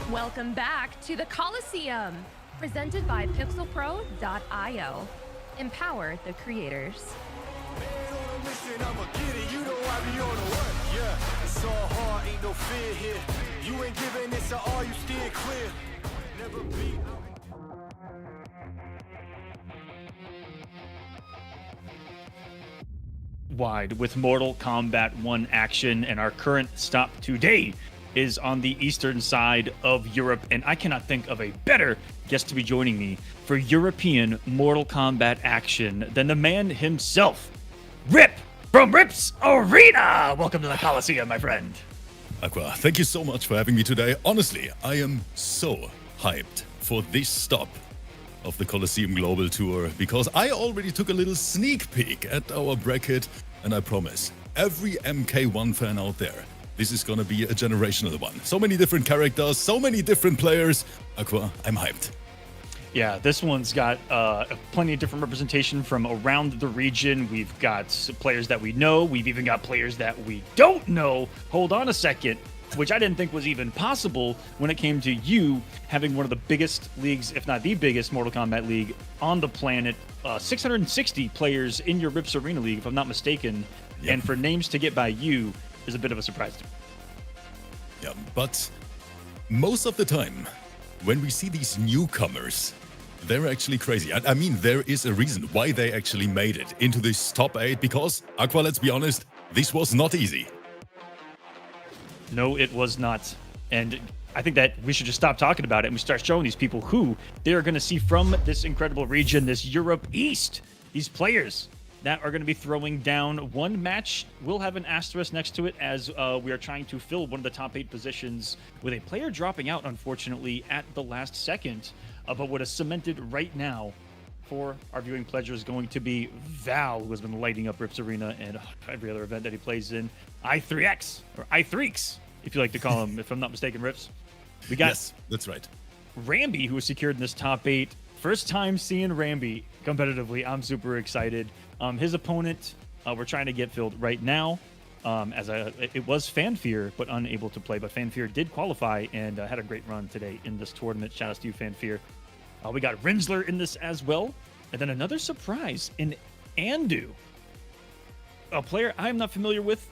Welcome back to the Colosseum, presented by pixelpro.io. Empower the creators. Wide with Mortal Kombat 1 action, and our current stop today is on the eastern side of Europe, and I cannot think of a better guest to be joining me for European Mortal Kombat action than the man himself, Rip from Rip's Arena. Welcome to the Coliseum, my friend. Aqua, thank you so much for having me today. Honestly, I am so hyped for this stop of the Colosseum Global Tour because I already took a little sneak peek at our bracket, and I promise every MK1 fan out there, this is gonna be a generational one. So many different characters, so many different players. Aqua, I'm hyped. Yeah, this one's got plenty of different representation from around the region. We've got players that we know. We've even got players that we don't know. Hold on a second, which I didn't think was even possible when it came to you having one of the biggest leagues, if not the biggest Mortal Kombat league on the planet. 660 players in your Rips Arena League, if I'm not mistaken. Yep. And for names to get by you is a bit of a surprise to me. Yeah, but most of the time, when we see these newcomers, they're actually crazy. I mean, there is a reason why they actually made it into this top 8, because, Aqua, let's be honest, this was not easy. No, it was not. And I think that we should just stop talking about it and we start showing these people who they are going to see from this incredible region, this Europe East. These players that are going to be throwing down one match will have an asterisk next to it as we are trying to fill one of the top 8 positions with a player dropping out, unfortunately, at the last second. But what is cemented right now for our viewing pleasure is going to be Val, who has been lighting up Rips Arena and every other event that he plays in. I3X, or I3X, if you like to call him, if I'm not mistaken, Rips. We got Yes, that's right. Rambi, who was secured in this top 8. First time seeing Rambi competitively. I'm super excited. His opponent, we're trying to get filled right now. It was Fanfear, but unable to play. But Fanfear did qualify and had a great run today in this tournament. Shout out to you, Fanfear. We got Rinsler in this as well. And then another surprise in Andu. A player I'm not familiar with.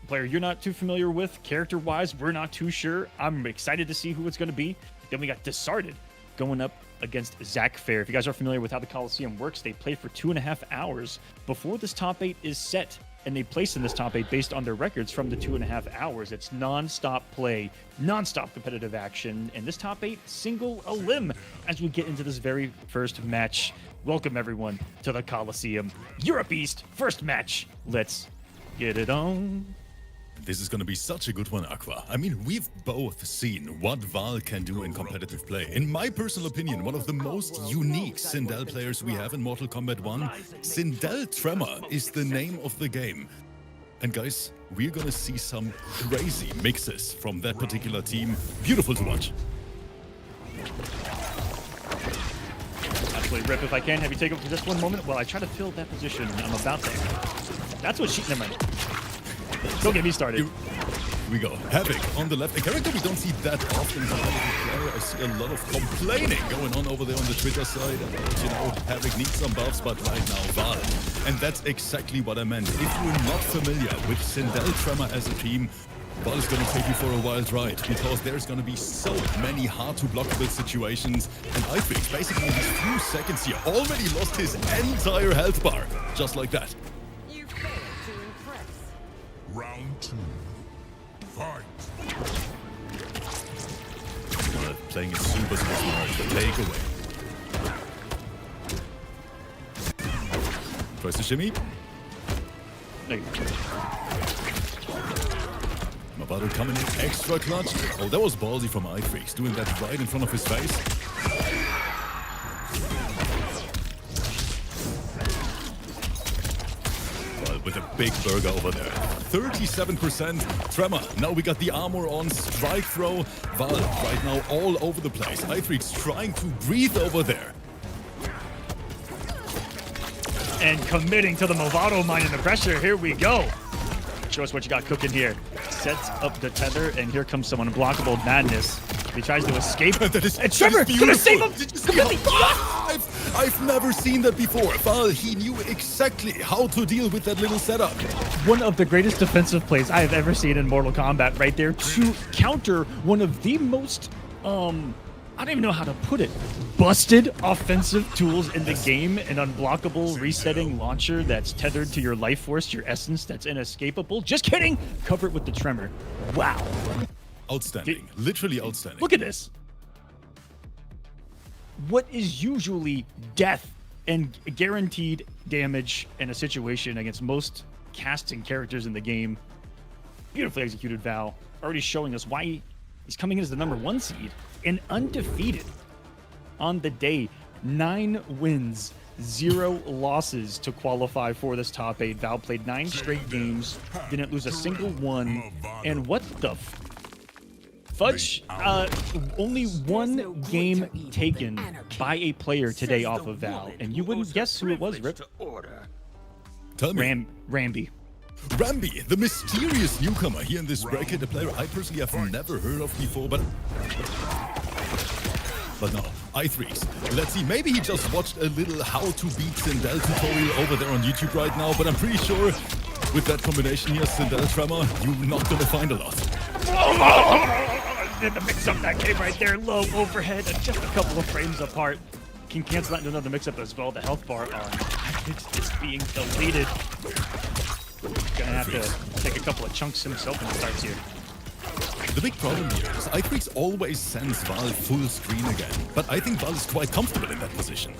A player you're not too familiar with. Character-wise, we're not too sure. I'm excited to see who it's going to be. Then we got Disarded going up against Zach Fair. If you guys are familiar with how the Coliseum works, they play for 2.5 hours before this top 8 is set. And they place in this top 8 based on their records from the 2.5 hours. It's non-stop play, non-stop competitive action, and this top 8 single a limb as we get into this very first match. Welcome everyone to the Coliseum Europe East first match. Let's get it on. This is going to be such a good one, Aqua. I mean, we've both seen what Val can do in competitive play. In my personal opinion, one of the most unique Sindel players we have in Mortal Kombat 1. Sindel Tremor is the name of the game. And guys, we're going to see some crazy mixes from that particular team. Beautiful to watch. Absolutely, Rip, if I can have you take over for just one moment while I try to fill that position. I'm about to. That's what she... Never mind. Don't get me started. Here we go. Havoc on the left. A character we don't see that often in competitive play. I see a lot of complaining going on over there on the Twitter side about, you know, Havoc needs some buffs, but right now, Val. And that's exactly what I meant. If you're not familiar with Sindel Tremor as a team, Val is going to take you for a wild ride because there's going to be so many hard-to-blockable situations. And I3X, basically in these few seconds here, already lost his entire health bar. Just like that. Round 2. Fight. Playing it super smart. The takeaway. Tries to shimmy. Mavado coming in extra clutch. Oh, that was ballsy from I3X, doing that right in front of his face. With a big burger over there. 37% Tremor. Now we got the armor on. Strike throw. Val right now all over the place. I3X trying to breathe over there. And committing to the Movado mine in the pressure. Here we go. Show us what you got cooking here. Sets up the tether, and here comes some unblockable madness. He tries to escape. And Trevor gonna save him! Did you see I've never seen that before. Val, he knew exactly how to deal with that little setup. One of the greatest defensive plays I have ever seen in Mortal Kombat right there to counter one of the most, I don't even know how to put it, busted offensive tools in the game, an unblockable resetting launcher that's tethered to your life force, your essence, that's inescapable. Just kidding! Cover it with the tremor. Wow. Outstanding. Literally outstanding. Look at this. What is usually death and guaranteed damage in a situation against most casting characters in the game. Beautifully executed Val, already showing us why he's coming in as the #1 seed and undefeated on the day. 9 wins, 0 losses to qualify for this top 8. Val played 9 straight games, didn't lose a single one, and what the fudge? Only 1 game taken by a player today off of Val, and you wouldn't guess who it was, Rip. Tell me. Rambi. Rambi, the mysterious newcomer here in this bracket, a player I personally have never heard of before, but no, i3s. Let's see, maybe he just watched a little how to beat Sindel tutorial over there on YouTube right now, but I'm pretty sure with that combination here, Sindel Tremor, you're not gonna find a lot. The mix-up that came right there, low overhead, and just a couple of frames apart. Can cancel that into another mix-up as well. The health bar on it's being deleted. Gonna have to take a couple of chunks himself when he starts here. The big problem here is i3's always sends Val full screen again, but I think Val is quite comfortable in that position.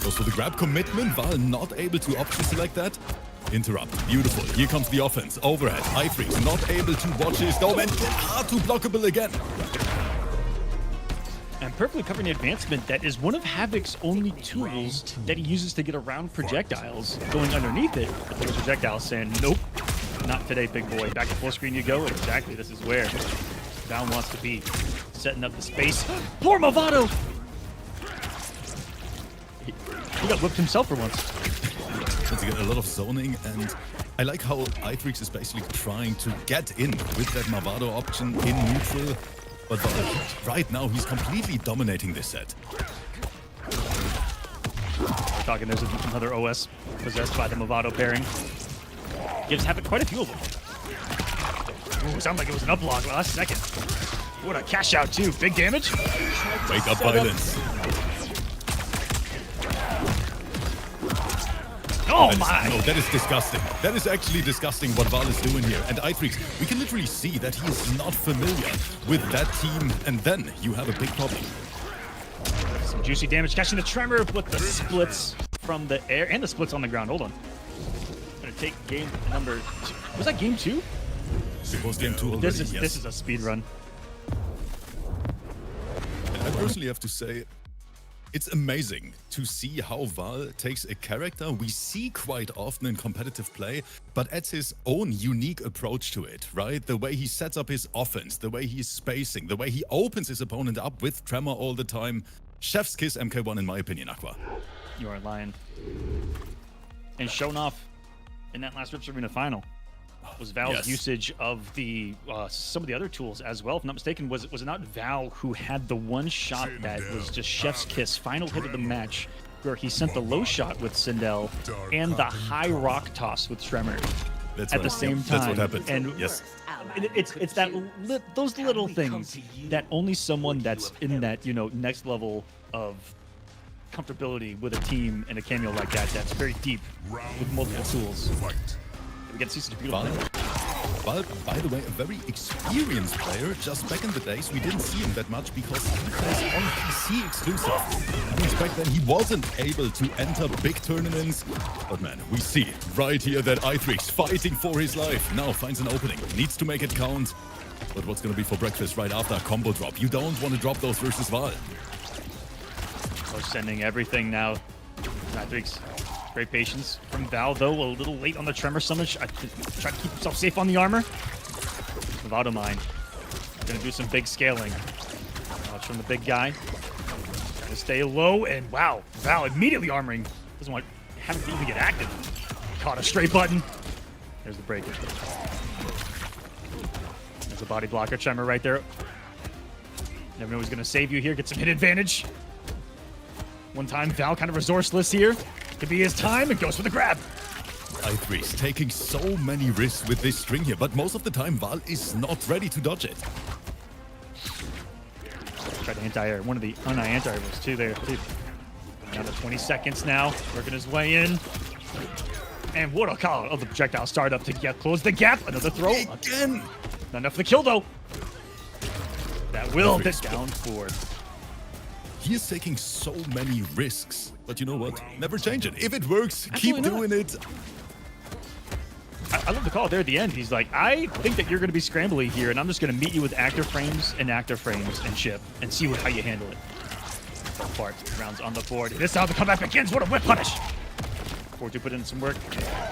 Goes for the grab commitment, Val not able to option select that. Interrupt. Beautiful. Here comes the offense. Overhead. i3's not able to watch his dome and get hard to blockable again. And perfectly covering the advancement that is one of Havoc's only tools that he uses to get around projectiles. Going underneath it, but the projectile saying, nope, not today, big boy. Back to full screen you go. Exactly, this is where Val wants to be. Setting up the space. Poor Movado! He got whipped himself for once. Once again, a lot of zoning, and I like how i3 is basically trying to get in with that Movado option in neutral, but right now he's completely dominating this set. We're talking there's another OS possessed by the Movado pairing. Gives Havoc quite a few of them. Ooh, sounded like it was an uplock last second. What a cash out too. Big damage. Wake up violence. Oh my! No, that is disgusting. That is actually disgusting what Val is doing here. And i3, we can literally see that he is not familiar with that team, and then you have a big problem. Some juicy damage, catching the tremor with the splits from the air and the splits on the ground. Hold on. Gonna take game number 2. Was that game 2? It was game 2 already. This is a speed run. And I personally have to say, it's amazing to see how Val takes a character we see quite often in competitive play, but adds his own unique approach to it, right? The way he sets up his offense, the way he's spacing, the way he opens his opponent up with tremor all the time. Chef's kiss MK1 in my opinion, Aqua. You are lying. And shown off in that last Rips Arena final was Val's usage of the some of the other tools as well. If I'm not mistaken, was it not Val who had the one shot that was just Chef's kiss, final hit of the match, where he sent the low shot with Sindel and the high rock toss with Tremor at the same time. That's what happened. And it's that those little things that only someone that's in that next level of comfortability with a team and a cameo like that's very deep with multiple tools. We get to see such a beautiful Val, by the way, a very experienced player. Just back in the days, we didn't see him that much because he plays on PC exclusive. I mean, back then he wasn't able to enter big tournaments. But man, we see right here that i3's fighting for his life. Now finds an opening, needs to make it count. But what's going to be for breakfast right after a combo drop? You don't want to drop those versus Val. Oh, sending everything now. i3's great patience from Val, though. A little late on the Tremor Summon. Try to keep himself safe on the armor. Movado Mine. Gonna do some big scaling. Watch from the big guy. Trying to stay low, and wow, Val immediately armoring. Doesn't want having to even get active. Caught a straight button. There's the break. There's the body blocker. Tremor right there. Never know who's going to save you here. Get some hit advantage. One time, Val kind of resourceless here. Could be his time. It goes for the grab. i3's taking so many risks with this string here, but most of the time Val is not ready to dodge it. Tried to anti-air. One of the anti-air was too there. Down to 20 seconds now. Working his way in. And what a call of the projectile startup to close the gap. Another throw. Again. Not enough for the kill, though. That will get down forward. He is taking so many risks. But you know what? Never change it. If it works, Absolutely keep doing it. I love the call there at the end. He's like, I think that you're going to be scrambly here, and I'm just going to meet you with active frames and chip and see how you handle it. Bart rounds on the board. This is how the comeback begins. What a whip punish. 4-2 put in some work.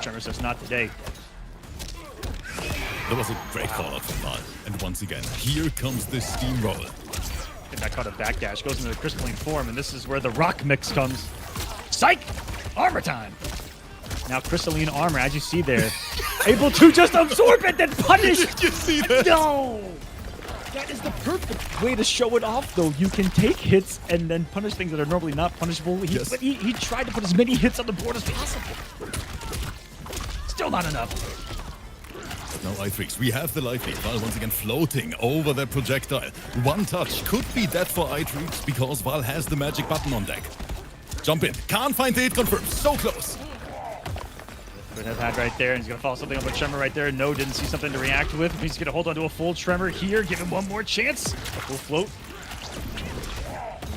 Tremor says not today. That was a great call out from Val. And once again, here comes the steamroller. Get that caught a backdash. Goes into the crystalline form, and this is where the rock mix comes. Psych! Armor time! Now crystalline armor, as you see there, able to just absorb it and punish! Did you see that? No! That is the perfect way to show it off, though. You can take hits and then punish things that are normally not punishable. Yes. But he tried to put as many hits on the board as possible. Still not enough. Now i3's, we have the life lead. Val once again floating over the projectile. One touch could be dead for i3's because Val has the magic button on deck. Jump in. Can't find the hit confirm. So close. Good head pad right there, and he's going to follow something up with Tremor right there. No, didn't see something to react with. He's going to hold on to a full Tremor here. Give him one more chance. A full float.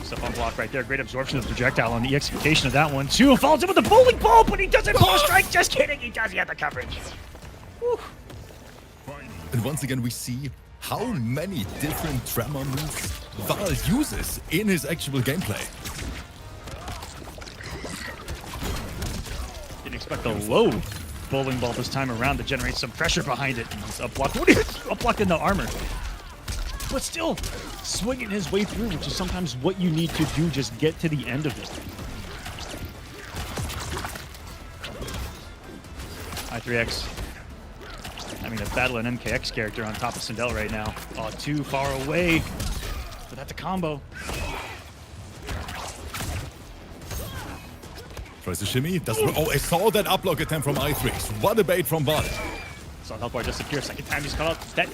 Stuff on block right there. Great absorption of the projectile on the execution of that one, too. Follows in with the bowling ball, but he doesn't pull a strike. Just kidding. He does. He had the coverage. Whew. And once again, we see how many different Tremor moves Val uses in his actual gameplay. Didn't expect a low bowling ball this time around to generate some pressure behind it. He's up blocked. What is it? Up blocked in the armor. But still swinging his way through, which is sometimes what you need to do. Just get to the end of it. I3X. I mean, a battle an MKX character on top of Sindel right now. Oh, too far away. But that's a combo. Tries to shimmy. Doesn't work. Oh, I saw that uplock attempt from i3's. What a bait from Val. Saw health bar disappear. Second time he's caught up. That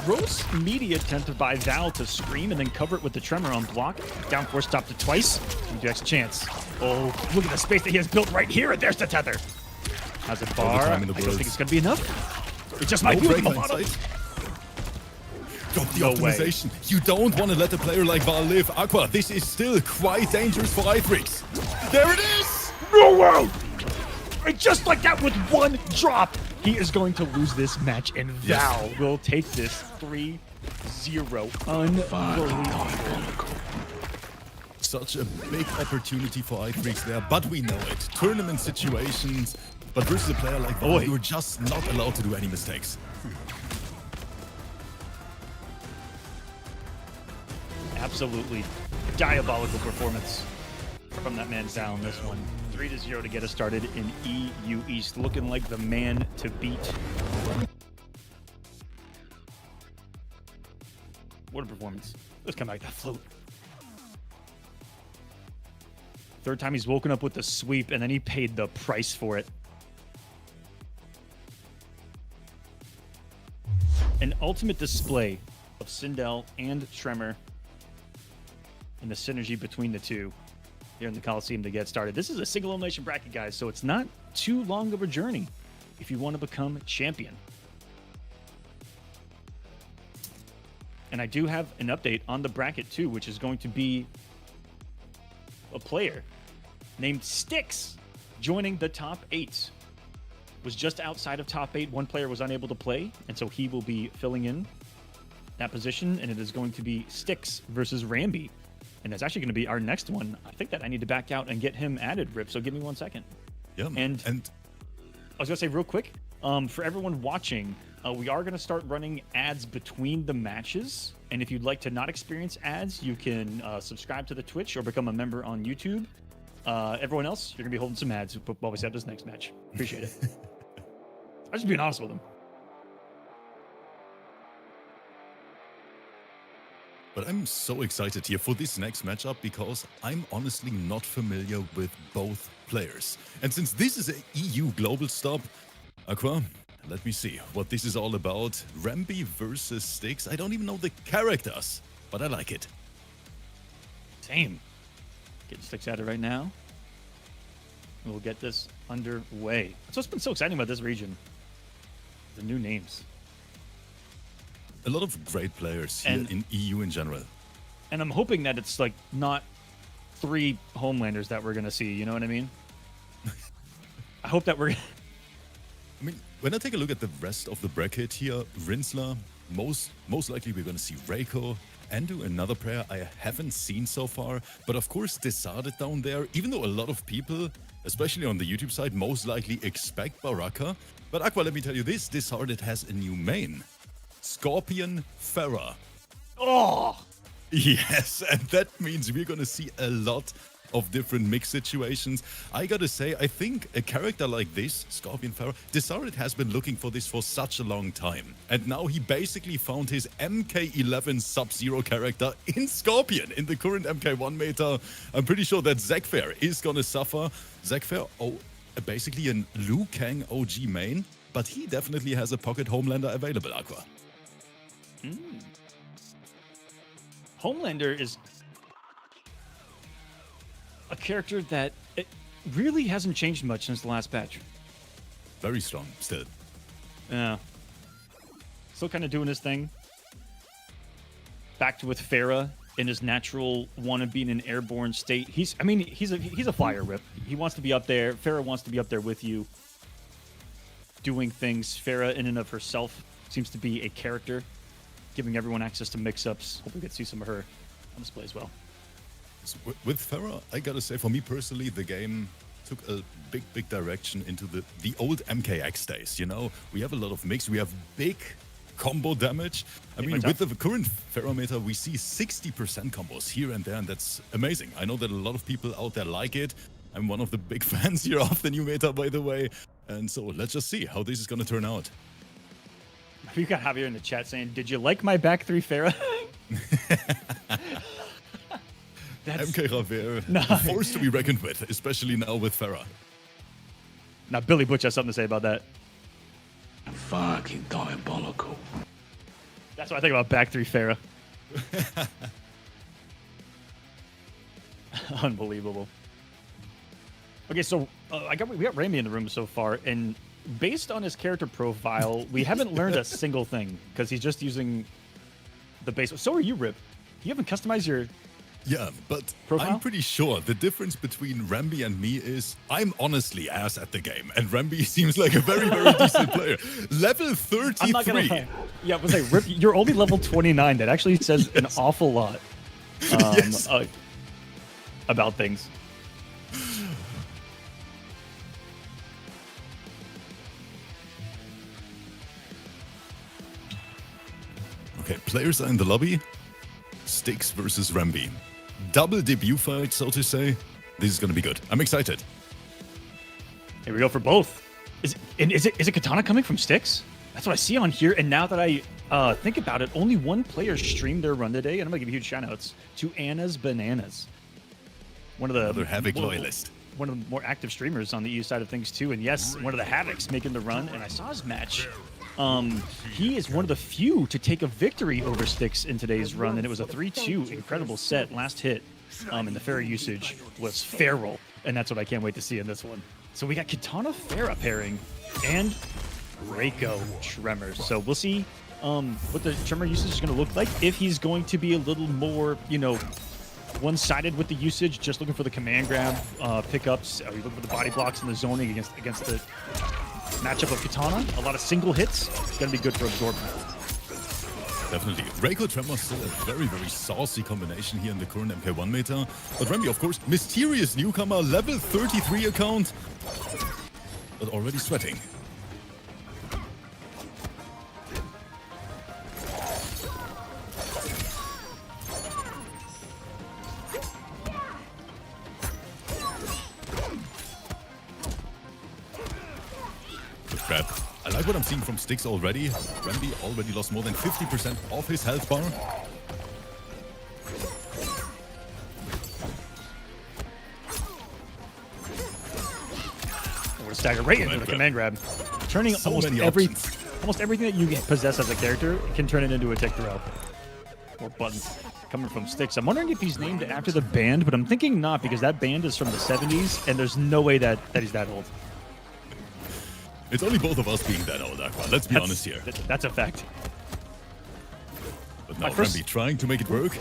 gross media attempt by Val to scream and then cover it with the Tremor on block. Down four, stopped it twice. MKX chance. Oh, look at the space that he has built right here. And there's the tether. Has a bar. I don't think it's going to be enough. It just might be with the bottom. Drop the No optimization. Way. You don't want to let a player like Val live. Aqua, this is still quite dangerous for i3's. There it is! No way! And just like that with one drop, he is going to lose this match, and Val will take this 3-0. Unbelievable. Such a big opportunity for i3's there, but we know it. Tournament situations, but versus a player like Val, you're just not allowed to do any mistakes. Absolutely diabolical performance from that man down this one. 3-0 to get us started in EU East, looking like the man to beat. What a performance. Let's come back to that float. Third time he's woken up with the sweep, and then he paid the price for it. An ultimate display of Sindel and Tremor and the synergy between the two here in the Coliseum to get started. This is a single elimination bracket, guys, so it's not too long of a journey if you want to become champion. And I do have an update on the bracket too, which is going to be a player named Styx joining the top 8. Was just outside of top 8. One player was unable to play, and so he will be filling in that position, and it is going to be Styx versus Rambi. And that's actually going to be our next one. I think that I need to back out and get him added, Rip, so give me 1 second. Yeah, and I was going to say real quick, for everyone watching, we are going to start running ads between the matches. And if you'd like to not experience ads, you can subscribe to the Twitch or become a member on YouTube. Everyone else, you're going to be holding some ads while we set up this next match. Appreciate it. I'm just being honest with him. But I'm so excited here for this next matchup because I'm honestly not familiar with both players. And since this is a EU global stop, Aqua, let me see what this is all about. Rambi versus Styx. I don't even know the characters, but I like it. Same. Getting Styx at it right now. We'll get this underway. That's what's been so exciting about this region. The new names. A lot of great players here in EU in general. And I'm hoping that it's like not 3 Homelanders that we're going to see. You know what I mean? I hope that we're... I mean, when I take a look at the rest of the bracket here, Rinsler, most likely we're going to see Reiko, Andu, another player I haven't seen so far. But of course, Decided down there, even though a lot of people, especially on the YouTube side, most likely expect Baraka. But Aqua, let me tell you this, Decided has a new main. Scorpion Farah. Oh! Yes, and that means we're going to see a lot of different mix situations. I gotta say, I think a character like this, Scorpion Farah, Decided has been looking for this for such a long time. And now he basically found his MK11 Sub-Zero character in Scorpion in the current MK1 meta. I'm pretty sure that Zekfair is gonna suffer. Zekfair, basically a Liu Kang OG main, but he definitely has a pocket Homelander available, Aqua. Homelander is a character that it really hasn't changed much since the last patch. Very strong, still. Yeah. Still kind of doing his thing. Back to with Farah in his natural wannabe in an airborne state. He's a fire rip. He wants to be up there. Farah wants to be up there with you, doing things. Farah, in and of herself, seems to be a character, giving everyone access to mix-ups. Hope we get to see some of her on display as well. So with Farah, I gotta say, for me personally, the game took a big direction into the old MKX days, you know? We have a lot of mix, we have big combo damage. I mean, with the current Farah meta, we see 60% combos here and there, and that's amazing. I know that a lot of people out there like it. I'm one of the big fans here of the new meta, by the way. And so let's just see how this is gonna turn out. You got Javier in the chat saying, "Did you like my back 3 Farah?" That's MK Javier, no. forced to be reckoned with, especially now with Farah. Now, Billy Butch has something to say about that. Fucking diabolical. That's what I think about back 3 Farah. Unbelievable. Okay, so we got Rami in the room so far, and based on his character profile, we haven't learned a single thing because he's just using the base. So are you, Rip. You haven't customized your... Yeah, but profile? I'm pretty sure the difference between Rambi and me is I'm honestly ass at the game, and Rambi seems like a very decent player. Level 33. I'm not gonna lie. Yeah, I was like, Rip, you're only level 29. That actually says an awful lot about things. Okay, players are in the lobby. Styx versus Rambi. Double debut fight, so to say. This is gonna be good. I'm excited. Here we go for both. Is it Katana coming from Styx? That's what I see on here. And now that I think about it, only one player streamed their run today, and I'm gonna give huge shout-outs to Anna's Bananas. One of the Another Havoc loyalist. One of the more active streamers on the EU side of things too. And yes, one of the Havocs making the run. And I saw his match. He is one of the few to take a victory over Styx in today's run, and it was a 3-2 incredible set. Last hit in the Farah usage was Feral, and that's what I can't wait to see in this one. So we got Katana Farah pairing and Reiko Tremors. So we'll see what the Tremor usage is going to look like, if he's going to be a little more, you know, one-sided with the usage, just looking for the command grab pickups. Are you looking for the body blocks and the zoning against the matchup of Katana? A lot of single hits. It's going to be good for absorbing. Definitely. Reiko Tremor still a very saucy combination here in the current MK1 meta. But Rambi, of course, mysterious newcomer, level 33 account, but already sweating. Good grab. I like what I'm seeing from Styx already. Rambi already lost more than 50% of his health bar. We're staggered right into the command grab. Turning So almost many everything that you possess as a character can turn it into a tick throw. Or buttons coming from Styx. I'm wondering if he's named after the band, but I'm thinking not, because that band is from the 70s, and there's no way that he's that old. It's only both of us being that old, Aqua. Let's be honest here. That's a fact. But now Rambi trying to make it work.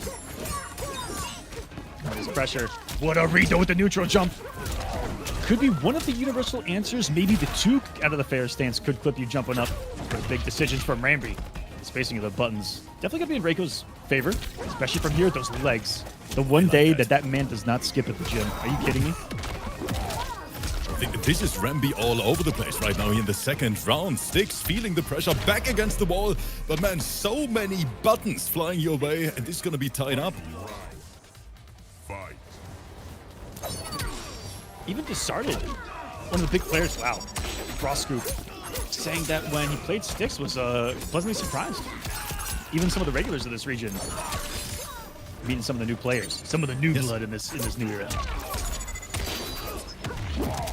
There's pressure. What a redo with the neutral jump. Could be one of the universal answers. Maybe the two out of the fair stance could clip you jumping up for big decisions from Rambi. The spacing of the buttons definitely gonna be in Reiko's favor, especially from here. Those legs. The one day that man does not skip at the gym. Are you kidding me? This is Rambi all over the place right now in the second round. Styx feeling the pressure back against the wall. But man, so many buttons flying your way, and this is gonna be tied up. Fight. Even Desarted, one of the big players, wow, Cross Scoop, saying that when he played Styx was pleasantly surprised. Even some of the regulars of this region meeting some of the new players, some of the new blood in this new era.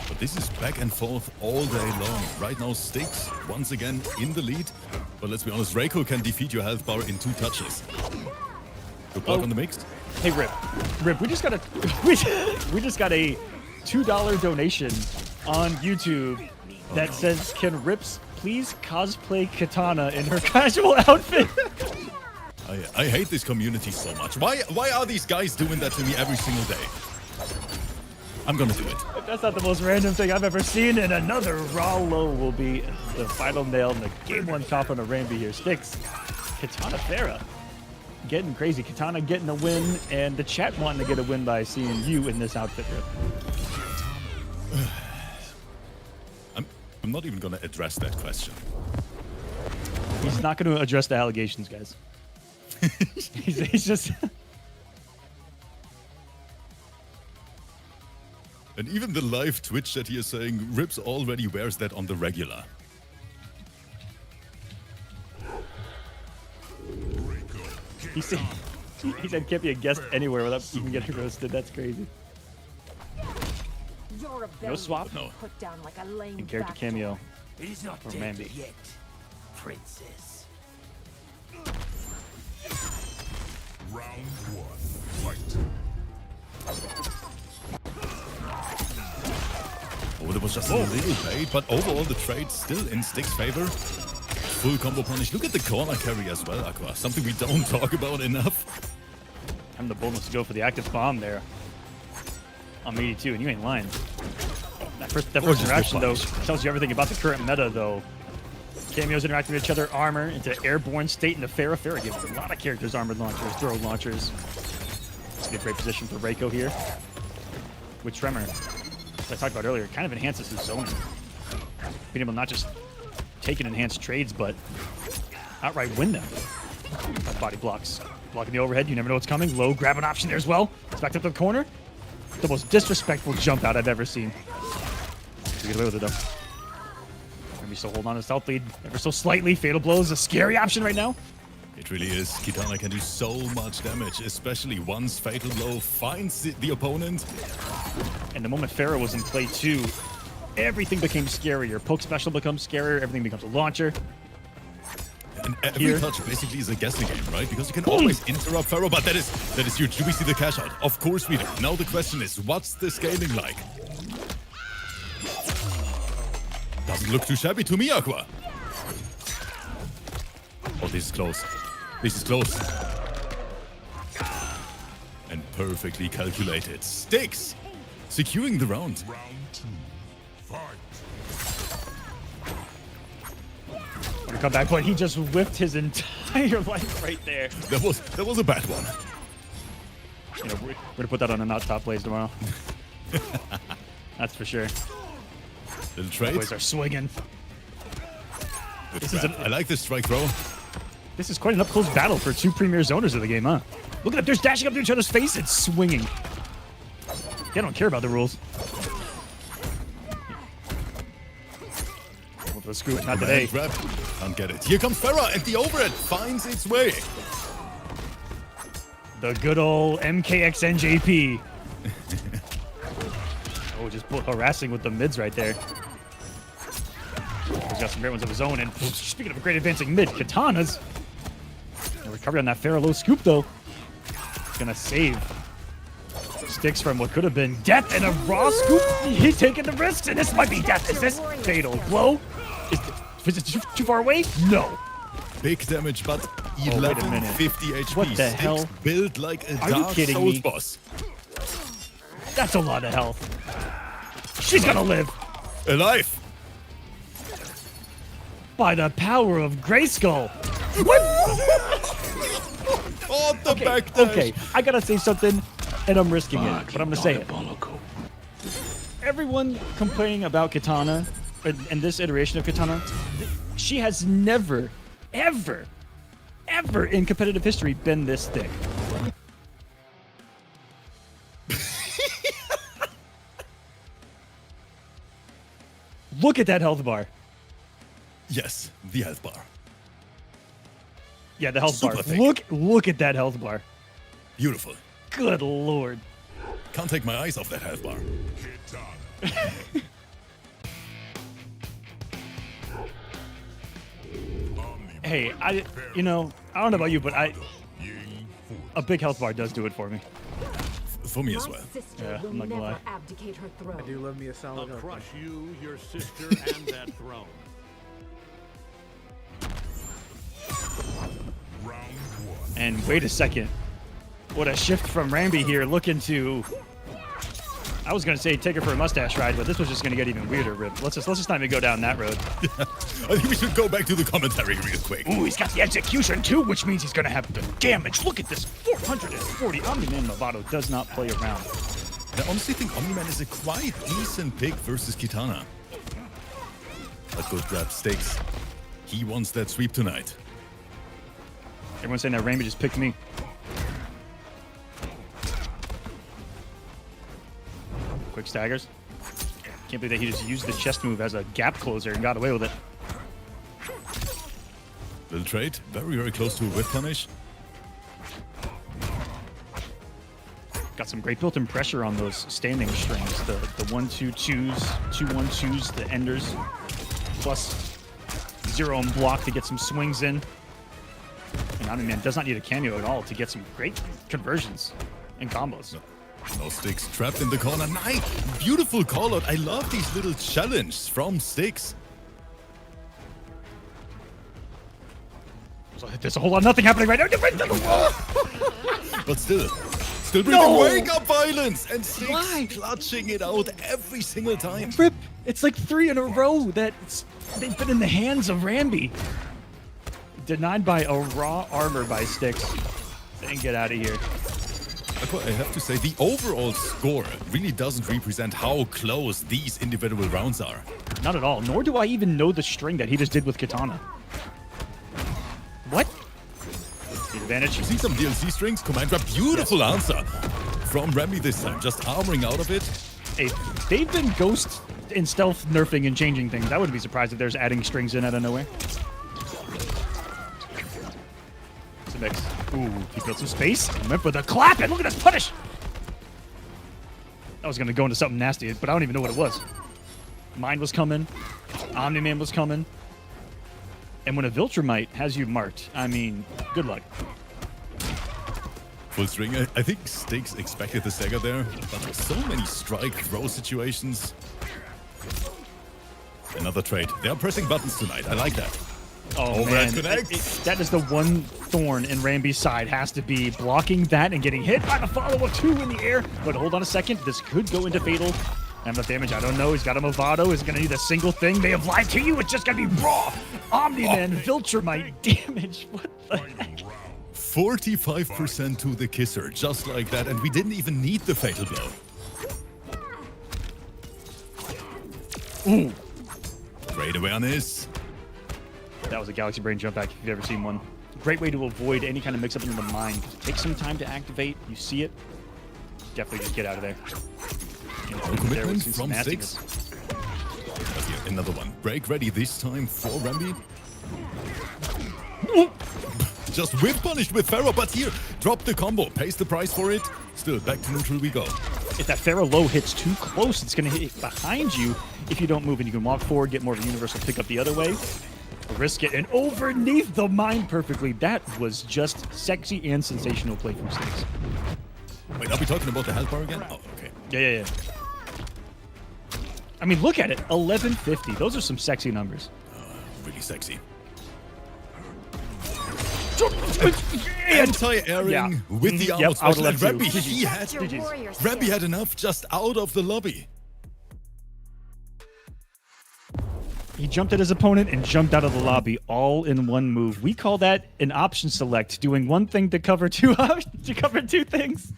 But this is back and forth all day long. Right now, Styx once again in the lead. But let's be honest, Reiko can defeat your health bar in 2 touches. Good luck on the mix. Hey Rip, we just got a we just got a $2 donation on YouTube that says, "Can Rips please cosplay Katana in her casual outfit?" I hate this community so much. Why are these guys doing that to me every single day? I'm gonna do it. That's not the most random thing I've ever seen, and another raw low will be the final nail in the game 1 coffin of Rambi here. Styx, Katana Farah, getting crazy. Katana getting a win, and the chat wanting to get a win by seeing you in this outfit, Rip. I'm not even gonna address that question. He's not going to address the allegations, guys. he's just... And even the live Twitch chat here saying Rips already wears that on the regular. He said can't be a guest anywhere without even getting roasted. That's crazy. No swap? No. Put down like a lame In character back cameo. He's not Or dead Rambi. yet, princess. Round 1. Fight. Oh, there was just a little bait, but overall the trade still in Styx's favor. Full combo punish. Look at the corner carry as well, Aqua. Something we don't talk about enough. I'm the boldness to go for the active bomb there. On 82, and you ain't lying. That first interaction, though, tells you everything about the current meta, though. Cameos interacting with each other, armor into airborne state into Farah. Farah gives a lot of characters armored launchers, throw launchers. It's a great position for Reiko here. With Tremor, as I talked about earlier, it kind of enhances his zoning. Being able to not just take and enhance trades, but outright win them. Body blocks. Blocking the overhead, you never know what's coming. Low grab an option there as well. It's back up to the corner. The most disrespectful jump out I've ever seen. To get away with it, though. Maybe still hold on to stealth lead ever so slightly. Fatal blow is a scary option right now. It really is. Kitana can do so much damage, especially once Fatal Blow finds the opponent. And the moment Farah was in play too, everything became scarier. Poke special becomes scarier. Everything becomes a launcher. And every touch basically is a guessing game, right? Because you can always interrupt Pharaoh, but that is huge. Do we see the cash out? Of course we do. Now the question is, what's the scaling like? Doesn't look too shabby to me, Aqua. Oh, this is close. This is close. And perfectly calculated. Styx securing the round. Round 2. Fight. To come back, but he just whipped his entire life right there. That was a bad one. You know, we're gonna put that on a not top plays tomorrow. That's for sure. Little trade. Boys are swinging. I like this strike throw. This is quite an up-close battle for 2 premier zoners of the game, huh? Look at them, they're dashing up to each other's face and swinging. They don't care about the rules. The scoop, not Command today. grab. Can't get it. Here comes Farah, and the overhead finds its way. The good old MKXNJP. Oh, just harassing with the mids right there. He's got some great ones of his own. And speaking of a great advancing mid, Katanas. A recovery on that Farah scoop, though. Gonna save Sticks from what could have been death and a raw scoop. He's taking the risks, and this might be death. Is this fatal blow? Is it too far away? No. Big damage, but wait a minute. 1150 HP. What the Sticks hell? built like a Are you Dark kidding Souls me? boss. That's a lot of health. She's gonna live Alive. by the power of Grayskull. What? Oh, the back dash. Okay, I gotta say something, and I'm risking it, but I'm gonna say it. Diabolical. Everyone complaining about Katana, and this iteration of Katana, she has never, ever in competitive history been this thick. Look at that health bar. Yes, the health bar. Yeah, the health Super bar. thick. Look at that health bar. Beautiful. Good lord. Can't take my eyes off that health bar. Kitana. Hey, I don't know about you, but Ying a big health bar does do it for me. For me as My well. sister Yeah, will I'm not gonna never lie. abdicate her throne. I do love me a solid I'll health crush bar. you, your sister, and that throne. Round 1. And wait a second. What a shift from Rambi here, looking to... I was going to say take her for a mustache ride, but this was just going to get even weirder, Rip. Let's just not even go down that road. I think we should go back to the commentary real quick. Ooh, he's got the execution too, which means he's going to have the damage. Look at this, 440. Omni-Man Movado does not play around. I honestly think Omni-Man is a quite decent pick versus Kitana. A good grab Stakes. He wants that sweep tonight. Everyone's saying that Rambi just picked me. Quick staggers. Can't believe that he just used the chest move as a gap closer and got away with it. Little trade. Very, very close to a whip punish. Got some great built-in pressure on those standing strings. The 1-2-2s, 2-1-2s, the enders, plus 0 on block to get some swings in. And Omni-Man does not need a cameo at all to get some great conversions and combos. No Sticks trapped in the corner. Nice. Beautiful call out. I love these little challenges from Sticks. So there's a whole lot of nothing happening right now. But still bringing No! wake up violence. And Sticks Why? clutching it out every single time. Rip, it's like 3 in a row that they've been in the hands of Rambi. Denied by a raw armor by Sticks. Then get out of here. I have to say, the overall score really doesn't represent how close these individual rounds are. Not at all. Nor do I even know the string that he just did with Katana. What? The advantage. You see some DLC strings? Command grab. Beautiful answer from Remy this time. Just armoring out of it. Hey, they've been ghost in stealth nerfing and changing things. I wouldn't be surprised if there's adding strings in out of nowhere. It's a mix. Ooh, he built some space. Went for the clap, and look at this punish! I was going to go into something nasty, but I don't even know what it was. Mine was coming. Omni-Man was coming. And when a Viltrumite has you marked, I mean, good luck. Full string. I think Sticks expected the stagger there, but there's so many strike throw situations. Another trade. They are pressing buttons tonight. I like that. Oh, Overhead man. connect. That is the one thorn in Rambi's side. Has to be blocking that and getting hit by the follow-up 2 in the air. But hold on a second. This could go into fatal. And the damage, I don't know. He's got a Movado. Is going to need a single thing. They have lied to you. It's just going to be raw. Omni-Man, Viltrumite damage. What the heck? 45% to the kisser, just like that. And we didn't even need the fatal blow. Ooh. Great awareness. That was a Galaxy Brain jump back if you've ever seen one. Great way to avoid any kind of mix-up in the mind. Take some time to activate. You see it. Definitely just get out of there. No commitment Some from nastiness. Sticks. But here Another one. Break ready this time for Rambi. Just whip punished with Pharaoh, but here, drop the combo, pays the price for it. Still, back to neutral we go. If that Pharaoh low hits too close, it's going to hit behind you if you don't move, and you can walk forward, get more of a universal pickup the other way. Risk it, and underneath the mine perfectly. That was just sexy and sensational play from Sticks. Wait, are we talking about the health bar again? Oh, okay. Yeah. I mean, look at it. 1150. Those are some sexy numbers. Really sexy. And Anti-airing with the Yep, out. left Rambi, too. Rambi had enough just out of the lobby. He jumped at his opponent and jumped out of the lobby all in one move. We call that an option select, doing one thing to cover two things.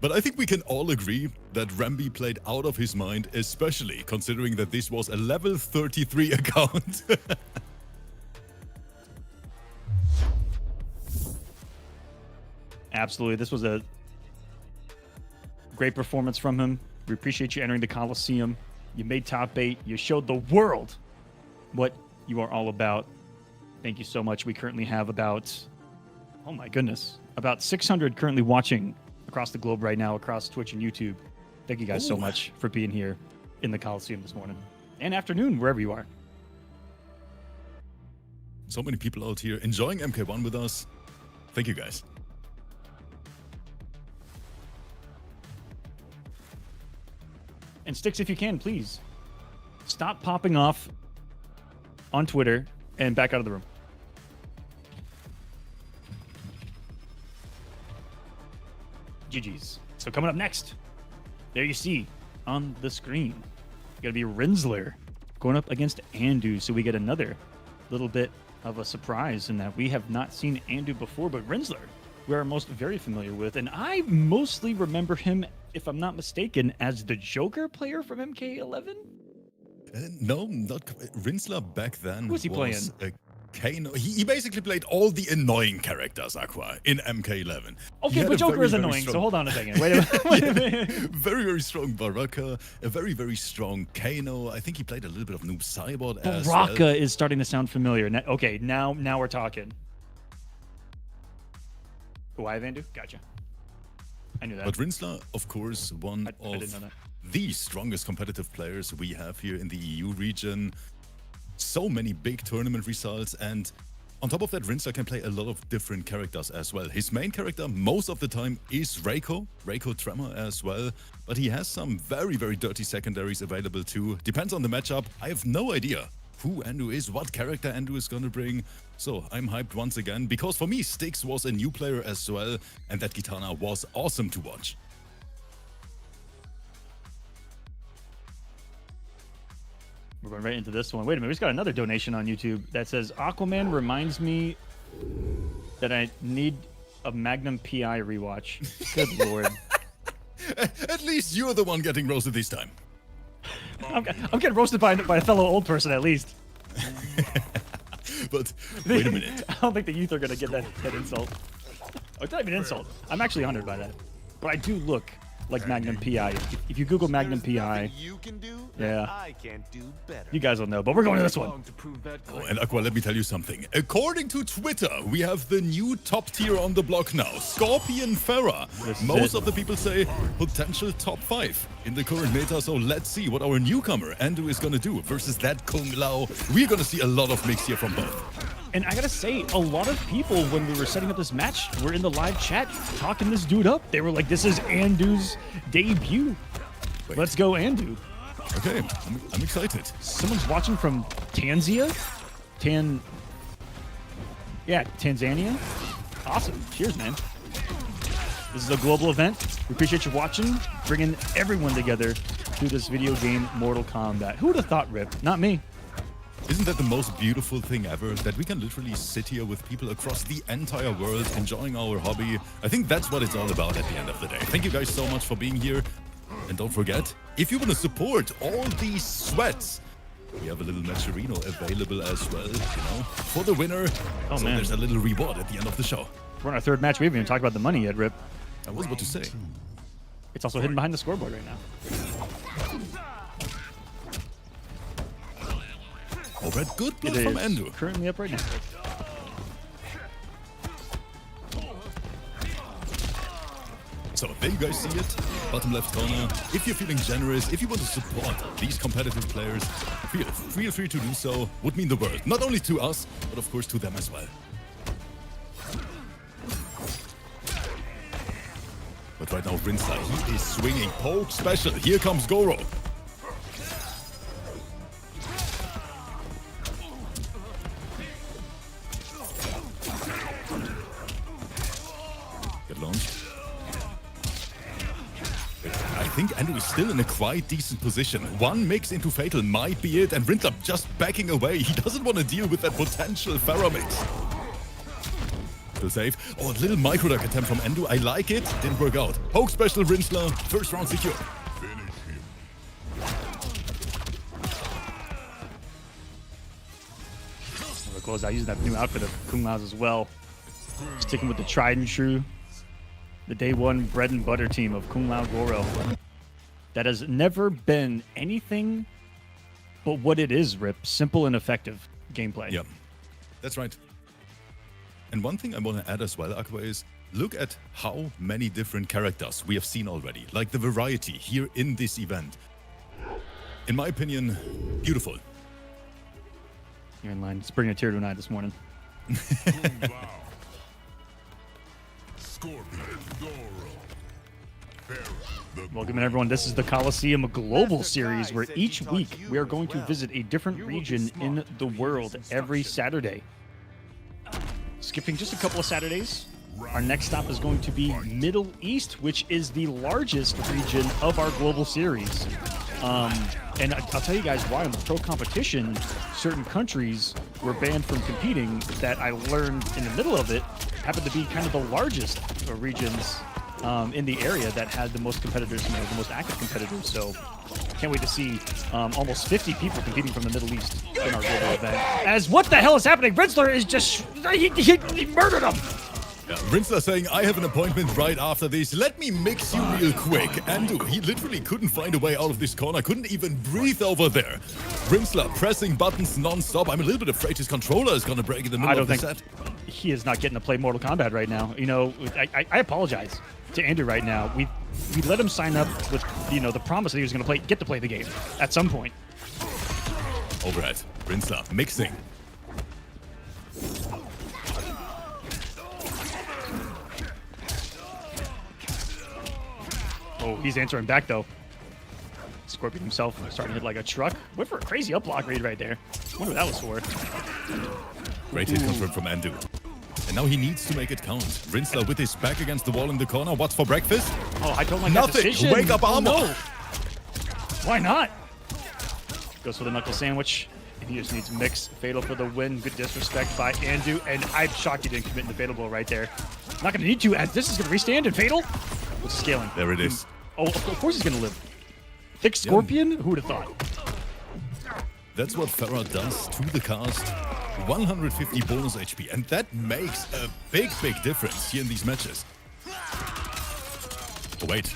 But I think we can all agree that Rambi played out of his mind, especially considering that this was a level 33 account. Absolutely. This was a great performance from him. We appreciate you entering the Coliseum. You made top 8. You showed the world what you are all about. Thank you so much. We currently have about 600 currently watching across the globe right now, across Twitch and YouTube. Thank you guys so much for being here in the Coliseum this morning and afternoon, wherever you are. So many people out here enjoying MK1 with us. Thank you, guys. And Sticks, if you can, please stop popping off on Twitter and back out of the room. GG's. So coming up next, there you see on the screen, going to be Rinsler going up against Andu. So we get another little bit of a surprise in that we have not seen Andu before, but Rinsler we are most very familiar with. And I mostly remember him, if I'm not mistaken, as the Joker player from MK11? No, not Rinsler back then. Who was he playing? Kano. He basically played all the annoying characters, Aqua, in MK11. Okay, but Joker is annoying, so hold on a second. Wait a minute. Very, very strong Baraka, a very, very strong Kano. I think he played a little bit of Noob Cybot as well. Baraka is starting to sound familiar. Okay, now we're talking. Oh, I have Andu? Gotcha. I knew that. But Rinsler, of course, one I didn't know that. The strongest competitive players we have here in the EU region. So many big tournament results, and on top of that, Rinsler can play a lot of different characters as well. His main character most of the time is Reiko Tremor as well, but he has some very, very dirty secondaries available too. Depends on the matchup. I have no idea who Andu is, what character Andu is gonna bring. So I'm hyped once again, because for me, Styx was a new player as well, and that Kitana was awesome to watch. We're going right into this one. Wait a minute, we just got another donation on YouTube that says, Aquaman reminds me that I need a Magnum PI rewatch. Good lord. At least you're the one getting roasted this time. I'm getting roasted by a fellow old person at least. But wait a minute. I don't think the youth are going to get that insult. Oh, it's not even an insult. I'm actually honored by that. But I do look like Magnum PI. If you Google Magnum PI, you can do, yeah, I can't do better. You guys will know. But we're going to this one. Oh, and Aqua, let me tell you something. According to Twitter, we have the new top tier on the block now, Scorpion Farah. Most of the people say potential top 5 in the current meta. So let's see what our newcomer Andu is gonna do versus that Kung Lao. We're gonna see a lot of mix here from both. And I gotta say, a lot of people, when we were setting up this match, were in the live chat talking this dude up. They were like, this is Andu's debut. Wait. Let's go, Andu. Okay, I'm excited. Someone's watching from Tanzania? Tanzania? Awesome. Cheers, man. This is a global event. We appreciate you watching, bringing everyone together through this video game, Mortal Kombat. Who would have thought, Rip? Not me. Isn't that the most beautiful thing ever? That we can literally sit here with people across the entire world enjoying our hobby. I think that's what it's all about at the end of the day. Thank you guys so much for being here. And don't forget, if you want to support all these sweats, we have a little matcherino available as well, you know, for the winner. Oh, so man. There's a little reward at the end of the show. We're on our third match. We haven't even talked about the money yet, Rip. I was about to say. It's also hidden behind the scoreboard right now. Alright, good It block from is Endo. currently up right now. So there you guys see it, bottom left corner. If you're feeling generous, if you want to support these competitive players, feel free to do so. Would mean the world, not only to us, but of course to them as well. But right now, Rinsler, he is swinging poke special. Here comes Goro. Get launched. I think Endo is still in a quite decent position. One mix into Fatal might be it, and Rinsler just backing away. He doesn't want to deal with that potential Pharaoh mix. Still safe. Oh, a little micro-duck attempt from Endo. I like it. Didn't work out. Poke special Rinsler. First round secure. Finish him. We're close out using that new outfit of Kung Lao's as well. Sticking with the tried and true, the day one bread and butter team of Kung Lao Goro. That has never been anything but what it is, Rip. Simple and effective gameplay. Yep. That's right. And one thing I want to add as well, Aqua, is look at how many different characters we have seen already. Like the variety here in this event. In my opinion, beautiful. You're in line. It's bringing a tear to an eye this morning. Kung Lao. Scorpion. Goro. Pharaoh. The Welcome everyone. This is the Colosseum Global Series, where each week we are going to visit a different region in the world every Saturday. Skipping just a couple of Saturdays, our next stop is going to be Middle East, which is the largest region of our global series. And I'll tell you guys why. In the pro competition, certain countries were banned from competing that I learned in the middle of it happened to be kind of the largest regions in the area that had the most competitors, the most active competitors. So can't wait to see almost 50 people competing from the Middle East in our global event. As what the hell is happening? Rinsler is just, he murdered him. Yeah, Rinsler saying, I have an appointment right after this. Let me mix you real quick. Endo, he literally couldn't find a way out of this corner. Couldn't even breathe over there. Rinsler pressing buttons non-stop. I'm a little bit afraid his controller is going to break in the middle of the set. He is not getting to play Mortal Kombat right now. You know, I apologize to Andrew right now. We let him sign up with, the promise that he was going to get to play the game at some point. Overhead. Rinsler mixing. Oh, he's answering back though. Scorpion himself starting to hit like a truck. Went for a crazy up block read right there. Wonder what that was for. Great hit confirmed from Endo. And now he needs to make it count. Rinsler with his back against the wall in the corner. What's for breakfast? Oh, I don't like Nothing. that decision. Wake up armor. Oh, no. Why not? Goes for the knuckle sandwich. And he just needs mix. Fatal for the win. Good disrespect by Andu. And I'm shocked he didn't commit in the fatal blow right there. Not going to need to, as this is going to restand and fatal. With scaling. There it is. Oh, of course he's going to live. Thick Scorpion? Who would have thought? That's what Farah does to the cast. 150 bonus HP. And that makes a big, big difference here in these matches. Oh, wait.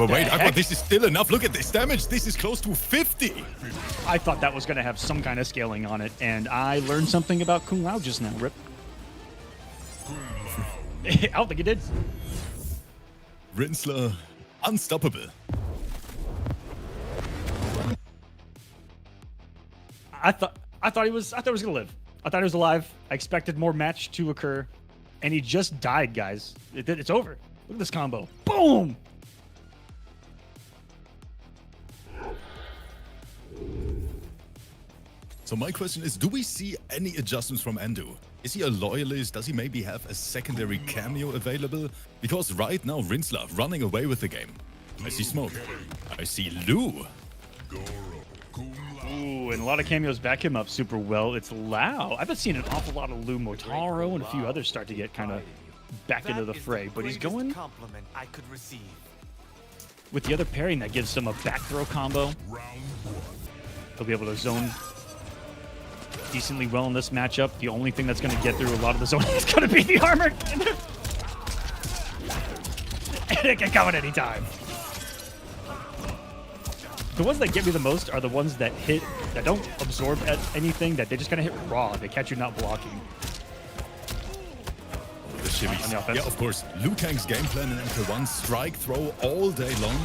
Wait. Aqua, this is still enough. Look at this damage. This is close to 50. I thought that was going to have some kind of scaling on it. And I learned something about Kung Lao just now, Rip. I don't think it did. Rinsler, unstoppable. I thought he was gonna live. I thought he was alive. I expected more match to occur, and he just died, guys. It's over. Look at this combo. Boom. So my question is, do we see any adjustments from Endo? Is he a loyalist? Does he maybe have a secondary cameo available? Because right now, Rinsler running away with the game. I see Smoke. I see Lou. Goro. Kung Lao. Ooh, and a lot of cameos back him up super well. It's Lao. I've been seeing an awful lot of Lou Motaro and a few others start to get kind of back into the fray. But he's going compliment I could receive. with the other pairing that gives him a back throw combo. Round one. He'll be able to zone decently well in this matchup. The only thing that's going to get through a lot of the zoning is going to be the armor. And it can come at any time. The ones that get me the most are the ones that hit, that don't absorb at anything, that they just kind of hit raw. They catch you not blocking. The shimmies. On the offense. Yeah, of course. Liu Kang's game plan in MK1, strike, throw all day long.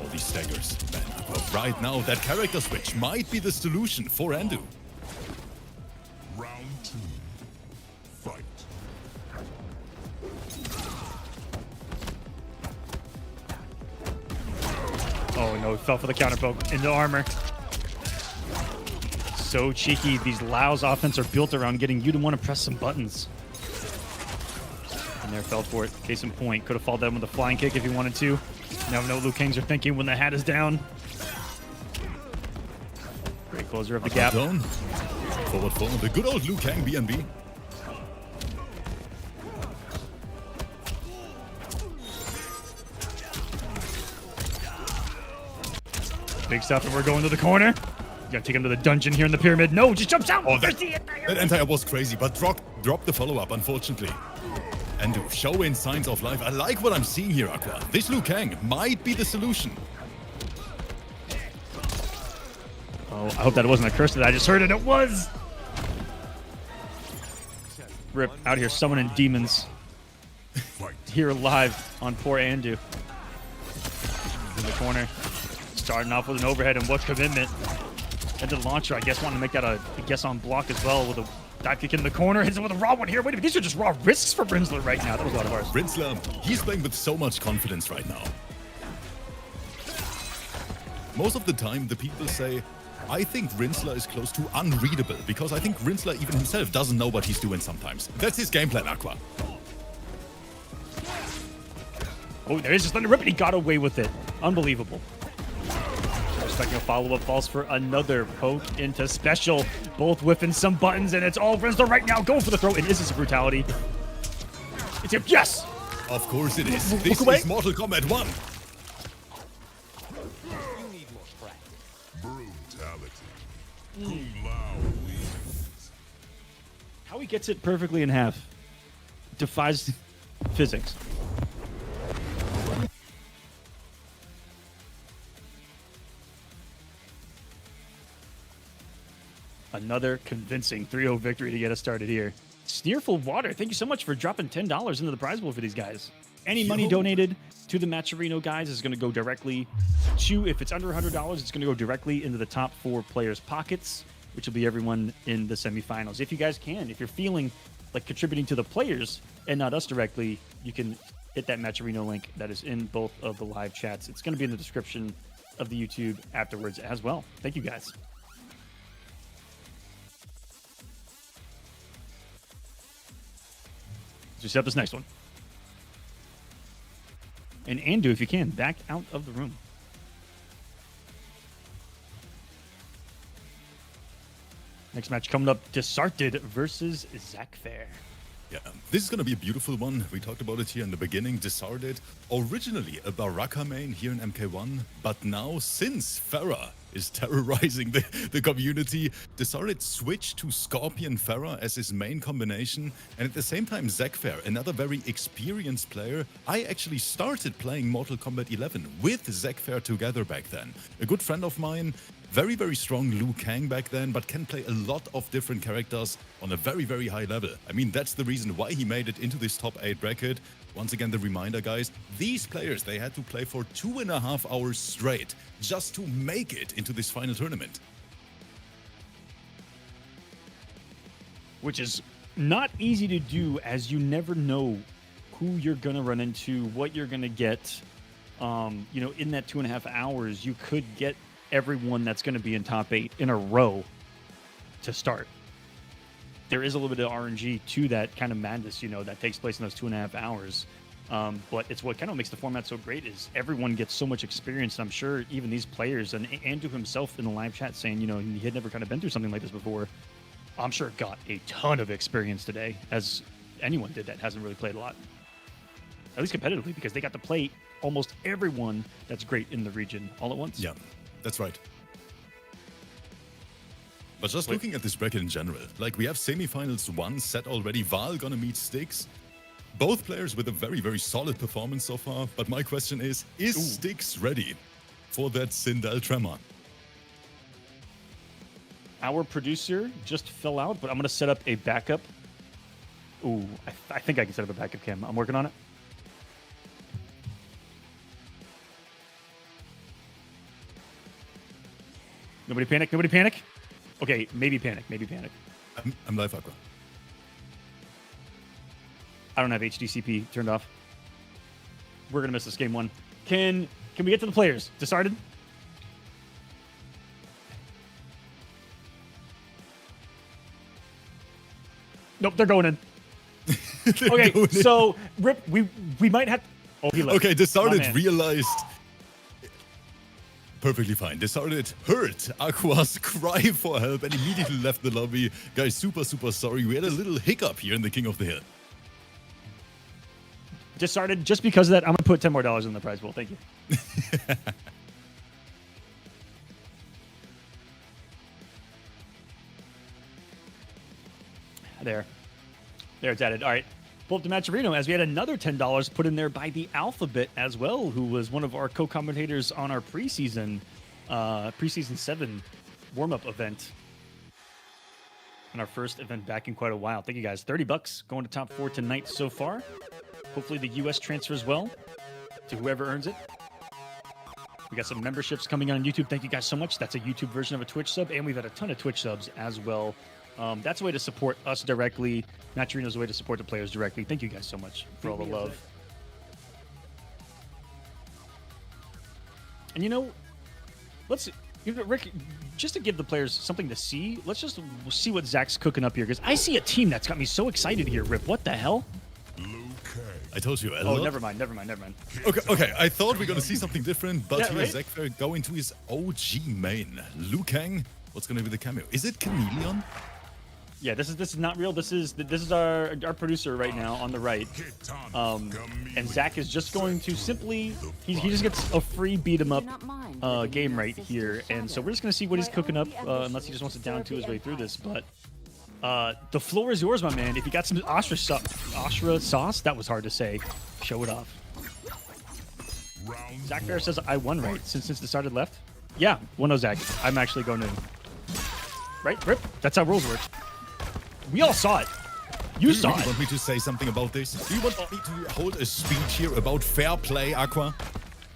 All these staggers. Man, well, right now, that character switch might be the solution for Andu. Round 2. Fight. Oh no, he fell for the counter poke into armor. So cheeky. These Lao's offense are built around getting you to want to press some buttons. And there, fell for it. Case in point, could have fallen down with a flying kick if he wanted to. Never know what Liu Kangs are thinking when the hat is down. Great closer of the gap. Down. Forward, the good old Liu Kang BNB. Big stuff, and we're going to the corner. You gotta take him to the dungeon here in the pyramid. No, just jumps out. Oh, that entire was crazy, but dropped the follow-up, unfortunately. And showing signs of life. I like what I'm seeing here, Aqua. This Liu Kang might be the solution. Oh, I hope that wasn't a curse that I just heard it. It was. Rip out here summoning demons. Here live on poor Andu. In the corner. Starting off with an overhead and what commitment. And the launcher, I guess, wanting to make that a guess on block as well with a dive kick in the corner. Hits it with a raw one here. Wait a minute, these are just raw risks for Rinsler right now. That was a lot of ours. Rinsler, he's playing with so much confidence right now. Most of the time, the people say, I think Rinsler is close to unreadable because I think Rinsler even himself doesn't know what he's doing sometimes. That's his game plan, Aqua. Oh, there is just Thunder Rip, and he got away with it. Unbelievable. Expecting a follow-up, falls for another poke into special. Both whiffing some buttons, and it's all Rinsler right now. Going for the throw, and is this a brutality? It's a yes! Of course it is. This away. is Mortal Kombat 1. Brutality. Kung Lao wins. How he gets it perfectly in half defies physics. Another convincing 3-0 victory to get us started here. Sneerful Water, thank you so much for dropping $10 into the prize pool for these guys. Any money donated to the Matcherino guys is going to go directly to, if it's under $100, it's going to go directly into the top 4 players' pockets, which will be everyone in the semifinals. If you guys can, if you're feeling like contributing to the players and not us directly, you can hit that Matcherino link that is in both of the live chats. It's going to be in the description of the YouTube afterwards as well. Thank you guys. Let's set up this next one. And Andu, if you can, back out of the room. Next match coming up, Desarted versus Zakfair. Yeah, this is going to be a beautiful one. We talked about it here in the beginning. Desarted, originally a Baraka main here in MK1, but now since Farah is terrorizing the community, Desarted switched to Scorpion Farah as his main combination, and at the same time Zakfair, another very experienced player. I actually started playing Mortal Kombat 11 with Zakfair together back then. A good friend of mine, very, very strong Liu Kang back then, but can play a lot of different characters on a very, very high level. I mean, that's the reason why he made it into this top 8 bracket. Once again, the reminder, guys, these players, they had to play for 2.5 hours straight just to make it into this final tournament. Which is not easy to do, as you never know who you're going to run into, what you're going to get. You know, in that 2.5 hours, you could get everyone that's going to be in top 8 in a row to start. There is a little bit of RNG to that kind of madness, you know, that takes place in those 2.5 hours. But it's what kind of makes the format so great is everyone gets so much experience. And I'm sure even these players, and Andu himself in the live chat saying, you know, he had never kind of been through something like this before. I'm sure got a ton of experience today, as anyone did that hasn't really played a lot. At least competitively, because they got to play almost everyone that's great in the region all at once. Yeah, that's right. But just looking at this bracket in general, like we have semifinals 1 set already. Val gonna meet Styx. Both players with a very, very solid performance so far. But my question is Styx ready for that Sindel Tremor? Our producer just fell out, but I'm going to set up a backup. Ooh, I think I can set up a backup cam. I'm working on it. Nobody panic. Nobody panic. Okay, maybe panic. Maybe panic. I'm live, Aqua. I don't have HDCP turned off. We're going to miss this game one. Can we get to the players? Decided? Nope, they're going in. Okay, so Rip, we might have. Oh, he left. Okay, Decided My man. realized. Perfectly fine. Decided heard Aqua's cry for help and immediately left the lobby. Guys, super, super sorry. We had a little hiccup here in the King of the Hill. Decided just because of that, I'm gonna put $10 more in the prize pool. Thank you. There it's added. All right, pull up the match arena as we had another $10 put in there by the Alphabet as well, who was one of our co-commentators on our preseason 7 warm-up event. And our first event back in quite a while. Thank you guys. $30 going to top 4 tonight so far. Hopefully the US transfers well to whoever earns it. We got some memberships coming on YouTube. Thank you guys so much. That's a YouTube version of a Twitch sub, and we've had a ton of Twitch subs as well. That's a way to support us directly. Match Arena is a way to support the players directly. Thank you guys so much for all the love. And you know, Rick, just to give the players something to see, let's just see what Zach's cooking up here, because I see a team that's got me so excited here, Rip. What the hell? I told you. Oh, never mind. Okay. I thought we were going to see something different, but Yeah, here right? Zach Fair going to his OG main. Liu Kang. What's going to be the cameo? Is it Chameleon? Yeah, this is not real. This is our producer right now on the right, and Zach is just going to simply he just gets a free beat 'em up game right here, and so we're just gonna see what he's cooking up, unless he just wants to down to his way through this. But the floor is yours, my man. If you got some Ashra sauce, that was hard to say. Show it off. Zach Fair says I won right since the started left. Yeah, 1-0 Zach. I'm actually going to. Right, Rip? That's how rules work. We all saw it. You saw really it. Want me to say something about this? Do you want me to hold a speech here about fair play, Aqua?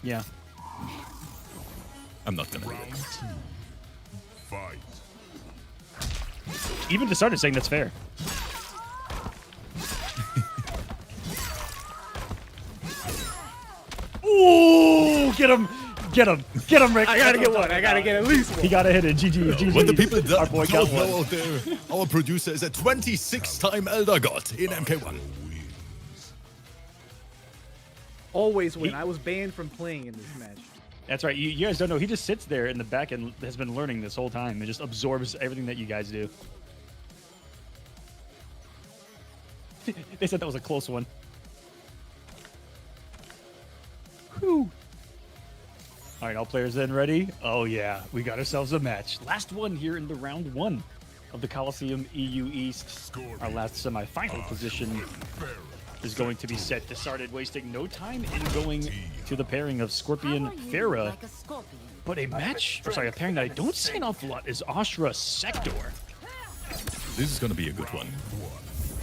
Yeah. I'm not gonna do it. Round 2. Fight. Even to start saying that's fair. Ooh, get him, Rick. I gotta get one. I gotta get at least one. He got to hit it. GG. What the people Our boy got don't know one. out there, our producer is a 26-time Elder God in MK1. Always win. I was banned from playing in this match. That's right. You guys don't know. He just sits there in the back and has been learning this whole time and just absorbs everything that you guys do. They said that was a close one. Whew. All right, all players then ready? Oh, yeah. We got ourselves a match. Last one here in the round 1 of the Coliseum EU East. Our last semi-final position is going to be set. Decided, wasting no time in going to the pairing of Scorpion Farah. But a pairing that I don't see an awful lot is Ashra Sector. This is gonna be a good one.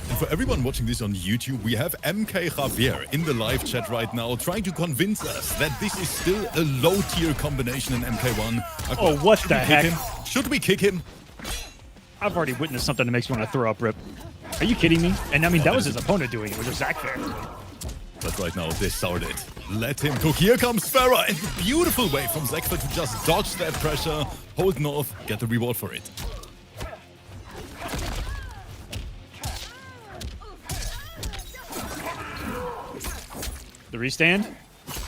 And for everyone watching this on YouTube, we have MK Javier in the live chat right now trying to convince us that this is still a low-tier combination in MK1. Oh, what the heck? Should we kick him? I've already witnessed something that makes me want to throw up, Rip. Are you kidding me? And I mean, that was his opponent doing it, which was Zach Fair. But right now, this started. Let him cook. Here comes Farah, and a beautiful way from Zach Fair to just dodge that pressure, hold north, get the reward for it. The restand.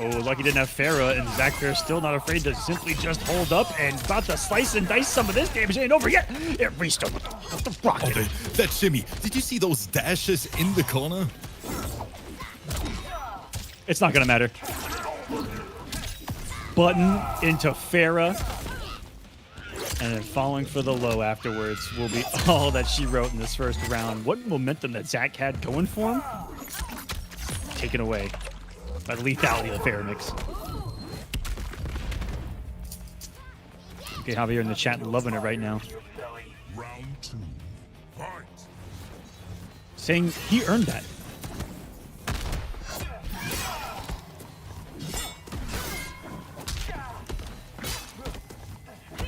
Oh, lucky didn't have Farah, and Zach Fair still not afraid to simply just hold up and about to slice and dice some of this damage. Ain't over yet. It restarted with the rocket. Oh, that shimmy. Did you see those dashes in the corner? It's not going to matter. Button into Farah. And then falling for the low afterwards will be all that she wrote in this first round. What momentum that Zach had going for him. taken away by the lethality of the Pharah mix. Okay, Javier in the chat loving it right now. Round 2. Fight. Saying he earned that.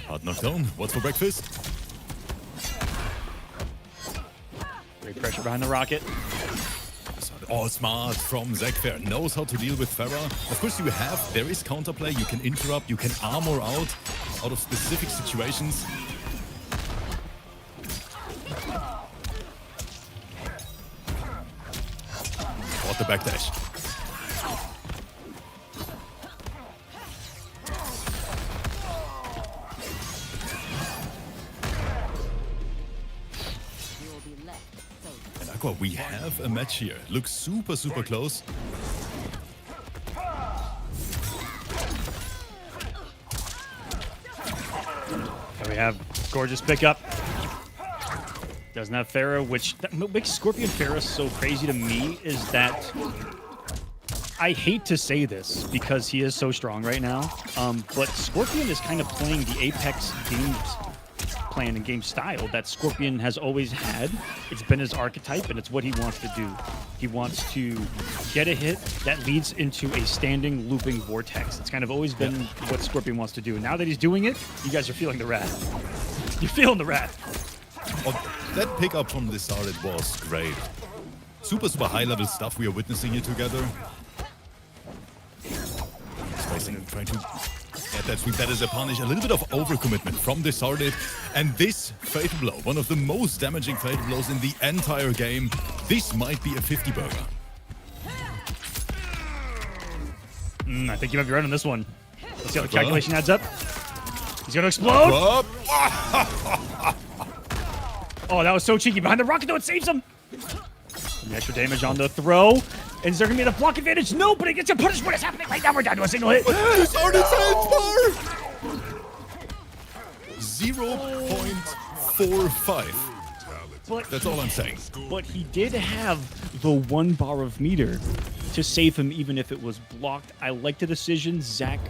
Hard knockdown. What's for breakfast? Great pressure behind the rocket. All smart from Zekfer. Knows how to deal with Pharah. Of course, there is counterplay. You can interrupt. You can armor out of specific situations. What the backdash. And Aqua, we have a match here. Looks super, super close. And we have gorgeous pickup. Doesn't have Pharah, which makes Scorpion Pharah so crazy to me is that I hate to say this because he is so strong right now, but Scorpion is kind of playing the Apex games plan and game style that Scorpion has always had. It's been his archetype, and it's what he wants to do. He wants to get a hit that leads into a standing looping vortex. It's kind of always been what Scorpion wants to do. And now that he's doing it, you guys are feeling the wrath. You're feeling the wrath. Oh, that pickup from the start, it was great. Super, super high-level stuff we are witnessing here together. Spacing, trying to get that sweep. That is a punish. A little bit of overcommitment from the started. And this fatal blow, one of the most damaging fatal blows in the entire game. This might be a 50-burger. I think you might be right on this one. Let's see how the calculation adds up. He's going to explode. Oh, that was so cheeky. Behind the rocket, though, it saves him. The extra damage on the throw. Is there going to be a block advantage? No, but it gets a punish. What is happening right now? We're down to a single hit. This Artist bar! 0.45. That's all I'm saying. But he did have the 1 bar of meter to save him, even if it was blocked. I like the decision. Zach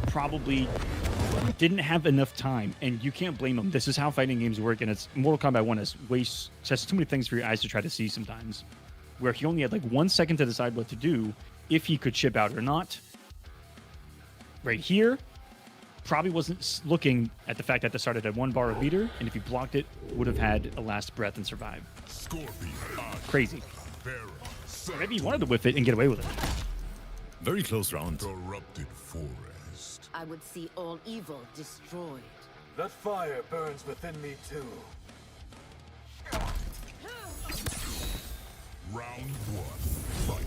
probably didn't have enough time, and you can't blame him. This is how fighting games work, and it's Mortal Kombat 1 has too many things for your eyes to try to see sometimes, where he only had like 1 second to decide what to do, if he could chip out or not. Right here, probably wasn't looking at the fact that the start had 1 bar of meter, and if he blocked it, would have had a last breath and survived. Crazy. Or maybe he wanted to whiff it and get away with it. Very close round. Corrupted forest. I would see all evil destroyed. That fire burns within me too. Round 1. Fight.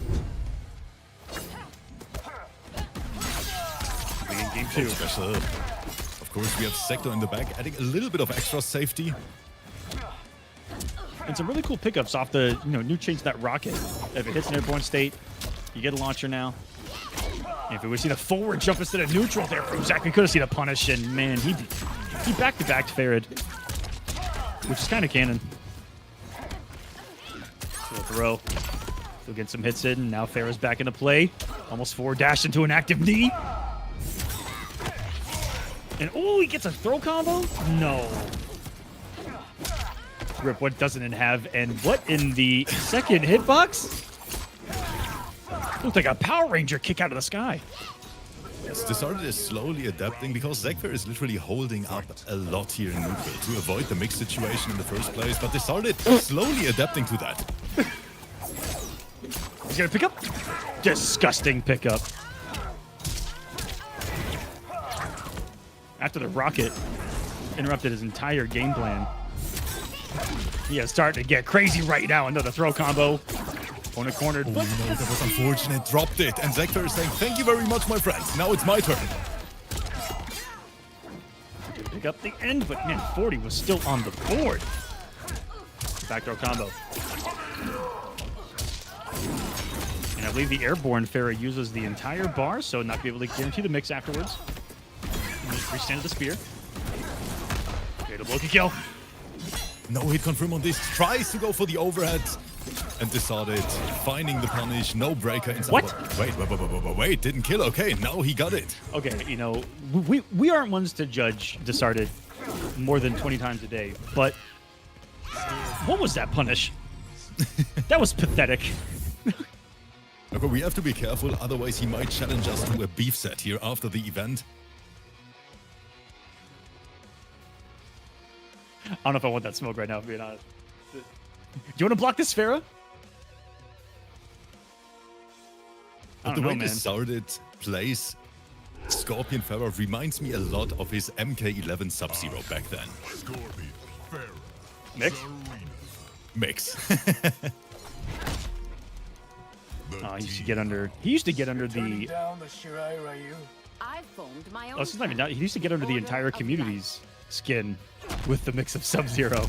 In game 2. Special. Of course, we have Sector in the back, adding a little bit of extra safety. And some really cool pickups off the new change to that rocket. If it hits an airborne state, you get a launcher now. And if we would have seen a forward jump instead of neutral there from Zach, we could have seen a punish, and man, he back-to-backed Farad, which is kind of canon. Still throw. Still getting some hits in. Now Farah's back into play. Almost forward dash into an active knee. And oh, he gets a throw combo? No. Rip, what doesn't it have? And what in the second hitbox? Looked like a Power Ranger kick out of the sky. Yes, the Started is slowly adapting because Zekfer is literally holding up a lot here in neutral to avoid the mix situation in the first place, but they started slowly adapting to that. He's gonna pick up? Disgusting pickup. After the rocket interrupted his entire game plan. He is starting to get crazy right now. Another throw combo. Opponent cornered. Oh no, that was unfortunate. Dropped it. And Zekfer is saying, thank you very much, my friends. Now it's my turn. Pick up the end, but man, 40 was still on the board. Back throw combo. And I believe the airborne Farah uses the entire bar, so not be able to guarantee the mix afterwards. Restand the spear. Okay, the blow kill. No hit confirm on this. Tries to go for the overhead. And decided finding the punish, no breaker inside. What? Wait, didn't kill. Okay, now he got it. Okay, you know, we aren't ones to judge Discarded more than 20 times a day, but what was that punish? That was pathetic. Okay, we have to be careful, otherwise he might challenge us to a beef set here after the event. I don't know if I want that smoke right now, to be honest. Do you want to block this Farah? I But don't the way know, man. Discarded plays Scorpion Pharaoh reminds me a lot of his MK11 Sub-Zero back then. Scorpion, Pharaoh, Mix? Zarina. Mix. Oh, he used to get under. He used to get under Turning the. down the Shirai Ryu. I formed my own. Oh, this is not even. He used to get under the entire community's skin with the mix of Sub-Zero.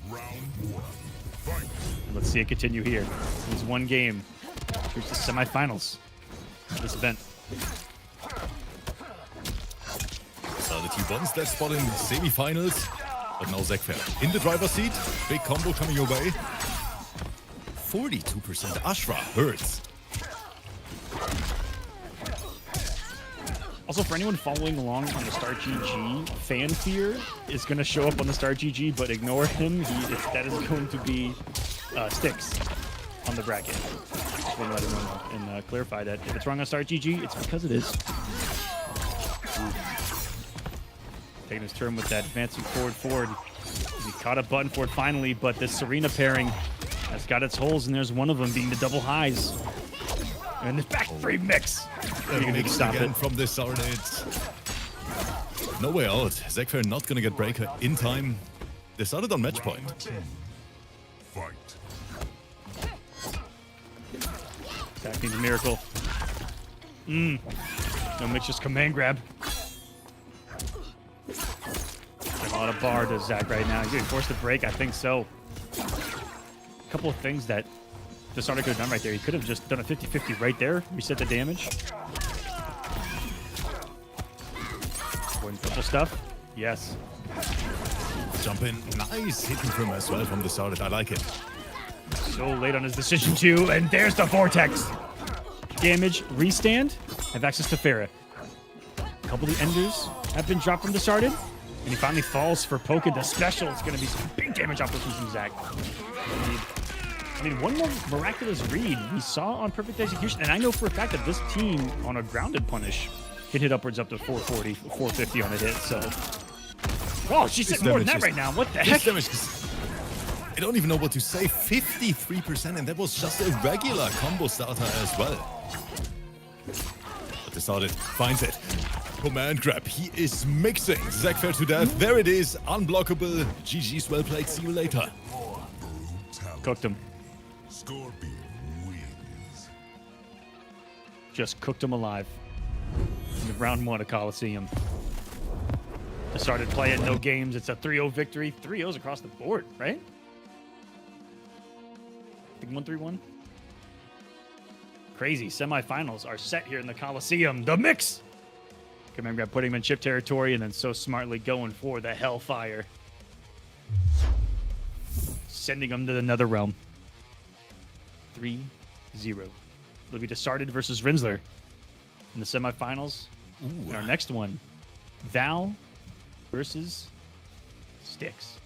Round one. Fight. Let's see it continue here. He's one game. Here's the semifinals of this event. So that he wants that spot in semi-finals, but now Zekfer in the driver's seat. Big combo coming your way. 42% Ashra hurts. Also, for anyone following along on the Start GG, Fan Fear is going to show up on the Start GG, but ignore him. That is going to be Sticks on the bracket. Just want to let everyone know and clarify that if it's wrong on Start GG, it's because it is. Taking his turn with that advancing forward. He caught a button for it finally, but this Serena pairing has got its holes, and there's one of them being the double highs. And the back three mix. You need to Mixed stop again it. from this Sarnate. No way out. Zekfer not gonna get breaker in time. They started on match point. Round two. Fight. Zach needs a miracle. No mix, just command grab. Got a lot of bar to Zach right now. He's getting forced to break. I think so. A couple of things that the starter could have done right there. He could have just done a 50-50 right there. Reset the damage. Important purple stuff. Yes. Jump in. Nice hitting from as well from the start. I like it. So late on his decision too, and there's the vortex. Damage, restand, have access to Farah. A couple of the enders have been dropped from the started, and he finally falls for poke into special. It's going to be some big damage operations from Zach. I mean, one more miraculous read we saw on perfect execution, and I know for a fact that this team on a grounded punish can hit upwards up to 440, 450 on a hit. So, oh, she's hitting more than that right now. What the heck? Damage is, I don't even know what to say. 53%, and that was just a regular combo starter as well. But the started finds it. Command grab. He is mixing Zekfer to death. There it is. Unblockable. GG's well played. See you later. Brutality. Cooked him. Scorpion wins. Just cooked him alive. In the round one of Coliseum. I started playing no games. It's a 3-0 victory. 3-0s across the board, right? I think 1-3-1. Crazy. Semifinals are set here in the Coliseum. The mix. Command grab putting him in chip territory and then so smartly going for the Hellfire. Sending him to the Nether Realm. 3-0. It'll be Discarded versus Rinsler in the semifinals. And our next one, Val versus Styx.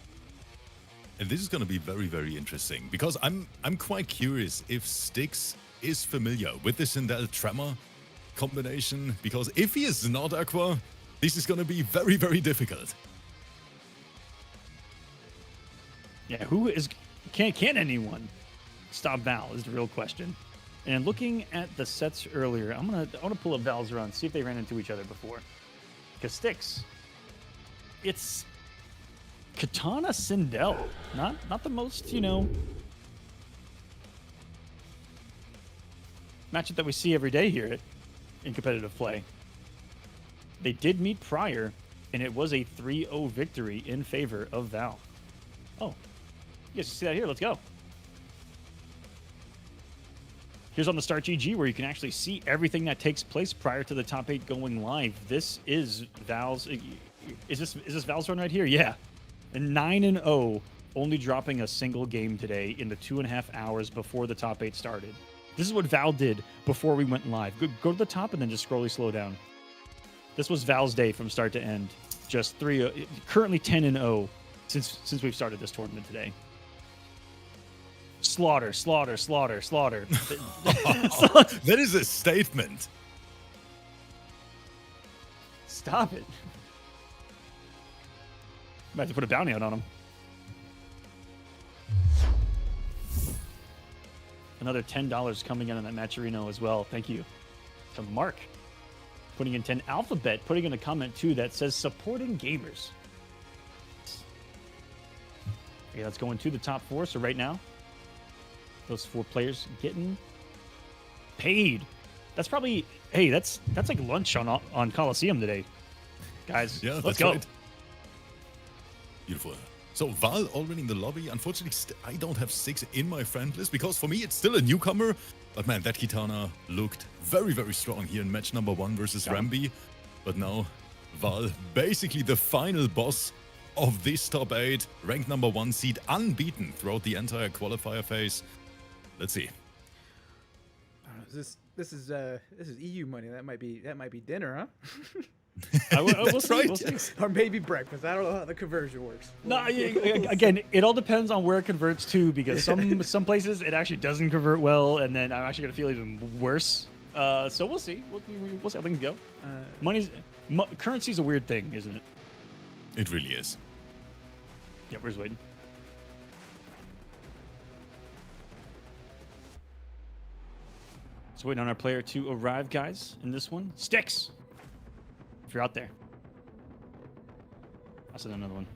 And this is going to be very, very interesting because I'm quite curious if Styx is familiar with the Sindel Tremor combination, because if he is not Aqua, this is going to be very, very difficult. Yeah, who is can anyone stop Val is the real question. And looking at the sets earlier, I want to pull up Val's run, see if they ran into each other before. Because Styx, it's Katana Sindel, not the most, you know, matchup that we see every day here in competitive play. They did meet prior, and it was a 3-0 victory in favor of Val. Oh, you guys see that here? Let's go. Here's on the Start GG where you can actually see everything that takes place prior to the top 8 going live. This is Val's. Is this Val's run right here? Yeah, a 9-0 only dropping a single game today in the 2.5 hours before the top 8 started. This is what Val did before we went live. Go to the top and then just slow down. This was Val's day from start to end. Just currently 10-0 since we've started this tournament today. Slaughter. That is a statement. Stop it. Might have to put a bounty out on him. Another $10 coming in on that Matcherino as well. Thank you to Mark. Putting in 10. Alphabet putting in a comment too that says supporting gamers. Okay, let's go into the top 4. So right now, those 4 players getting paid. That's probably, hey, that's like lunch on Coliseum today, guys. Yeah, let's go. Right. Beautiful. So Val already in the lobby. Unfortunately, I don't have 6 in my friend list because for me it's still a newcomer. But man, that Kitana looked very, very strong here in match number 1 versus Rambi. But now Val, basically the final boss of this top 8, ranked number 1 seed, unbeaten throughout the entire qualifier phase. Let's see. This is EU money. That might be dinner, huh? We'll see, right. we'll see. Or maybe breakfast. I don't know how the conversion works. No, again, it all depends on where it converts to, because some places it actually doesn't convert well, and then I'm actually gonna feel even worse. So we'll see. We'll see how things go. Currency's a weird thing, isn't it? It really is. Yeah, we're just waiting. So waiting on our player to arrive, guys. In this one, Sticks. If you're out there, I'll send another one.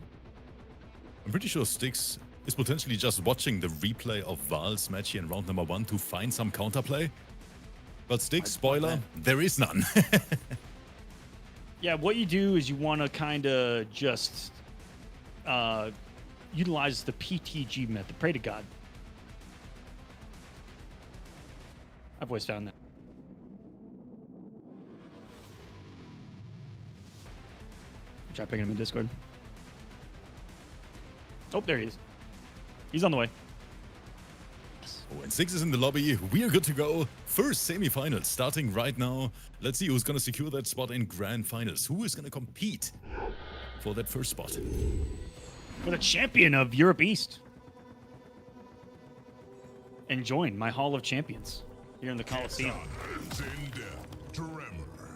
I'm pretty sure Styx is potentially just watching the replay of Val's match here in round number 1 to find some counterplay. But Styx, spoiler, there is none. Yeah, what you do is you want to kind of just utilize the PTG method, pray to God. I've always found that. Try picking him in Discord. Oh, there he is. He's on the way. Oh, and Styx is in the lobby. We are good to go. First semifinals starting right now. Let's see who's going to secure that spot in grand finals. Who is going to compete for that first spot? For the champion of Europe East. And join my Hall of Champions here in the Coliseum.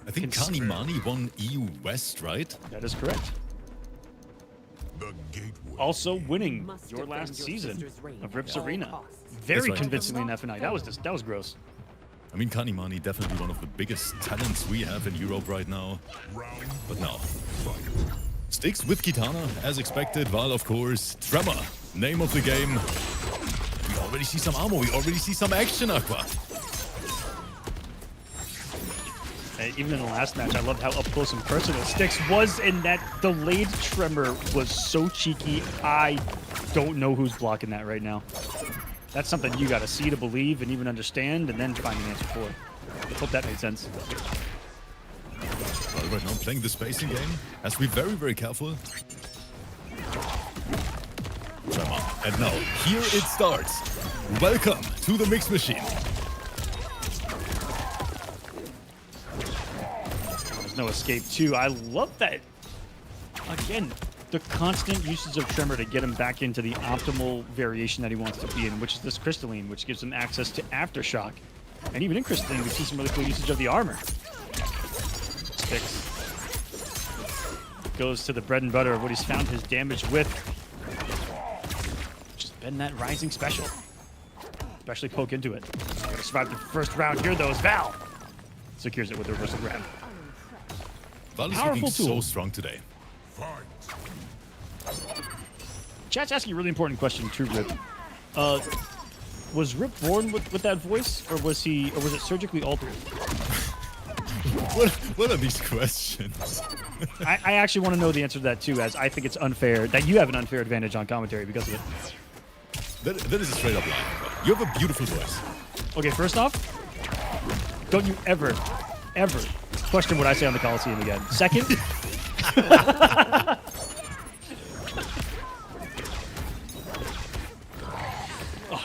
I think Kanimani won EU West, right? That is correct. Also winning your last season of Rips Arena. Very right. convincingly in FNI. That was gross. I mean, Kanimani definitely one of the biggest talents we have in Europe right now. But now, Styx with Kitana, as expected. Val, of course. Tremor, name of the game. We already see some armor. We already see some action, Aqua. Even in the last match, I loved how up close and personal Styx was, and that delayed tremor was so cheeky. I don't know who's blocking that right now. That's something you got to see to believe and even understand, and then find an answer for. I hope that made sense. Well, right now, playing the spacing game has to be very, very careful. Tremor. And now, here it starts. Welcome to the Mix Machine. No escape too. I love that. Again, the constant usage of Tremor to get him back into the optimal variation that he wants to be in, which is this Crystalline, which gives him access to Aftershock. And even in Crystalline, we see some really cool usage of the armor. Styx goes to the bread and butter of what he's found his damage with. Just been that rising special. Especially poke into it. Gonna survive the first round here though, as Val secures it with a reversal grab. Val is Powerful looking tool. so strong today. Chat's asking a really important question too, Rip. Was Rip born with that voice, or was it surgically altered? What are these questions? I actually want to know the answer to that too, as I think it's unfair that you have an unfair advantage on commentary because of it. That is a straight up lie. You have a beautiful voice. Okay, first off, don't you ever question what I say on the Coliseum again. Second,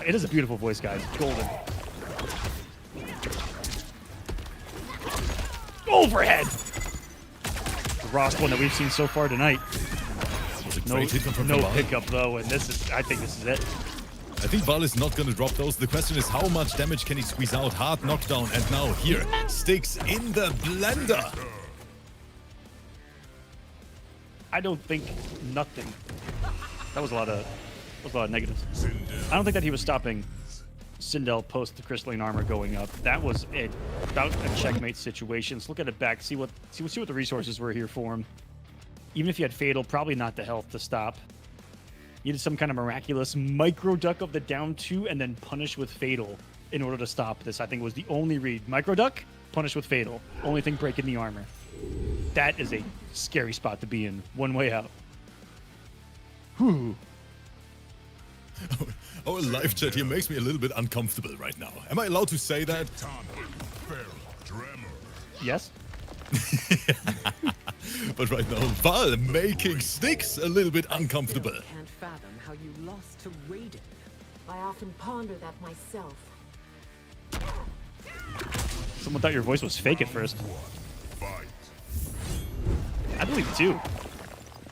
It is a beautiful voice, guys. It's golden. Overhead! The rawest one that we've seen so far tonight. No pickup, though, and I think this is it. I think Val is not going to drop those. The question is, how much damage can he squeeze out? Hard knockdown, and now here, Styx in the blender. I don't think nothing. That was a lot of negatives. I don't think that he was stopping Sindel post the crystalline armor going up. That was about a checkmate situation. Let's look at it back, see what the resources were here for him. Even if he had fatal, probably not the health to stop. Needed some kind of miraculous micro duck of the down 2 and then punish with fatal in order to stop this. I think was the only read. Micro duck, punish with fatal. Only thing breaking the armor. That is a scary spot to be in. One way out. Whew. Our live chat here makes me a little bit uncomfortable right now. Am I allowed to say that? Yes. But right now, Val making Styx a little bit uncomfortable. Can't fathom how you lost to Raiden. I often ponder that myself. Someone thought your voice was fake at first. I believe it too.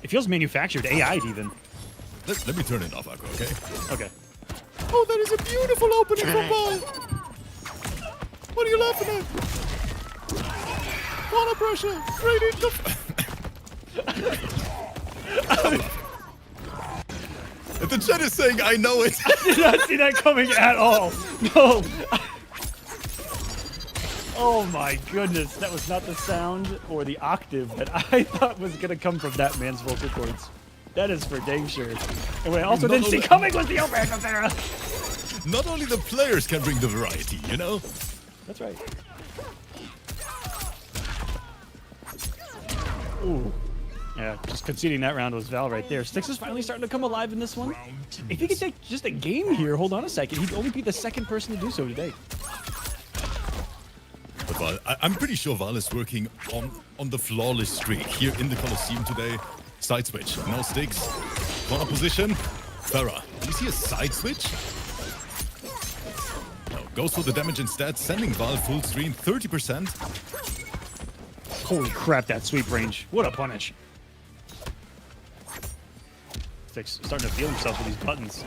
It feels manufactured, AI'd even. Let me turn it off, Aqua, okay? Okay. Oh, that is a beautiful opening from Val. What are you laughing at? Water pressure. The chat is saying, I know it. I did not see that coming at all. No. Oh my goodness. That was not the sound or the octave that I thought was going to come from that man's vocal cords. That is for dang sure. And what I also didn't see coming was the overhead from Sarah. Not only the players can bring the variety, you know? That's right. Ooh. Yeah, just conceding that round was Val right there. Styx is finally starting to come alive in this one. If he could take just a game here, hold on a second, he'd only be the second person to do so today. But Val, I'm pretty sure Val is working on the flawless streak here in the Colosseum today. Side switch, no Styx. Corner position. Farah, do you see a side switch? No, goes for the damage instead, sending Val full screen, 30%. Holy crap, that sweep range. What a punish. Styx starting to feel himself with these buttons.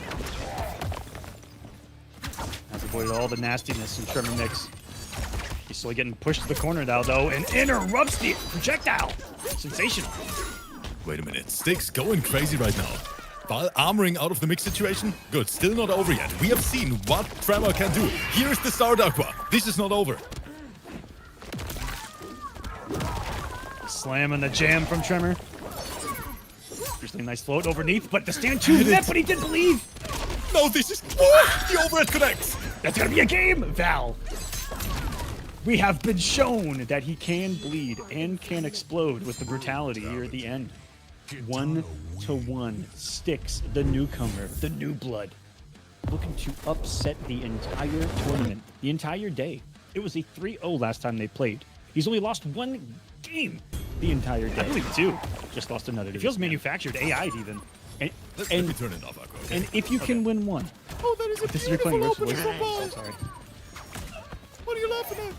Has avoided all the nastiness and Tremor mix. He's slowly getting pushed to the corner now, though, and interrupts the projectile. Sensational. Wait a minute, Styx going crazy right now. Val armoring out of the mix situation. Good, still not over yet. We have seen what Tremor can do. Here's the start, Aqua. This is not over. Slam and the jam from Tremor. Seriously, nice float underneath, but the stand 2 net, but he did believe. No, this is... What? The overhead connects. That's gonna be a game, Val. We have been shown that he can bleed and can explode with the brutality here at the end. 1-1. Styx, the newcomer, the new blood, looking to upset the entire tournament, the entire day. It was a 3-0 last time they played. He's only lost one game the entire day. I believe too. Just lost another. It feels manufactured, AI'd even. And let me turn it off, Aqua, okay? And if you can win one. Oh, that is a beautiful opening from Val. Sorry. What are you laughing at?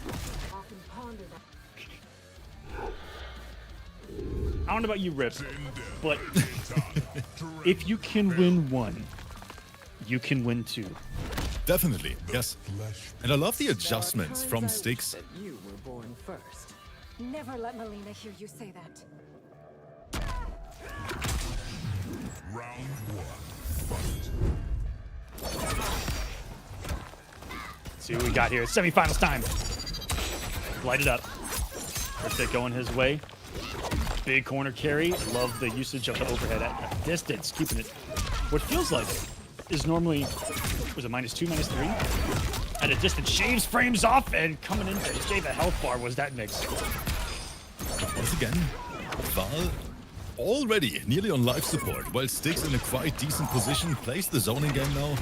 Often ponder that. I don't know about you, Rip, but if you can win one, you can win two. Definitely, yes. And I love the adjustments from Styx. That you were born first. Never let Melina hear you say that. Round 1. Fight. Let's see what we got here. It's semifinals time. Light it up. First hit going his way. Big corner carry. Love the usage of the overhead at a distance, keeping it what feels like is normally, was it -2, -3? At a distance, shaves frames off and coming in to shave a health bar was that mix. Once again, Val already nearly on life support, while Styx in a quite decent position, plays the zoning game now.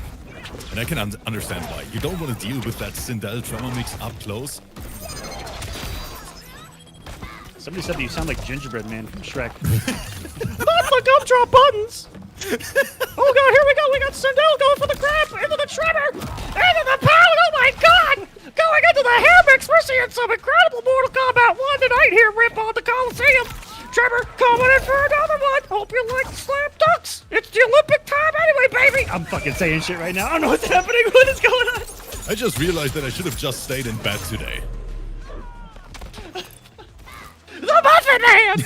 And I can understand why. You don't want to deal with that Sindel Tremor mix up close. Somebody said that you sound like Gingerbread Man from Shrek. Not the gumdrop buttons! Oh god, here we go! We got Sindel going for the grab! Into the Tremor! some incredible Mortal Kombat 1 tonight here, Rip on the Coliseum. Trevor coming in for another one. Hope you like the slam dunks. It's the Olympic time anyway, baby. I'm fucking saying shit right now. I don't know what's happening. What is going on? I just realized that I should have just stayed in bed today. The Muffin Man!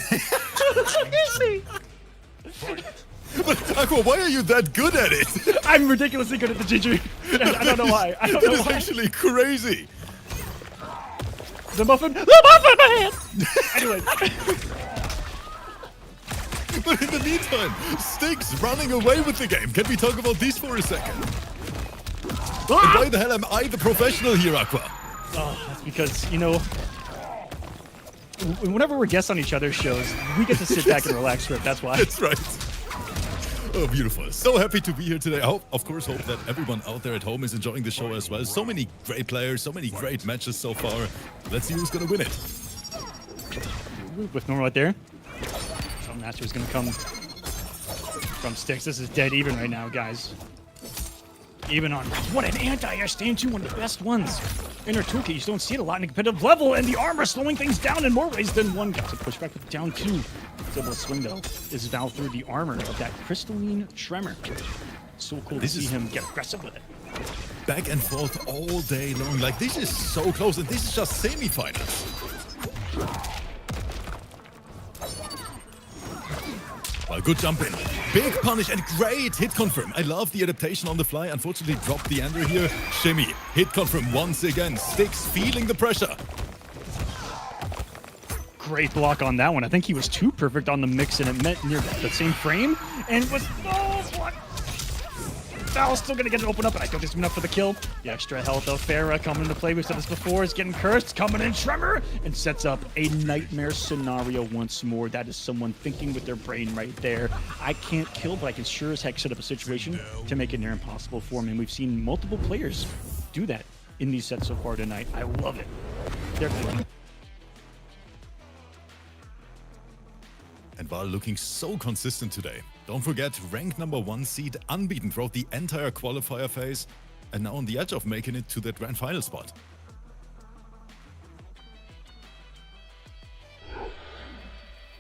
Excuse me. But Aqua, why are you that good at it? I'm ridiculously good at the ginger. I don't know why. I don't know That is why. actually crazy. The Muffin Man! Anyway. But in the meantime, Styx running away with the game. Can we talk about this for a second? And why the hell am I the professional here, Aqua? Oh, that's because, you know, whenever we're guests on each other's shows, we get to sit back and relax, Rip. That's why. That's right. Oh, beautiful. So happy to be here today. I of course, hope that everyone out there at home is enjoying the show as well. So many great players, so many great matches so far. Let's see who's going to win it. With normal right there. So Master's going to come from Styx. This is dead even right now, guys. Even on what an anti-air stand to one of the best ones in her toolkit. You just don't see it a lot in a competitive level, and the armor slowing things down in more ways than one. Got to push back with down two. It's able to swing though. Is Val through the armor of that crystalline tremor. So cool to see him get aggressive with it. Back and forth all day long. Like, this is so close, and this is just semi-finals. Well, good jump in. Big punish and great hit confirm. I love the adaptation on the fly. Unfortunately, dropped the ender here. Shimmy. Hit confirm once again. Styx feeling the pressure. Great block on that one. I think he was too perfect on the mix, and it met near the same frame. And was what? Val's still gonna get it open up, and I don't think it's enough for the kill. The extra health though. Farah coming into play. We've said this before. Is getting cursed. Coming in Tremor and sets up a nightmare scenario once more. That is someone thinking with their brain right there. I can't kill, but I can sure as heck set up a situation to make it near impossible for me. And we've seen multiple players do that in these sets so far tonight. I love it. They're good. And Val looking so consistent today. Don't forget, ranked #1 seed, unbeaten throughout the entire qualifier phase, and now on the edge of making it to that grand final spot.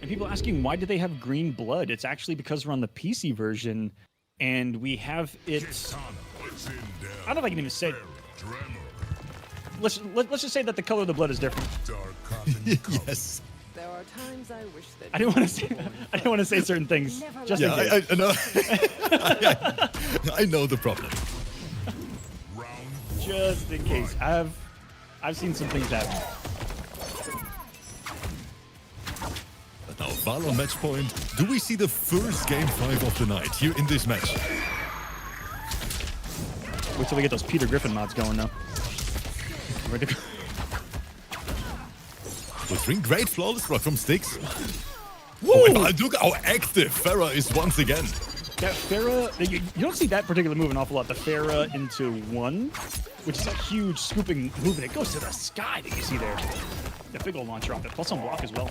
And people asking, why do they have green blood? It's actually because we're on the PC version, and we have it... I don't know if I can even say... Let's just say that the color of the blood is different. Yes. There are times I wish that I didn't want to say certain things. Just in case. I know. I know the problem. Just in case. I've seen some things happen. But now, Val on match point. Do we see the first game 5 of the night here in this match? Wait till we get those Peter Griffin mods going now. With 3 great flawless rock from Styx. Woo! Oh, and look how active Farah is once again. That Farah, you don't see that particular move an awful lot. The Farah into 1, which is a huge scooping move, and it goes to the sky that you see there. The big old launcher off it, plus on block as well.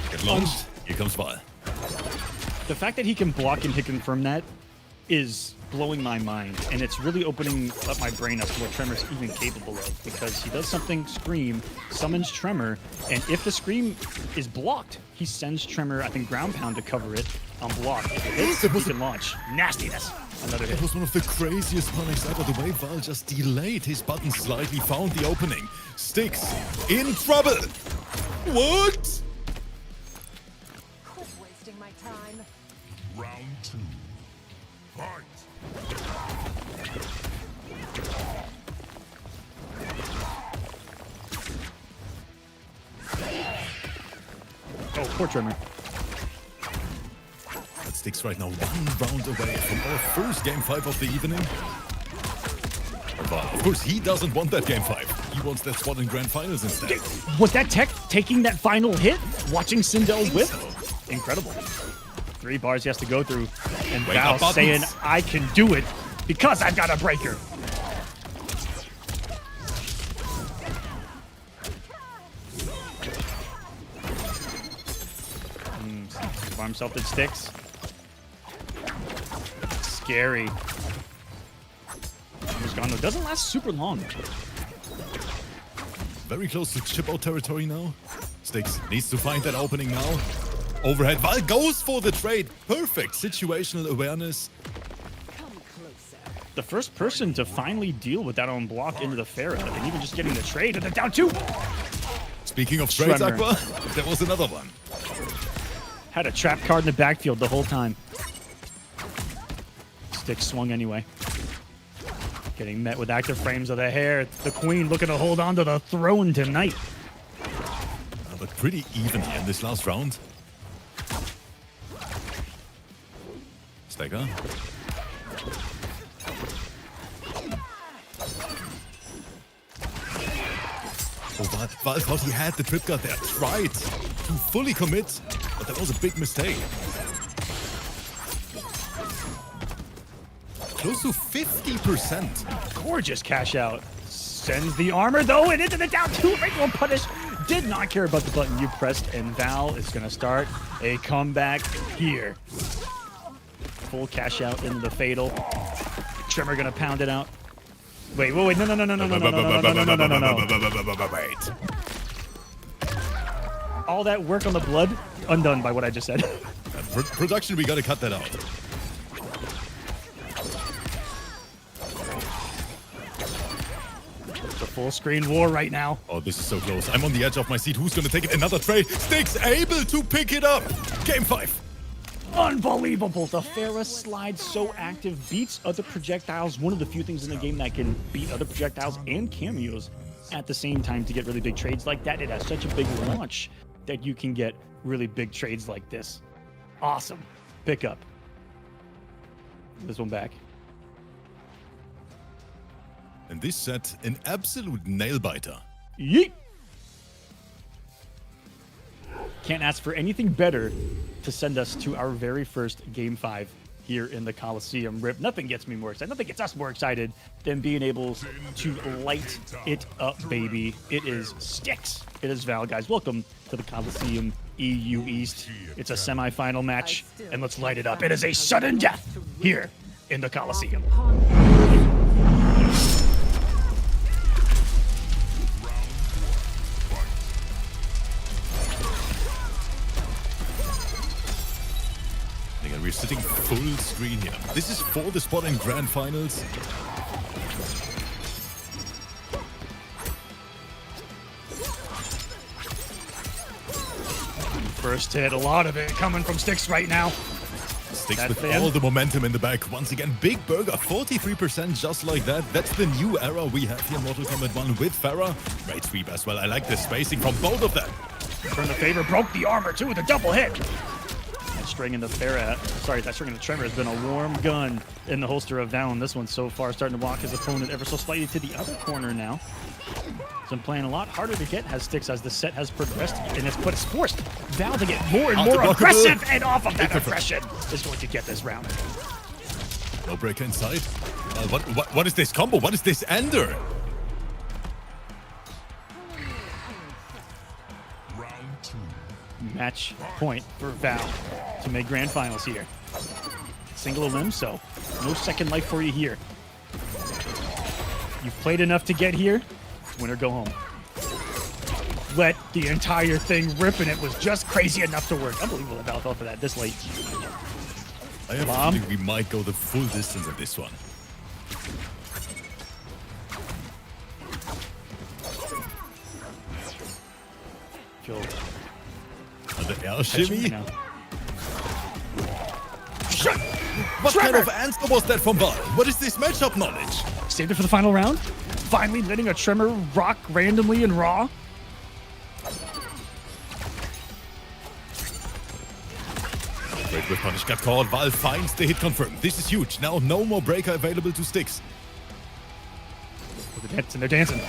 Get launched. Here comes Val. The fact that he can block and hit confirm that is blowing my mind, and it's really opening up my brain up to what Tremor's even capable of, because he does something, Scream, summons Tremor, and if the Scream is blocked, he sends Tremor, I think, ground pound to cover it on block. If it hits, he can launch. Nastiness. Another hit. It was one of the craziest punishes ever. The way Val just delayed his button slightly, found the opening. Styx in trouble. What? Quit wasting my time. Round 2. Fight! Oh, poor Tremor. That Styx right now 1 round away from our first game 5 of the evening. But of course, he doesn't want that game 5. He wants that spot in grand finals instead. Was that Tech taking that final hit? Watching Sindel's whip? Incredible. 3 bars he has to go through. And Val saying, I can do it because I've got a breaker. By himself that Styx. Scary. gone, though. Doesn't last super long. Very close to chip out territory now. Styx needs to find that opening now. Overhead, Val goes for the trade. Perfect situational awareness. The first person to finally deal with that on block into the Pharah, and even just getting the trade, and then down 2. Speaking of trades, Tremor. Aqua, there was another one. Had a trap card in the backfield the whole time. Styx swung anyway. Getting met with active frames of the hair. The queen looking to hold on to the throne tonight. But pretty even here in this last round. Stagger. Oh, Valve thought he had the trip guard there. Tried to fully commit, but that was a big mistake. Close to 50%. Gorgeous cash out. Sends the armor, though, and into the down 2. Regular punish. Did not care about the button you pressed, and Val is going to start a comeback here. Full cash out into the fatal. Tremor going to pound it out. Wait, no. Wait. All that work on the blood, undone by what I just said. Production, we got to cut that out. It's a full screen war right now. Oh, this is so close. I'm on the edge of my seat. Who's going to take it? Another trade. Styx able to pick it up. Game 5. Unbelievable. The Pharah slide so active, beats other projectiles. One of the few things in the game that can beat other projectiles and cameos at the same time to get really big trades like that. It has such a big launch that you can get really big trades like this. Awesome. Pick up. This one back. And this set, an absolute nail-biter. Yeet! Can't ask for anything better to send us to our very first Game 5 here in the Coliseum. Rip, nothing gets me more excited. Nothing gets us more excited than being able to light it up, baby. It is Styx. It is Val, guys. Welcome to the Coliseum EU East. It's a semi-final match, and let's light it up. It is a sudden death here in the Coliseum. Again, we're sitting full screen here. This is for the spot in Grand Finals. First hit, a lot of it coming from Styx right now. Styx with all the momentum in the back. Once again, Big Burger, 43% just like that. That's the new era we have here in Mortal Kombat 1 with Pharah. Great sweep as well. I like the spacing from both of them. Turn the favor, broke the armor too with a double hit. That string in the Pharah, sorry, that string in the Tremor has been a warm gun in the holster of Val. This one so far starting to walk his opponent ever so slightly to the other corner now. So I'm playing a lot harder to get as Styx as the set has progressed, and it's forced Val to get more and more aggressive, and off of that aggression is going to get this round. No breaker inside. What is this combo? What is this ender? Match point for Val to make grand finals here. Single limb, so no second life for you here. You've played enough to get here. Win or go home. Let the entire thing rip, and it was just crazy enough to work. Unbelievable that Val fell for that this late. I have a feeling we might go the full distance of this one. Feel the air shimmy. What Trevor! kind of answer was that from Val? What is this matchup knowledge? Saved it for the final round. Finally letting a Tremor rock randomly and raw. Great with punish got caught. Val finds the hit confirmed. This is huge. Now no more breaker available to Styx. They're dancing, they're dancing.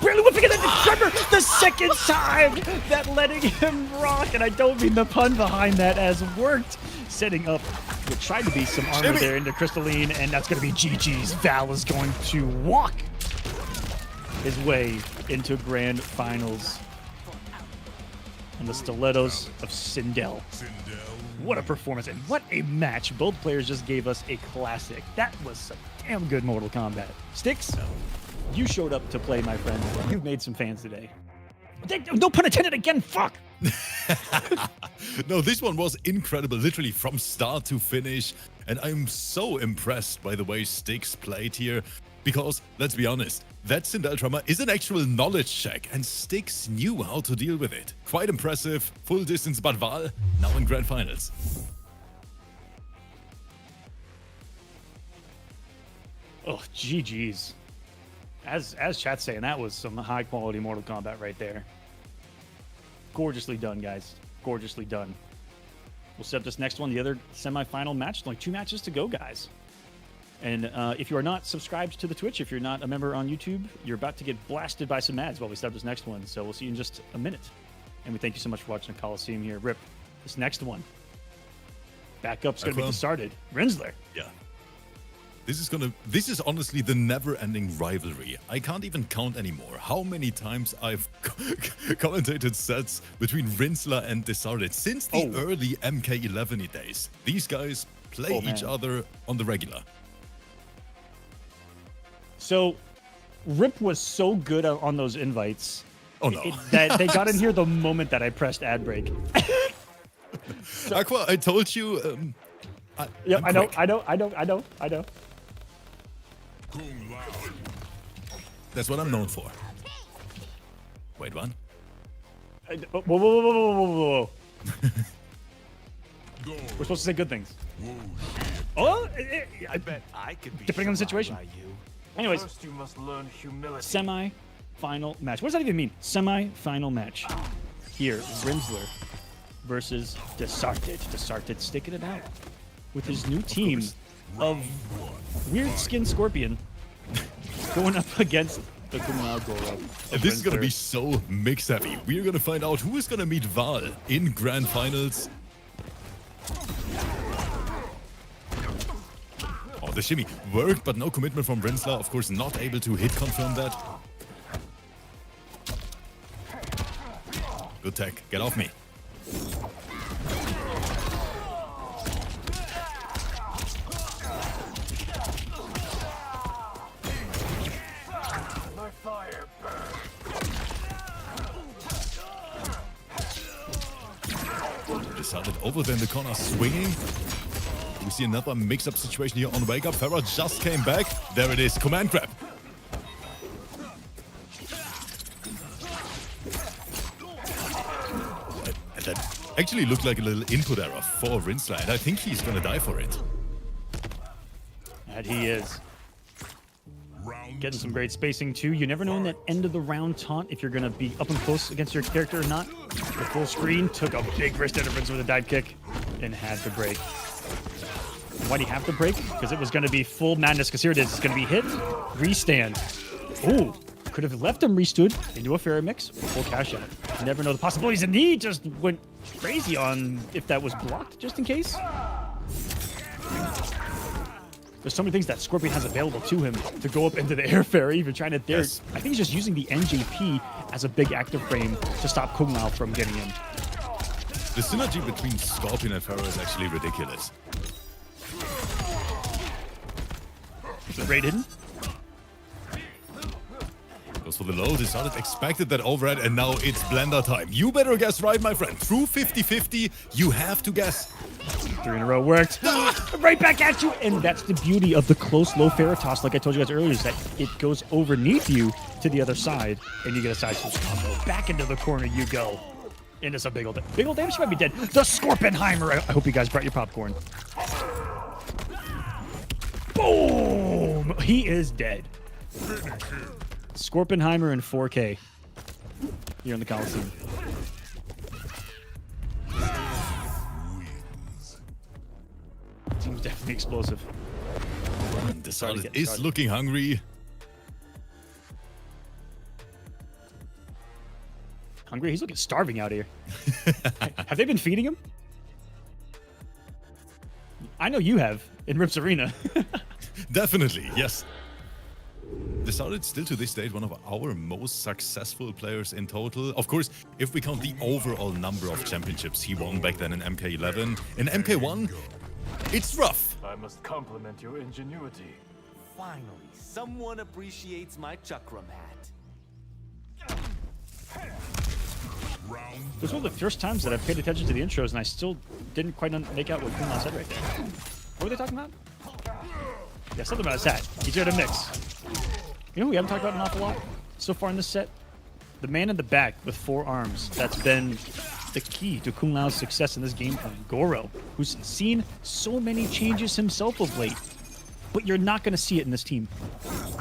Barely whipping it at the Tremor the second time that letting him rock, and I don't mean the pun behind that, as worked. Setting up what tried to be some armor there into Crystalline, and that's going to be GG's. Val is going to walk his way into grand finals. And the stilettos of Sindel. What a performance, and what a match. Both players just gave us a classic. That was some damn good Mortal Kombat. Sticks, you showed up to play, my friend. You've made some fans today. No pun intended again, fuck! No, this one was incredible, literally from start to finish. And I'm so impressed by the way Sticks played here. Because, let's be honest, that Sindel trauma is an actual knowledge check, and Sticks knew how to deal with it. Quite impressive, full distance, but Val, now in Grand Finals. Oh, GG's. As chat's saying, that was some high quality Mortal Kombat right there. Gorgeously done, guys. Gorgeously done. We'll set up this next one, the other semi-final match. Like 2 matches to go, guys. And if you are not subscribed to the Twitch, if you're not a member on YouTube, you're about to get blasted by some ads while we set up this next one. So we'll see you in just a minute. And we thank you so much for watching the Coliseum here. Rip, this next one. Backup's going to be started. Rinsler. Yeah. This is honestly the never-ending rivalry. I can't even count anymore how many times I've commentated sets between Rinsler and Desarded since the early MK11 days. These guys play each other on the regular. So, Rip was so good on those invites. Oh no! That they got in here the moment that I pressed ad break. Aqua, I told you. Yeah, I know. That's what I'm known for. Wait, what? Whoa. We're supposed to say good things. Oh, I bet I could be depending on the situation. Anyways, First you must learn humility. Semi-final match. What does that even mean? Semi-final match. Here, Rinsler versus Desarded. Desarded sticking it out with his new team of Weird Skin Scorpion going up against the Kumao Goro. And this is going to be so mix heavy. We're going to find out who is going to meet Val in Grand Finals. Oh, the shimmy worked, but no commitment from Rinsler. Of course, not able to hit confirm that. Good tech. Get off me. My fire burns. Decided over there in the corner swinging. We see another mix-up situation here on Wake Up. Farah just came back. There it is. Command grab. And that actually looked like a little input error for Rinsler, and I think he's going to die for it. And he is. Getting some great spacing, too. You never know in that end of the round taunt if you're going to be up and close against your character or not. The full screen took a big wrist interference with a dive kick and had to break. Why'd he have to break? Because it was going to be full madness. Because here it is. It's going to be hit, restand. Ooh, could have left him restood into a fair mix. Full cash out. You never know the possibilities. And he just went crazy on if that was blocked, just in case. There's so many things that Scorpion has available to him to go up into the airfare, even trying to dare. Yes. I think he's just using the NJP as a big active frame to stop Kung Lao from getting in. The synergy between Scorpion and Farah is actually ridiculous. The raid hidden. Goes for the low. Decided expected that overhead, and now it's blender time. You better guess right, my friend. Through 50-50, you have to guess. 3 in a row worked. Right back at you. And that's the beauty of the close low Farah toss, like I told you guys earlier, is that it goes underneath you to the other side, and you get a side switch combo. Back into the corner you go. Into some big old damage. She might be dead. The Scorpenheimer. I hope you guys brought your popcorn. Boom! He is dead. Scorpenheimer in 4K. Here in the Coliseum. Seems definitely explosive. Decided is looking hungry. Hungry? He's looking starving out here. Have they been feeding him? I know you have in Rip's Arena. Definitely, yes. Decided still to this date one of our most successful players in total. Of course, if we count the overall number of championships he won back then in MK11. In MK1, it's rough. I must compliment your ingenuity. Finally, someone appreciates my chakra mat. This was one of the first times that I paid attention to the intros, and I still didn't quite make out what Kumla said right there. What were they talking about? Yeah, something about his hat. He's here to mix. You know who we haven't talked about an awful lot so far in this set? The man in the back with 4 arms. That's been the key to Kung Lao's success in this game plan. Goro, who's seen so many changes himself of late, but you're not going to see it in this team. It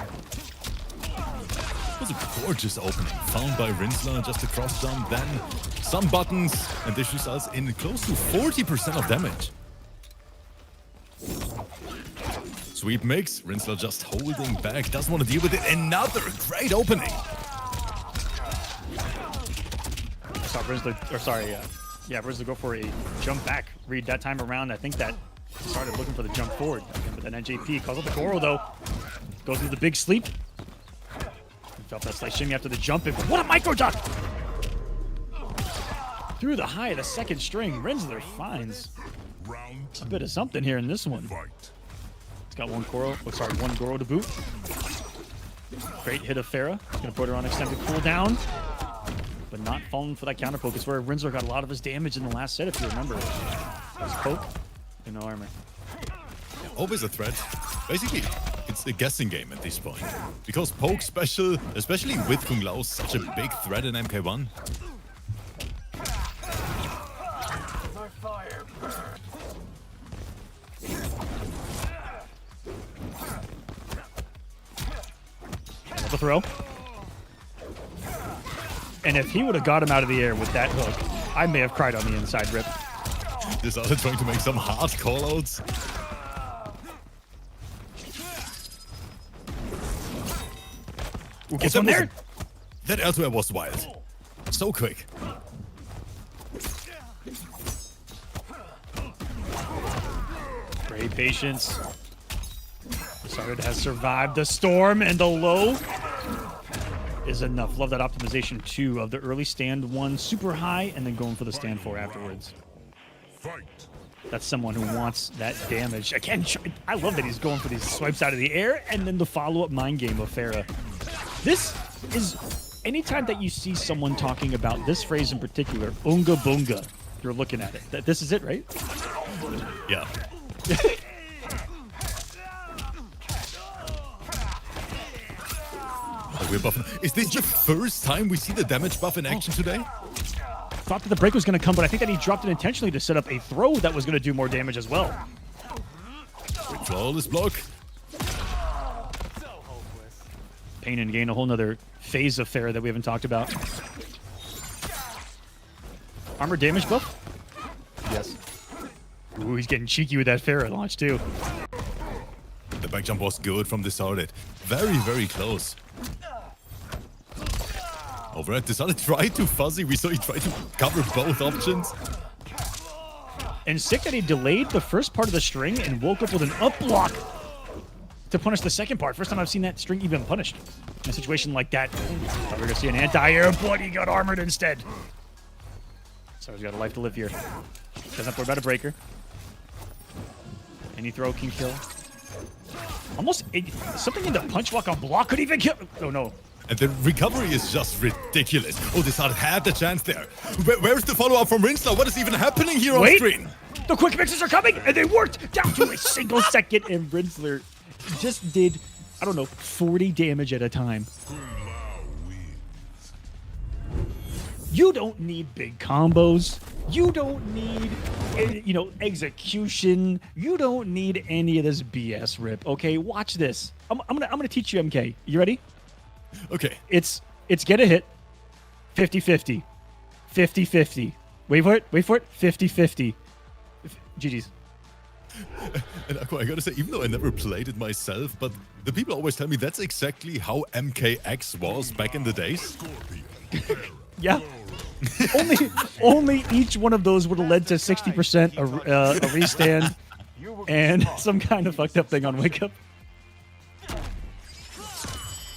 was a gorgeous opening, found by Rinsler just a cross jump, then some buttons, and this results in close to 40% of damage. Sweep mix, Rinsler just holding back, doesn't want to deal with it. Another great opening. I saw Rinsler, Rinsler go for a jump back read that time around. I think that started looking for the jump forward. But then NJP calls up the Goro though. Goes into the big sleep. Felt that slight shimmy after the jump in. What a micro duck! Through the high of the second string, Rinsler finds a bit of something here in this one. He's got one Goro to boot. Great hit of Farah. Gonna put her on extended cooldown, but not falling for that counter poke. It's where Rinsler got a lot of his damage in the last set, if you remember. His poke and no armor. Always a threat. Basically, it's a guessing game at this point. Because poke special, especially with Kung Lao, such a big threat in MK1. My fire burned. The throw. And if he would have got him out of the air with that hook, I may have cried on the inside, Rip. This other trying to make some hard callouts. Gets one there. That elsewhere was wild. So quick. Great patience. Sarad has survived the storm, and the low is enough. Love that optimization too of the early stand 1 super high and then going for the stand 4 afterwards. That's someone who wants that damage. Again, I love that he's going for these swipes out of the air and then the follow-up mind game of Farah. This is, anytime that you see someone talking about this phrase in particular, Unga Bunga, you're looking at it. This is it, right? Yeah. We're buffing. Is this the first time we see the damage buff in action today? Thought that the break was going to come, but I think that he dropped it intentionally to set up a throw that was going to do more damage as well. Quick flawless block. Pain and gain, a whole nother phase of Farah that we haven't talked about. Armor damage buff? Yes. Ooh, he's getting cheeky with that Farah launch too. The back jump was good from the start. Very, very close. Over at this other tried to fuzzy. We saw he tried to cover both options. And sick that he delayed the first part of the string and woke up with an up block to punish the second part. First time I've seen that string even punished in a situation like that. Thought we were gonna see an anti-air, but he got armored instead. So he's got a life to live here. Doesn't have to worry about a breaker. Any throw can kill. Almost something in the punch walk on block could even kill. Oh no. And the recovery is just ridiculous. Oh, this had the chance there. Where's the follow-up from Rinsler? What is even happening here on screen? The quick mixes are coming, and they worked down to a single second, and Rinsler just did, I don't know, 40 damage at a time. You don't need big combos. You don't need, execution. You don't need any of this BS, Rip. Okay, watch this. I'm gonna teach you, MK. You ready? Okay. It's get a hit, 50-50, 50-50. Wait for it, 50-50. GG's. And Aqua, I gotta say, even though I never played it myself, but the people always tell me that's exactly how MKX was back in the days. Yeah. only each one of those would have led to 60% a restand and some kind of fucked up thing on wake up.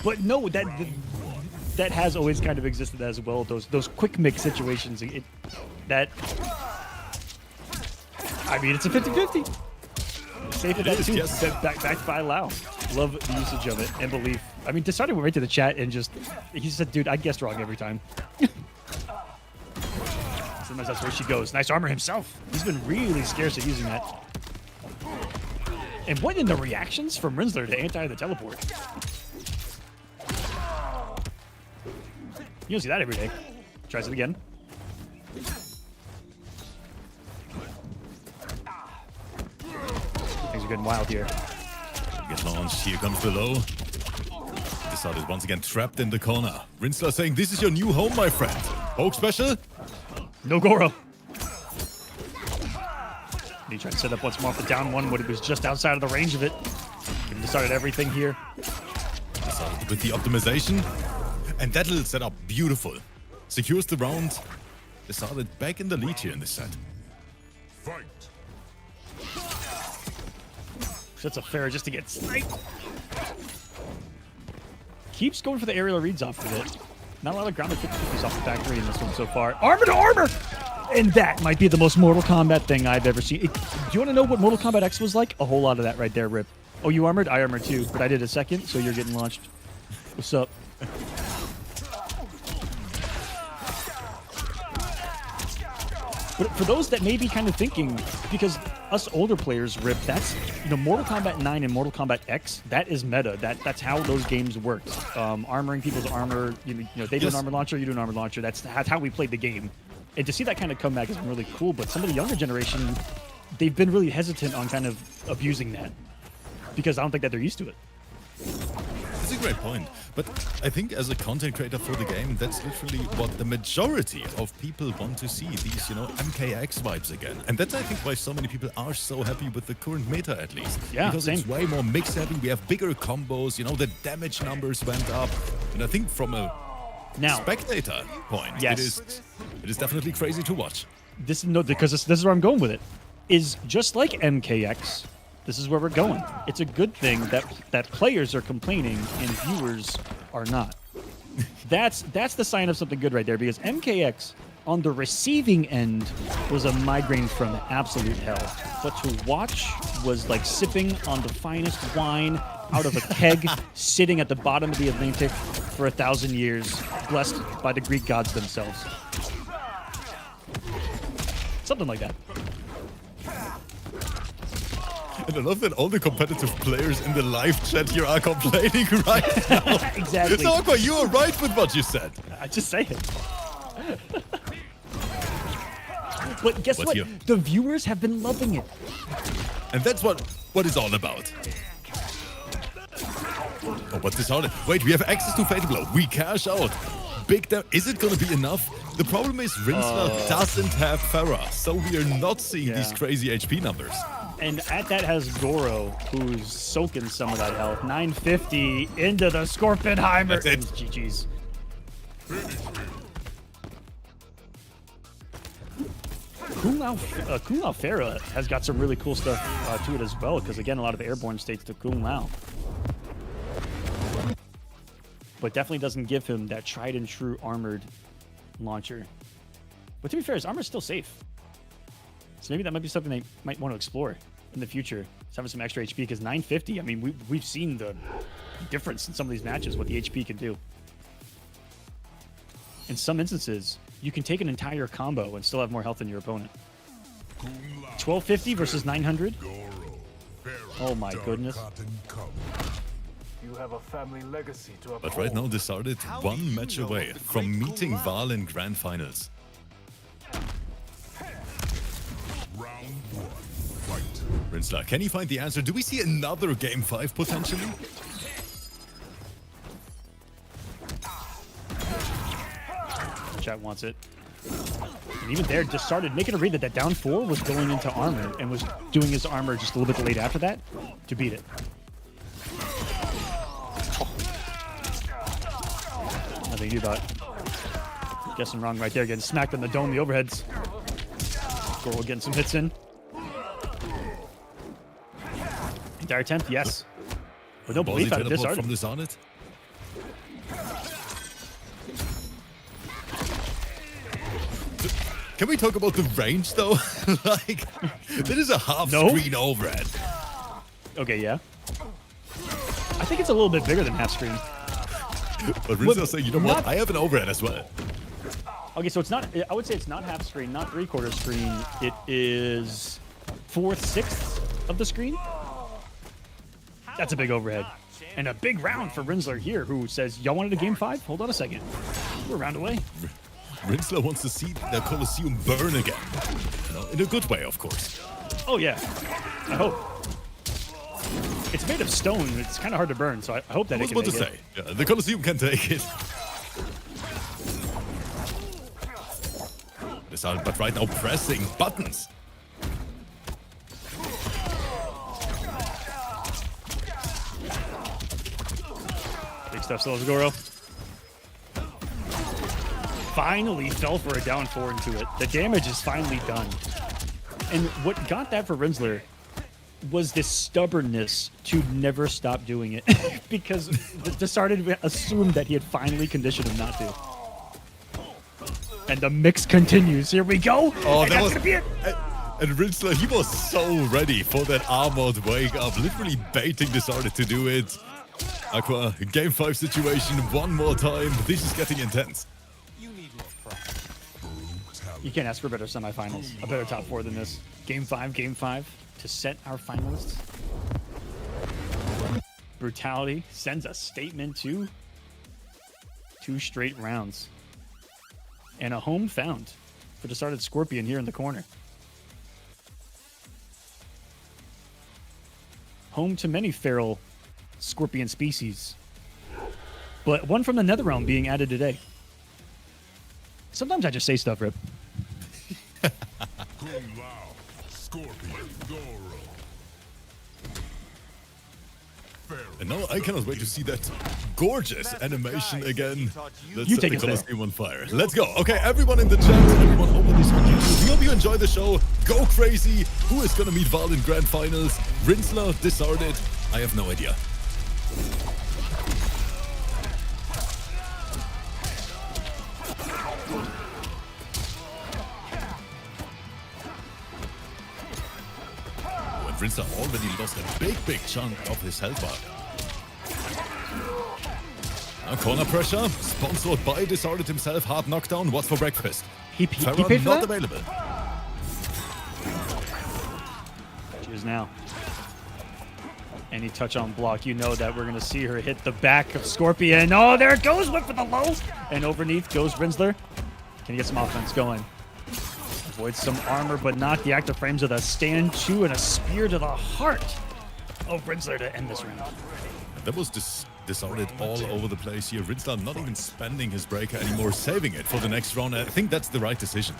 But no, that has always kind of existed as well. Those quick mix situations. I mean, it's a 50-50. Safe at that too. Yes. Backed by Lau. Love the usage of it and belief. I mean, Desarted went right to the chat and just, he said, dude, I guessed wrong every time. Sometimes that's where she goes. Nice armor himself. He's been really scarce at using that. And what in the reactions from Rinsler to anti the teleport? You don't see that every day. Tries it again. Things are getting wild here. Get launched. Here comes below. Desarted once again trapped in the corner. Rinsler saying, this is your new home, my friend. Poke special? No Goro. He tried to set up once more off the down one when it was just outside of the range of it. He started everything here. Desarted with the optimization. And that little setup, beautiful. Secures the round. Desarted back in the lead here in this set. Fight. That's a fair just to get sniped. Keeps going for the aerial reads off of it. Not a lot of grounded 50s off the factory in this one so far. Armor to armor! And that might be the most Mortal Kombat thing I've ever seen. Do you want to know what Mortal Kombat X was like? A whole lot of that right there, Rip. Oh, you armored? I armored too, but I did a second, so you're getting launched. What's up? But for those that may be kind of thinking, because us older players, Rip, that's, you know, Mortal Kombat 9 and Mortal Kombat X, that is meta. That's how those games worked. Armoring people's armor, you know, they do an armor launcher, you do an armor launcher. That's how we played the game. And to see that kind of comeback has been really cool, but some of the younger generation, they've been really hesitant on kind of abusing that because I don't think that they're used to it. That's a great point. But I think as a content creator for the game, that's literally what the majority of people want to see. These, you know, MKX vibes again. And that's, I think, why so many people are so happy with the current meta, at least. Yeah, because same. it's way more mix heavy. We have bigger combos. You know, the damage numbers went up. And I think from a spectator point, yes, it is definitely crazy to watch. This is where I'm going with it. Is just like MKX. This is where we're going. It's a good thing that players are complaining and viewers are not. That's the sign of something good right there, because MKX on the receiving end was a migraine from absolute hell. But to watch was like sipping on the finest wine out of a keg sitting at the bottom of the Atlantic for 1,000 years, blessed by the Greek gods themselves. Something like that. And I love that all the competitive players in the live chat here are complaining right now. Exactly. So, Aqua, you are right with what you said. I just say it. But guess what? Here? The viewers have been loving it. And that's what it's all about. Oh, what's this all? Wait, we have access to Fatal Blow. We cash out. Big down. Is it going to be enough? The problem is Rinsler doesn't have Farah, so we are not seeing these crazy HP numbers. And at that has Goro, who's soaking some of that health. 950 into the Scorpionheimer. That's it. GG's. Kung Lao Farah has got some really cool stuff to it as well, because again, a lot of airborne states to Kung Lao. But definitely doesn't give him that tried and true armored launcher. But to be fair, his armor's still safe. So maybe that might be something they might want to explore in the future. It's having some extra HP, because 950, I mean, we've seen the difference in some of these matches, what the HP can do. In some instances, you can take an entire combo and still have more health than your opponent. 1250 versus 900? Oh my goodness. You have a family legacy to uphold. But right now, Desarted one match away from meeting Val in Grand Finals. Round 1. Fight. Rinsler, can he find the answer? Do we see another Game 5 potentially? Chat wants it. And even there, just started making a read that down 4 was going into armor and was doing his armor just a little bit late after that to beat it. Nothing you do about it. Guessing wrong right there, getting smacked on the dome, the overheads. Goro getting some hits in. Entire attempt, yes. But no belief out of this from this on it. Can we talk about the range though? Like, that is a half screen overhead. Okay, yeah. think it's a little bit bigger than half screen. But Rinsla's saying, you know what? I have an overhead as well. Okay, so it's not. I would say it's not half screen, not 3/4 screen. It is 4/6 of the screen. That's a big overhead. And a big round for Rinsler here, who says, y'all wanted a game 5? Hold on a second. We're a round away. Rinsler wants to see the Colosseum burn again. You know, in a good way, of course. Oh, yeah. I hope. It's made of stone. It's kind of hard to burn, so I hope that I it was can about to make say, yeah, the Colosseum can take it. But right now, pressing buttons. Big stuff still has Goro. Finally fell for a down 4 into it. The damage is finally done. And what got that for Rinsler was this stubbornness to never stop doing it. Because the started assumed that he had finally conditioned him not to. And the mix continues. Here we go. Oh, and that was gonna be it. And Rinsler, he was so ready for that armored wake up, literally baiting Disarted to do it. Aqua, game 5 situation one more time. This is getting intense. You can't ask for better semifinals, a better top 4 than this. Game 5 to set our finalists. Brutality sends a statement to 2 straight rounds. And a home found for Disarted Scorpion here in the corner. Home to many feral scorpion species. But one from the Nether Realm being added today. Sometimes I just say stuff, Rip. Kung Lao, Scorpion, Goro. And now I cannot wait to see that gorgeous animation again. Let's You set take the us there. Colosseum on fire. Let's go. Okay, everyone in the chat, everyone over this on YouTube. We hope you enjoy the show. Go crazy. Who is gonna meet Val in grand finals? Rinsler, Disarted? I have no idea. And Rinsler already lost a big chunk of his health bar. Now corner pressure, sponsored by Disarted himself. Hard knockdown. What's for breakfast? He Farron paid for not that? available. Cheers now. Any touch on block, you know that we're going to see her hit the back of Scorpion. Oh, there it goes. Went for the low. And underneath goes Rinsler. Can he get some offense going? Avoids some armor, but not the active frames of the stand chew and a spear to the heart of Rinsler to end this round. That was Disarted all over the place here. Rinsler not even spending his breaker anymore, saving it for the next round. I think that's the right decision.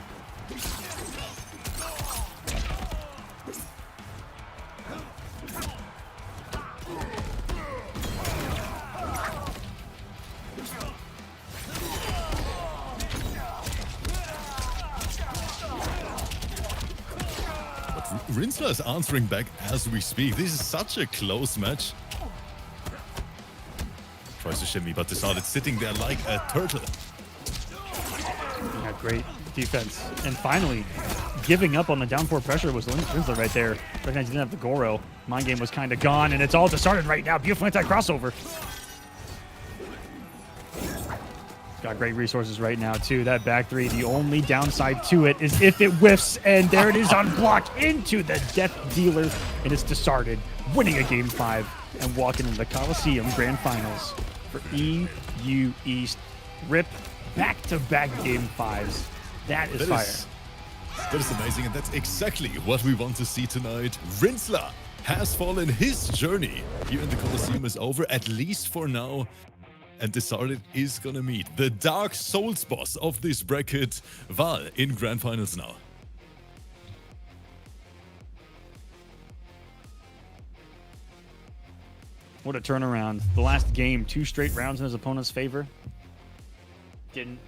Rinsler is answering back as we speak. This is such a close match. Tries to shimmy, but Disarted sitting there like a turtle. Yeah, great defense. And finally, giving up on the down 4 pressure was Rinsler right there. Recognized he didn't have the Goro. Mind game was kind of gone, and it's all Disarted right now. Beautiful anti-crossover. Got great resources right now, too. That back 3, the only downside to it is if it whiffs, and there it is unblocked into the Death Dealer, and it's Disarted, winning a Game 5 and walking into the Colosseum Grand Finals for EU East. Rip back-to-back Game 5s. That is fire. That is amazing, and that's exactly what we want to see tonight. Rinsler has fallen. His journey here in the Colosseum is over, at least for now. And Disarted is gonna meet the Dark Souls boss of this bracket, Val, in Grand Finals now. What a turnaround. The last game, 2 straight rounds in his opponent's favor. Didn't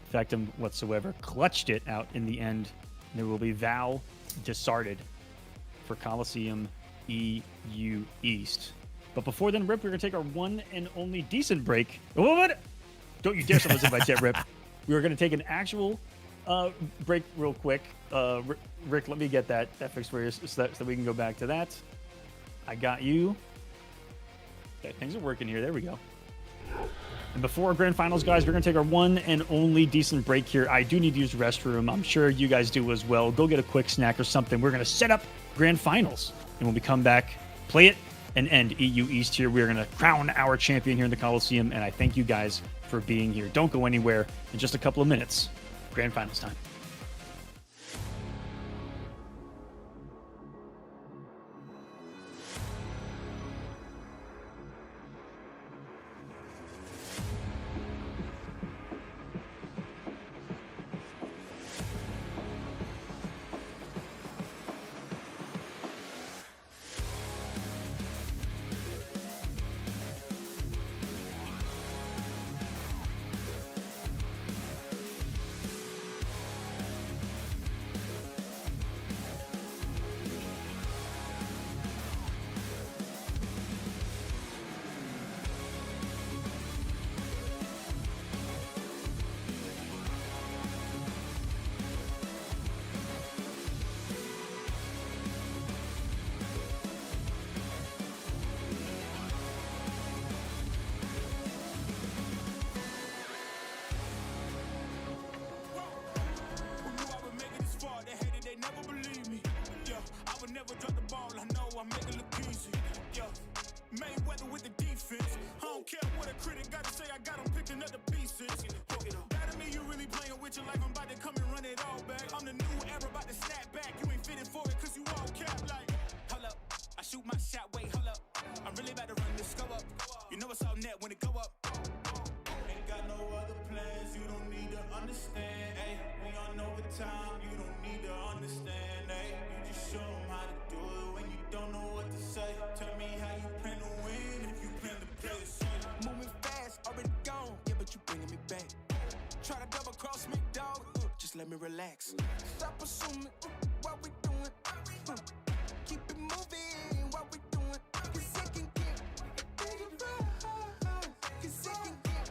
affect him whatsoever. Clutched it out in the end. There will be Val Disarted for Colosseum EU East. But before then, Rip, we're going to take our one and only decent break. Oh, what? Don't you dare someone's invite yet, Rip. We were going to take an actual break real quick. Rick, let me get that fixed for you so that we can go back to that. I got you. Okay, things are working here. There we go. And before our grand finals, guys, we're going to take our one and only decent break here. I do need to use the restroom. I'm sure you guys do as well. Go get a quick snack or something. We're going to set up grand finals. And when we come back, play it and end EU East here. We're going to crown our champion here in the Coliseum. And I thank you guys for being here. Don't go anywhere. In just a couple of minutes, grand finals time. Let me relax. Stop assuming what we doing. Keep it moving. What we doing? Cause it can get dangerous. Cause it can get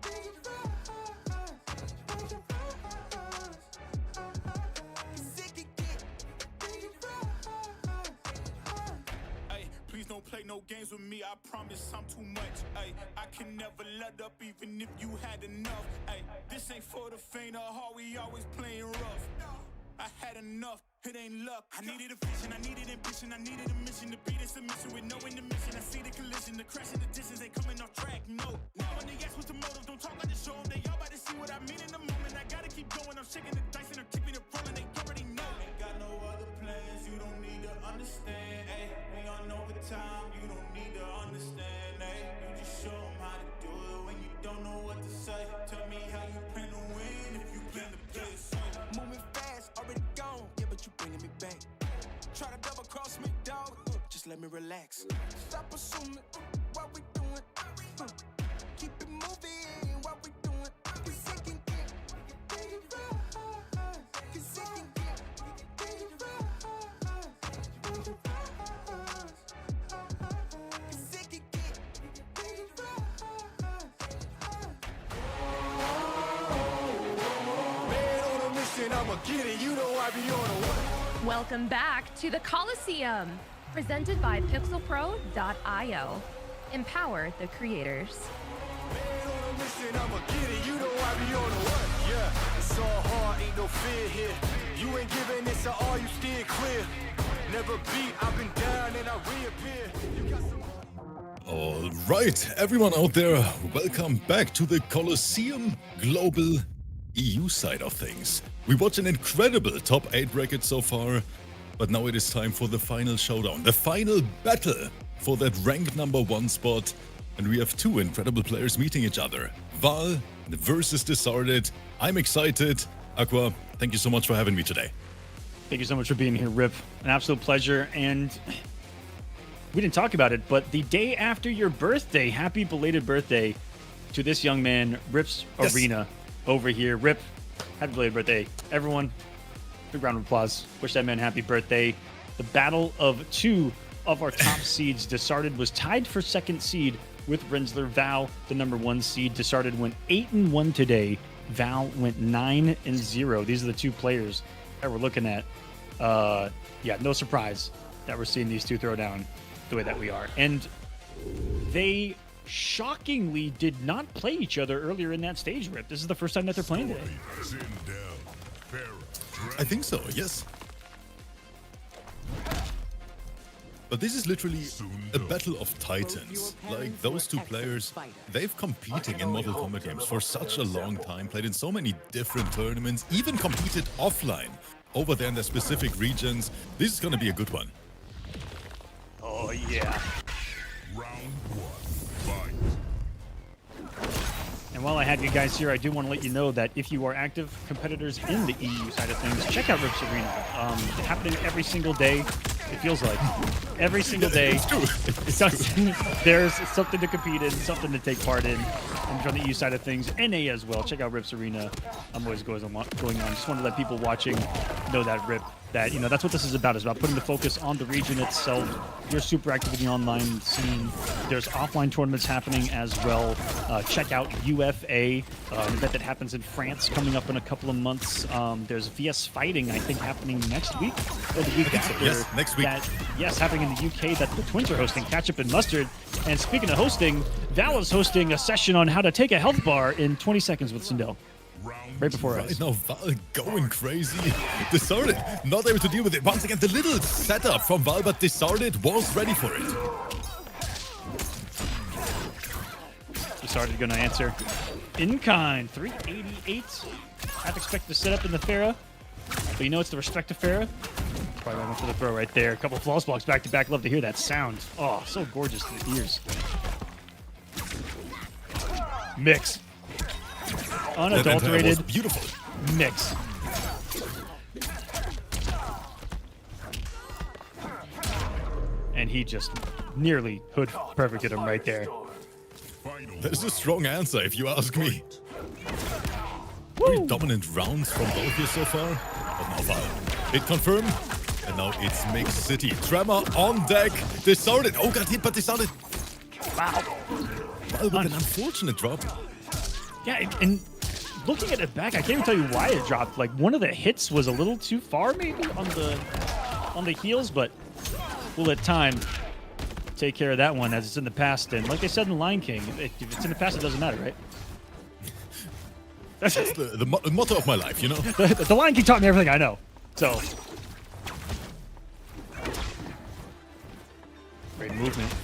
dangerous. Cause it can get dangerous. Hey, please don't play no games with me. I promise I'm too much. Hey, I can never let up even if you had enough. Hey, this ain't for the faint of heart. We always playing rough. I had enough. It ain't luck. I needed a vision. I needed ambition. I needed a mission to beat this submission with no intermission. I see the collision. The crash in the distance ain't coming off track. No. Now when they ask what's the motive, don't talk, I just show them. They all about to see what I mean in the moment. I gotta keep going. I'm shaking the dice and I'm keeping it rolling. They already know. Ain't got no other plans. You don't need to understand. Ay, we on overtime. You don't need to understand. Ay, you just show them how to do it when you don't know what to say. Tell me how you plan to win if you plan to play it safe. Moving fast, already gone. Yeah, but you bringing me back. Try to double cross me, dog. Just let me relax. Stop assuming what we doing. Keep it moving. What we doing? Cause it can get dangerous. Cause it can get dangerous. Cause it can get dangerous. Man on a mission, I'ma get it. You know I be on a way. Welcome back to the Coliseum, presented by pixelpro.io. Empower the creators. Man on a mission, I'ma get it. You know I be on the way. Yeah, it's all hard, ain't no fear here. You ain't giving this at all, you steer clear. Never beat, I've been down and I reappear. You got some. All right, everyone out there, welcome back to the Colosseum Global EU side of things. We watched an incredible top 8 bracket so far, but now it is time for the final showdown, the final battle for that ranked number 1 spot. And we have 2 incredible players meeting each other. Val versus Disarded. I'm excited. Aqua, thank you so much for having me today. Thank you so much for being here, Rip. An absolute pleasure. And we didn't talk about it, but the day after your birthday, happy belated birthday to this young man, Rip's Yes. Arena over here. Rip, happy belated birthday. Everyone, big round of applause. Wish that man happy birthday. The battle of 2 of our top seeds. Disarded was tied for 2nd seed with Rinsler. Val, the number 1 seed. Disarded went 8-1 today. Val went 9-0. These are the 2 players that we're looking at. Yeah, no surprise that we're seeing these 2 throw down the way that we are. And they shockingly did not play each other earlier in that stage, Rip. This is the first time that they're playing today. I think so, yes. But this is literally a battle of titans. Like, those two players, they've competing in Mortal Kombat games for such a long time, played in so many different tournaments, even competed offline over there in their specific regions. This is gonna be a good one. Oh, yeah. Round 1, fight. And while I have you guys here, I do want to let you know that if you are active competitors in the EU side of things, check out Rip's Arena. Happening every single day. It feels like every single day. It's true. There's something to compete in, something to take part in. And from the EU side of things, NA as well. Check out Rip's Arena. I'm always going on. Just want to let people watching know that Rip, that that's what this is about. It's about putting the focus on the region itself. You're super active in the online scene. There's offline tournaments happening as well. Check out UFA, an event that happens in France coming up in a couple of months. There's VS Fighting, I think, happening next week or the week after. Yes, next week. Yes, happening in the UK that the Twins are hosting, Ketchup and Mustard. And speaking of hosting, Val is hosting a session on how to take a health bar in 20 seconds with Sindel. Right before us. Right now, Val going crazy. Discarded, not able to deal with it. Once again, the little setup from Val, but Discarded was ready for it. Discarded gonna answer in kind. 388. I'd expect to set up in the Farah, but you know it's the respect to Farah. Probably went for the throw right there. A couple of floss blocks back to back. Love to hear that sound. Oh, so gorgeous to the ears. Mix. Unadulterated. That was beautiful. Mix. And he just nearly hood perfected him right there. That is a strong answer, if you ask me. Very dominant rounds from both here so far. But now Val. Hit confirmed. And now it's Mix City. Tremor on deck. Discarded. Oh, got hit, but Discarded. Wow. Val with an unfortunate drop. Yeah, and looking at it back, I can't even tell you why it dropped. Like, one of the hits was a little too far, maybe, on the heels, but we'll let time take care of that one as it's in the past. And like I said in Lion King, if it's in the past, it doesn't matter, right? That's the motto of my life, you know? The Lion King taught me everything I know. So. Great movement.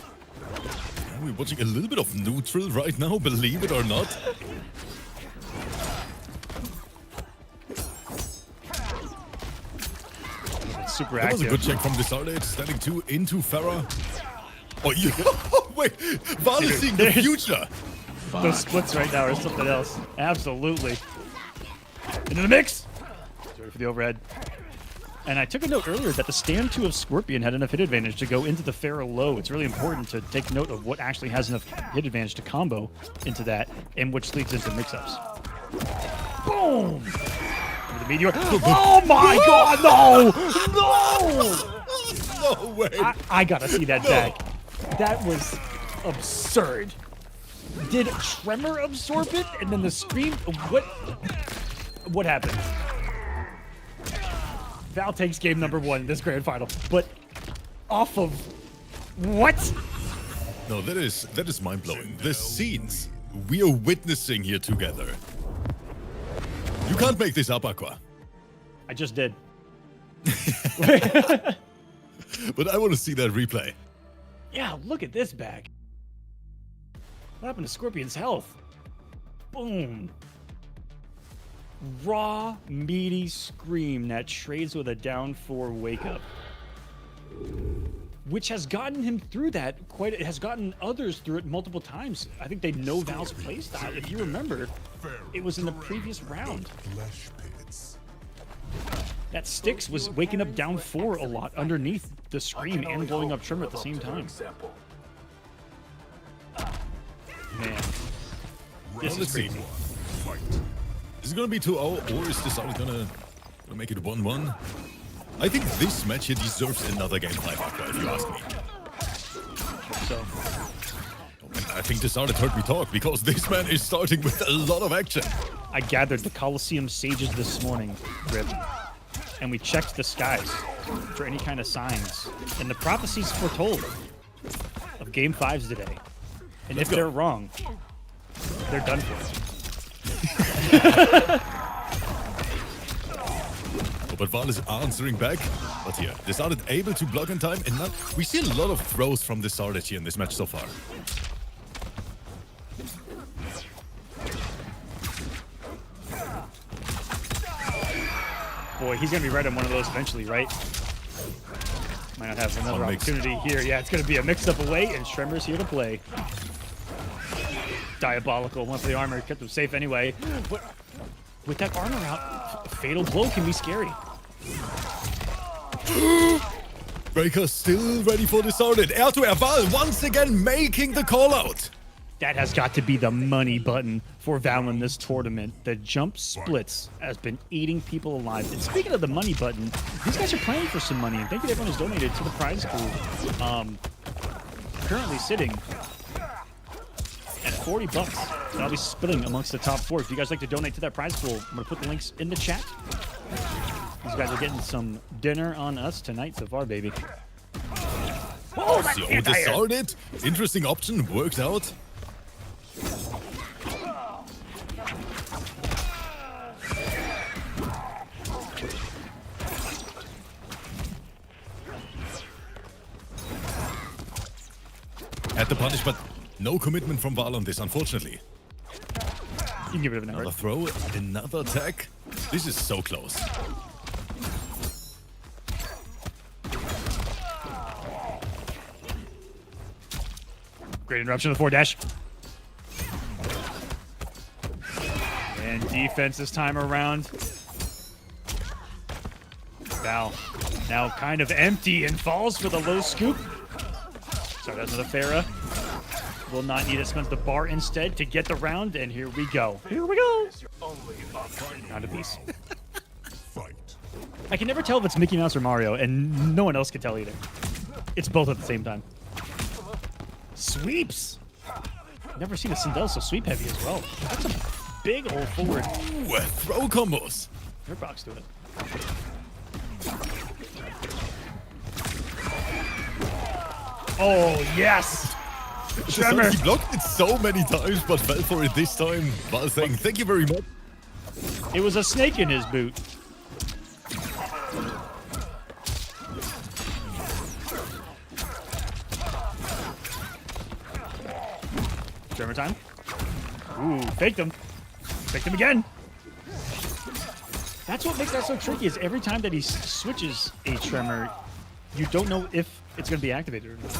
We're watching a little bit of neutral right now, believe it or not. Super that active. was a good check from Discarded, standing 2 into Farah. Oh, you wait, Val is seeing the future. Those splits right now are something else. Absolutely. Into the mix. Ready for the overhead. And I took a note earlier that the stand 2 of Scorpion had enough hit advantage to go into the Pharaoh low. It's really important to take note of what actually has enough hit advantage to combo into that, and which leads into mix-ups. Boom! The meteor. Oh my god, no! No! No way! I gotta see that back. That was absurd. Did Tremor absorb it? And then the scream? What happened? Val takes game number 1 in this grand final, but off of what? No, that is mind-blowing. The scenes we are witnessing here together. You can't make this up, Aqua. I just did. But I want to see that replay. Yeah, look at this back. What happened to Scorpion's health? Boom. Raw, meaty scream that trades with a down 4 wake up. Which has gotten him through that it has gotten others through it multiple times. I think they know Val's playstyle. If you remember, it was in the previous round. That Styx was waking up down 4 a lot underneath the scream and blowing up Trimmer at the same time. Man, this is crazy. Is it gonna be 2-0 or is this only gonna make it 1-1? I think this match here deserves another game 5 Aqua, if you ask me. So, I think Discarded heard me talk because this man is starting with a lot of action. I gathered the Colosseum sages this morning, Rip, and we checked the skies for any kind of signs, and the prophecies foretold of Game 5s today. And Let's if go. they're wrong, they're done for. Oh, but Val is answering back. But here, they started able to block in time, and now we see a lot of throws from the started here in this match so far. Boy, he's going to be right on one of those eventually, right? Might not have another opportunity here. Yeah, it's going to be a mix-up away, and Shremmer's here to play. Diabolical. Went for the armor. Kept him safe anyway. With that armor out, fatal blow can be scary. Breaker still ready for the started. Air to air. Val once again making the call out. That has got to be the money button for Val in this tournament. The jump splits has been eating people alive. And speaking of the money button, these guys are playing for some money. And thank you to everyone who's donated to the prize pool. Currently sitting at $40. And I'll be splitting amongst the top 4. If you guys like to donate to that prize pool, I'm going to put the links in the chat. These guys are getting some dinner on us tonight so far, baby. Oh, so the started. Interesting option. Worked out. Had the punish, but no commitment from Val on this, unfortunately. You can give it an Another throw, another attack. This is so close. Great interruption of the forward dash. And defense this time around. Val now kind of empty and falls for the low scoop. So that's another Farah. Will not need it. Spends the bar instead to get the round, and here we go. Here we go. Round of peace. I can never tell if it's Mickey Mouse or Mario, and no one else can tell either. It's both at the same time. Sweeps. Never seen a Sindel so sweep heavy as well. That's a big old forward. Ooh, throw combos. Your box to it. Oh, yes! Tremor! He blocked it so many times, but fell for it this time. Val saying, thank you very much. It was a snake in his boot. Tremor time. Ooh, faked him. Faked him again. That's what makes that so tricky, is every time that he switches a tremor, you don't know if it's going to be activated or not.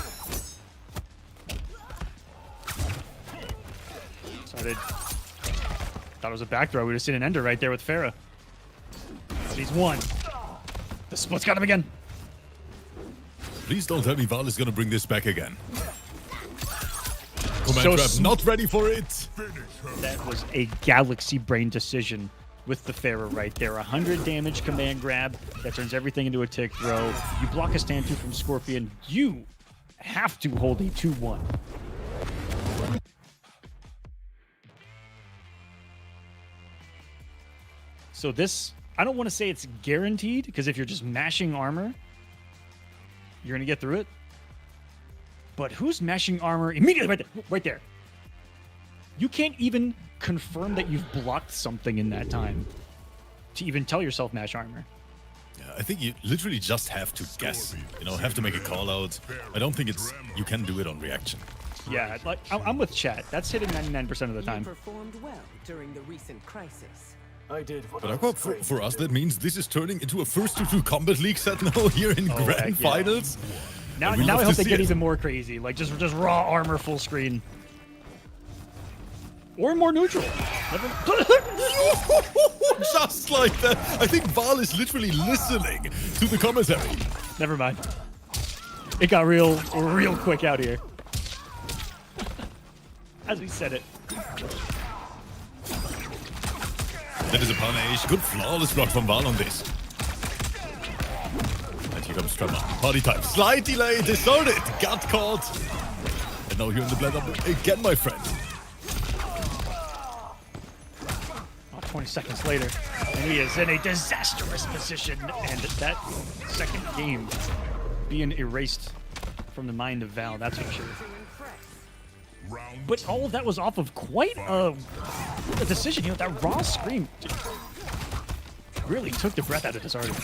Started. Thought it was a back throw. We would have seen an ender right there with Farah. But he's won. The split's got him again. Please don't tell me Val is going to bring this back again. Command So trap, not ready for it. That was a galaxy brain decision with the Farah right there. 100 damage command grab. That turns everything into a tick throw. You block a stand 2 from Scorpion. You have to hold a 2-1. So this, I don't want to say it's guaranteed, because if you're just mashing armor, you're going to get through it. But who's mashing armor immediately right there? Right there. You can't even confirm that you've blocked something in that time to even tell yourself mash armor. Yeah, I think you literally just have to guess. You know, have to make a call out. I don't think it's you can do it on reaction. Yeah, like I'm with chat. That's hitting 99% of the time. You performed well during the recent crisis. I did. But Aqua, for us, that means this is turning into a first-to-two combat league set now here in Oh, grand heck yeah. finals. Now We I love hope to they see get it. even more crazy. Like just raw armor full screen. Or more neutral. Just like that. I think Val is literally listening to the commentary. Never mind. It got real quick out here. As we said it. That is a punish. Good flawless block from Val on this. And here comes Tremor. Party time. Slight delay. They started. Got caught. And now here in the blend up again, my friend. 20 seconds later, and he is in a disastrous position, and that second game being erased from the mind of Val, that's for sure. But all of that was off of quite a decision. You know, that raw scream really took the breath out of this artist.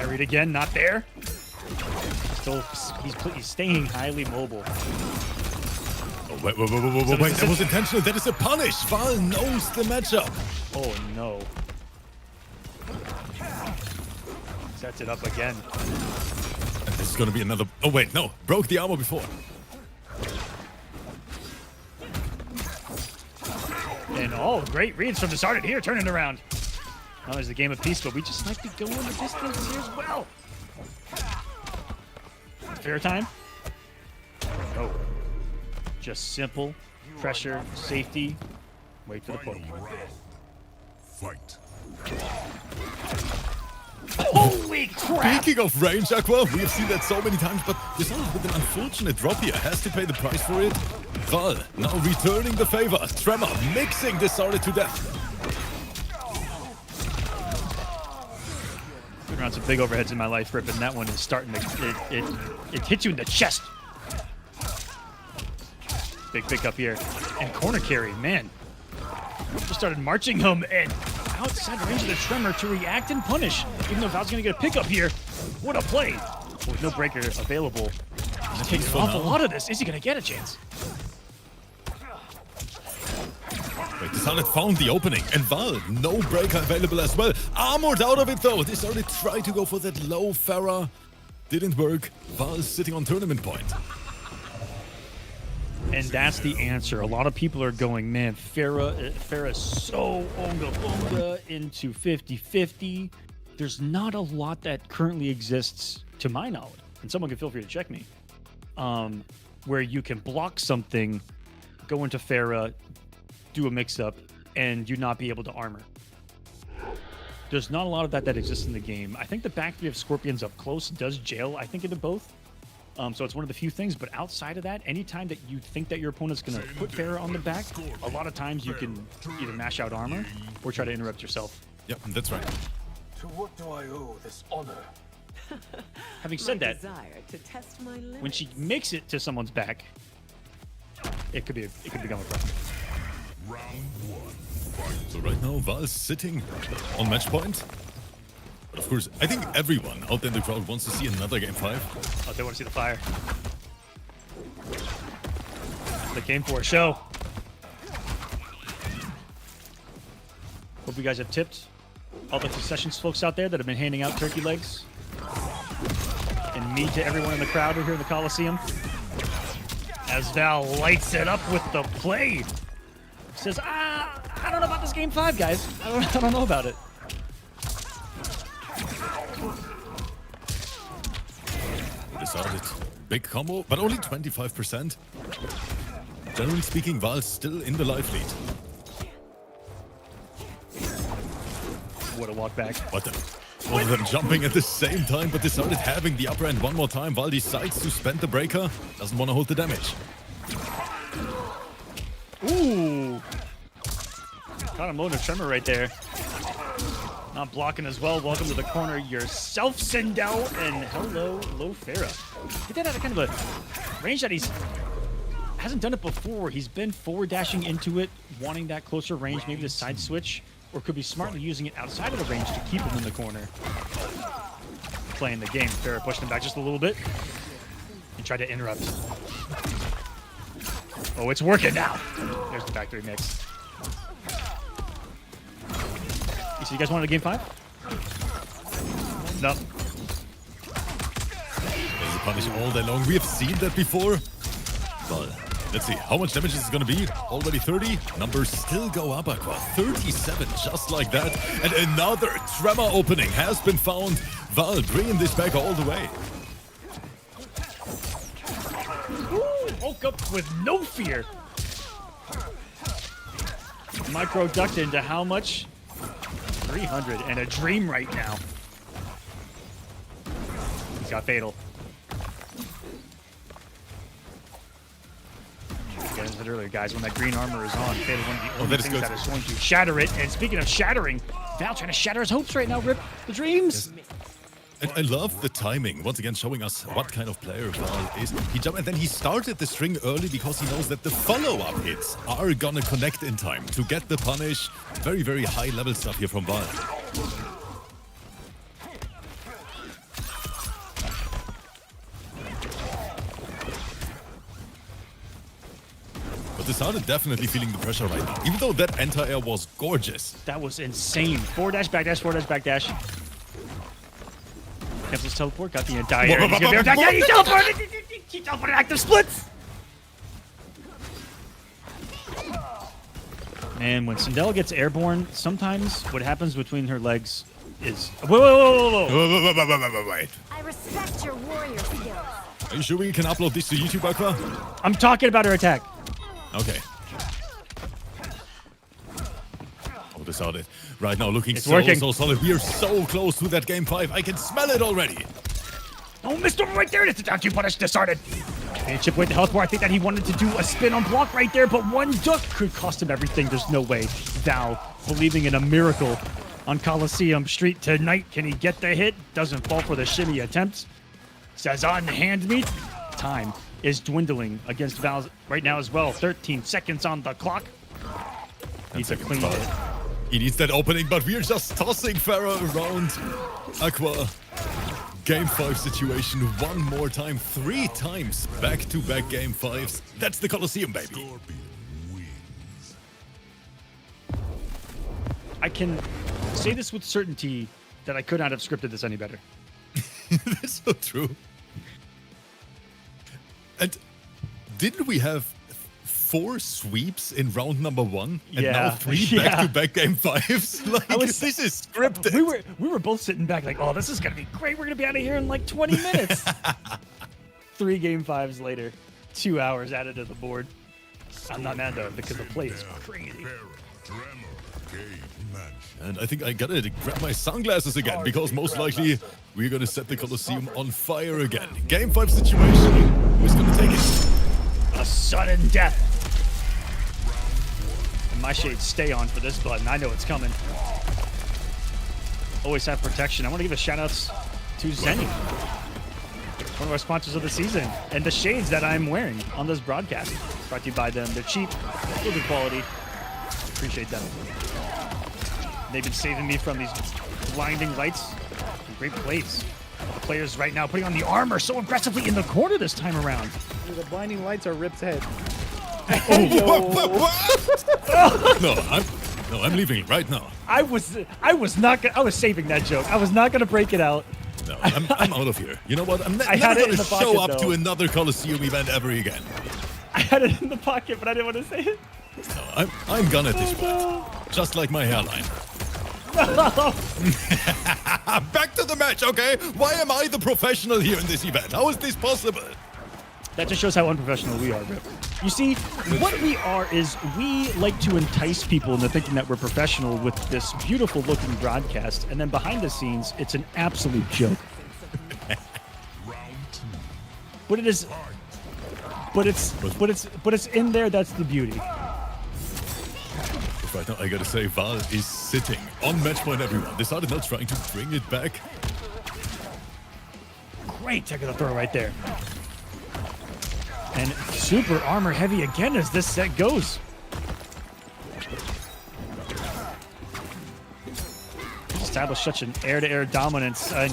Read again, not there. Still, he's staying highly mobile. Oh, wait, that was intentional. That is a punish. Val knows the matchup. Oh, no. Sets it up again. And this is going to be another... Oh, wait, no. Broke the armor before. And, oh, great reads from the Sergeant here, turning around. Now there's the game of peace, but we just might be going the distance here as well. Fair time? No. Just simple pressure, safety. Wait for the poke. Fight. Holy crap! Speaking of range, Aqua, we have seen that so many times, but this one with an unfortunate drop here has to pay the price for it. Val now returning the favor. Tremor mixing this Sorted to death. Been around some big overheads in my life, Rip, and that one is starting to it hits you in the chest. Big pick up here. And corner carry, man. Just started marching him and outside the range of the Tremor to react and punish. Even though Val's gonna get a pick up here. What a play. With no breaker available. He's taking an awful lot of this. Is he gonna get a chance? Wait, the Solid found the opening, and Val, no breaker available as well. Armored out of it though. They started trying to go for that low Farah. Didn't work. Val's sitting on tournament point. And that's the answer. A lot of people are going, man, Farah so onga into 50-50. There's not a lot that currently exists, to my knowledge, and someone can feel free to check me, where you can block something, go into Farah, do a mix-up, and you not be able to armor. There's not a lot of that exists in the game. I think the back three of Scorpions up close does jail, I think, into both. So it's one of the few things, but outside of that, anytime that you think that your opponent's going to put Farah on the back, a lot of times you can either mash out armor or try to interrupt yourself. Yep, that's right. To what do I owe this honor? Having said that, to test my when she makes it to someone's back, it could become a problem. Round one. Fight. So right now, Val's sitting on match point. But of course, I think everyone out there in the crowd wants to see another game 5. Oh, they want to see the fire. They came for a show. Hope you guys have tipped all the concessions folks out there that have been handing out turkey legs. And meat to everyone in the crowd here in the Coliseum. As Val lights it up with the play. Says, I don't know about this game 5, guys. I don't know about it. Decided. Big combo, but only 25%. Generally speaking, Val's still in the life lead. What a walk back. What the? All of them jumping at the same time, but decided having the upper end one more time. Val decides to spend the breaker. Doesn't want to hold the damage. Ooh. Caught him loading a Tremor right there. Not blocking as well. Welcome to the corner yourself, Sindel. And hello, low Farah. He did have a kind of a range that hasn't done it before. He's been forward dashing into it, wanting that closer range, maybe the side switch, or could be smartly using it outside of the range to keep him in the corner. Playing the game. Farah pushed him back just a little bit and tried to interrupt. Oh, it's working now. There's the back 3 mix. So you guys wanted a game 5? No. There's a punish all day long. We have seen that before. Well, let's see. How much damage is it going to be? Already 30. Numbers still go up, Aqua. 37, just like that. And another Tremor opening has been found. Val bringing this back all the way. Ooh, woke up with no fear. Micro ducked into how much? 300 and a dream right now. He's got fatal. I said earlier, guys, when that green armor is on, Fatal one of the only that is things good. that is going to shatter it. And speaking of shattering, Val trying to shatter his hopes right now, rip the dreams. And I love the timing, once again showing us what kind of player Val is. He jumped and then he started the string early because he knows that the follow-up hits are gonna connect in time to get the punish. Very, very high level stuff here from Val. But they started definitely feeling the pressure right now, even though that anti-air was gorgeous. That was insane. Forward dash, back dash, forward dash, back dash. Cancels teleport, got the entire. He's gonna be able to- yeah, he teleported! He teleported active splits! And when Sindel gets airborne, sometimes what happens between her legs is. Whoa. Wait. I respect your warrior skills. Are you sure we can upload this to YouTube, Aqua? I'm talking about her attack. Okay. Oh, they started. Right now, looking It's so working. solid. We are so close to that game 5. I can smell it already. Oh, missed over right there. It's the down 2 punish discarded. And chip away the health bar. I think that he wanted to do a spin on block right there, but one duck could cost him everything. There's no way. Val, believing in a miracle on Colosseum Street tonight. Can he get the hit? Doesn't fall for the shimmy attempt. Says on hand meat. Time is dwindling against Val right now as well. 13 seconds on the clock. Needs a clean hit. He needs that opening, but we're just tossing Pharaoh around. Aqua. Game 5 situation one more time. 3 times back-to-back game 5s. That's the Colosseum, baby. I can say this with certainty that I could not have scripted this any better. That's so true. And didn't we have 4 sweeps in round number 1 and now 3 back-to-back game 5s? Like, this is scripted. We were both sitting back like, oh, this is gonna be great. We're gonna be out of here in like 20 minutes. 3 game 5s later, 2 hours added to the board. I'm not mad though because the play is crazy. And I think I gotta grab my sunglasses again because most likely we're gonna set the Colosseum on fire again. Game 5 situation. Who's gonna take it? A sudden death. And my shades stay on for this button. I know it's coming. Always have protection. I want to give a shout outs to Zenny, one of our sponsors of the season, and the shades that I'm wearing on this broadcast. Brought to you by them. They're cheap, still good quality. Appreciate them. They've been saving me from these blinding lights and great plays. The players right now putting on the armor so aggressively in the corner this time around. The blinding lights are Rip's head. No, I'm leaving right now. I was saving that joke. I was not gonna break it out. No, I'm out of here. You know what? I'm never gonna show up to another Colosseum event ever again. I had it in the pocket, but I didn't want to say it. No, I'm gone at this point. Just like my hairline. Back to the match, okay? Why am I the professional here in this event? How is this possible? That just shows how unprofessional we are, Rip. You see, what we are is we like to entice people into thinking that we're professional with this beautiful looking broadcast, and then behind the scenes, it's an absolute joke. But it is. But it's in there. That's the beauty. Right now, I gotta say, Val is sitting on match point, everyone. They started now trying to bring it back. Great tech of the throw right there. And super armor heavy again as this set goes. Established such an air-to-air dominance. And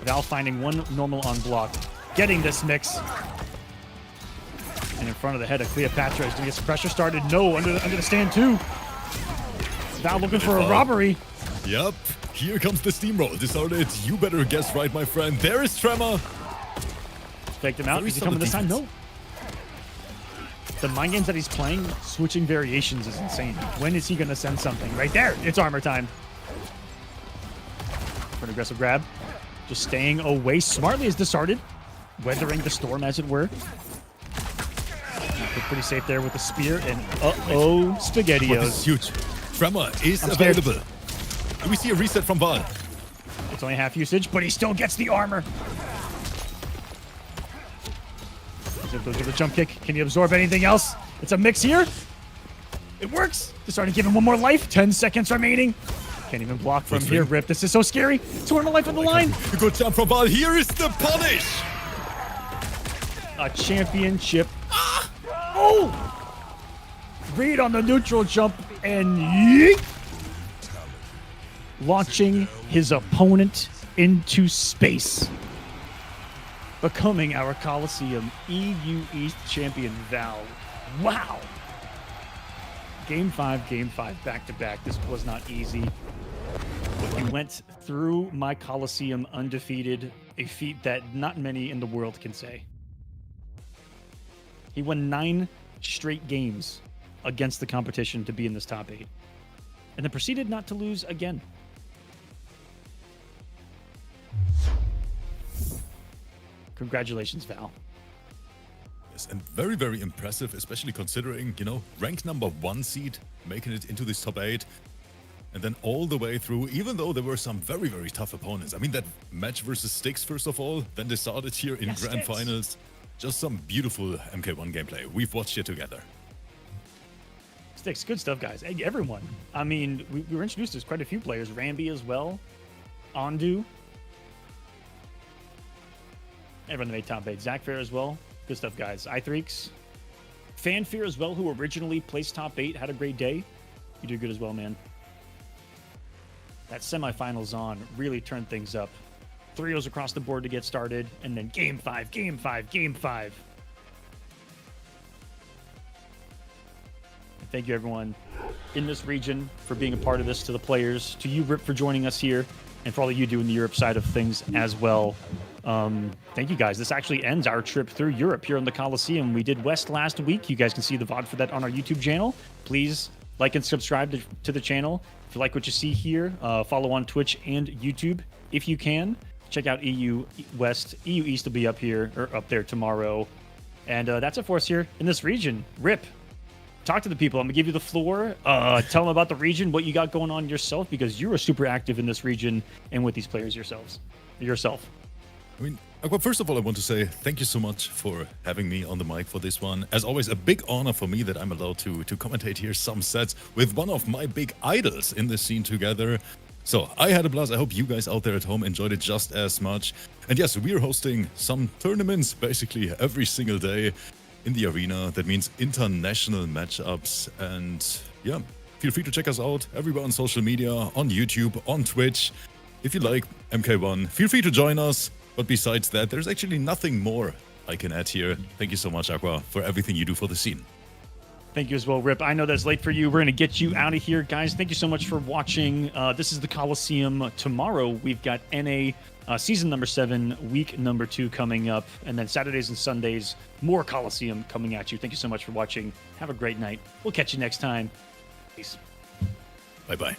Val finding one normal on block. Getting this mix. And in front of the head of Cleopatra is going to get some pressure started. No, under the stand too. Val looking for a robbery. Yep, here comes the steamroll. Disarted, you better guess right, my friend. There is Tremor. Faked him out. Is he coming this time? No. The mind games that he's playing, switching variations is insane. When is he going to send something? Right there. It's armor time. For an aggressive grab. Just staying away smartly as disarted. Weathering the storm, as it were. Pretty safe there with the spear, and SpaghettiOs. This is huge. Tremor is available. Do we see a reset from Val? It's only half usage, but he still gets the armor. Goes for the jump kick. Can he absorb anything else? It's a mix here. It works. They're starting to give him one more life. 10 seconds remaining. Can't even block from here, Rip. This is so scary. 200 life on the line. Good jump from Val. Here is the punish. A championship. Oh! Read on the neutral jump and yeet. Launching his opponent into space. Becoming our Coliseum EU East champion, Val. Wow. Game 5, back-to-back. This was not easy. But he went through my Coliseum undefeated, a feat that not many in the world can say. He won 9 straight games against the competition to be in this top 8. And then proceeded not to lose again. Congratulations, Val. Yes, and very, very impressive, especially considering, you know, rank number 1 seed, making it into this top 8. And then all the way through, even though there were some very, very tough opponents. I mean, that match versus Styx, first of all, then they started here in Grand Finals. Just some beautiful MK1 gameplay. We've watched here together. Styx, good stuff, guys. Hey, everyone. I mean, we were introduced to quite a few players. Rambi as well. Ondu. Everyone that made top 8. Zach Fair as well. Good stuff, guys. iThreeks. Fanfare as well, who originally placed top 8. Had a great day. You did good as well, man. That semifinals on really turned things up. 3-0s across the board to get started. And then game 5. Thank you, everyone in this region, for being a part of this, to the players, to you, Rip, for joining us here, and for all that you do in the Europe side of things as well. Thank you, guys. This actually ends our trip through Europe here in the Coliseum. We did West last week. You guys can see the VOD for that on our YouTube channel. Please like and subscribe to the channel. If you like what you see here, follow on Twitch and YouTube if you can. Check out EU West. EU East will be up here, or up there tomorrow. And that's it for us here in this region. Rip, talk to the people. I'm going to give you the floor. Tell them about the region, what you got going on yourself, because you are super active in this region and with these players yourself. I mean, well, first of all, I want to say thank you so much for having me on the mic for this one. As always, a big honor for me that I'm allowed to commentate here some sets with one of my big idols in the scene together. So I had a blast. I hope you guys out there at home enjoyed it just as much. And yes, we're hosting some tournaments basically every single day in the arena. That means international matchups. And yeah, feel free to check us out everywhere on social media, on YouTube, on Twitch. If you like MK1, feel free to join us. But besides that, there's actually nothing more I can add here. Thank you so much, Aqua, for everything you do for the scene. Thank you as well, Rip. I know that's late for you. We're going to get you out of here, guys. Thank you so much for watching. This is the Coliseum. Tomorrow, we've got NA season number 7, week number 2 coming up. And then Saturdays and Sundays, more Coliseum coming at you. Thank you so much for watching. Have a great night. We'll catch you next time. Peace. Bye-bye.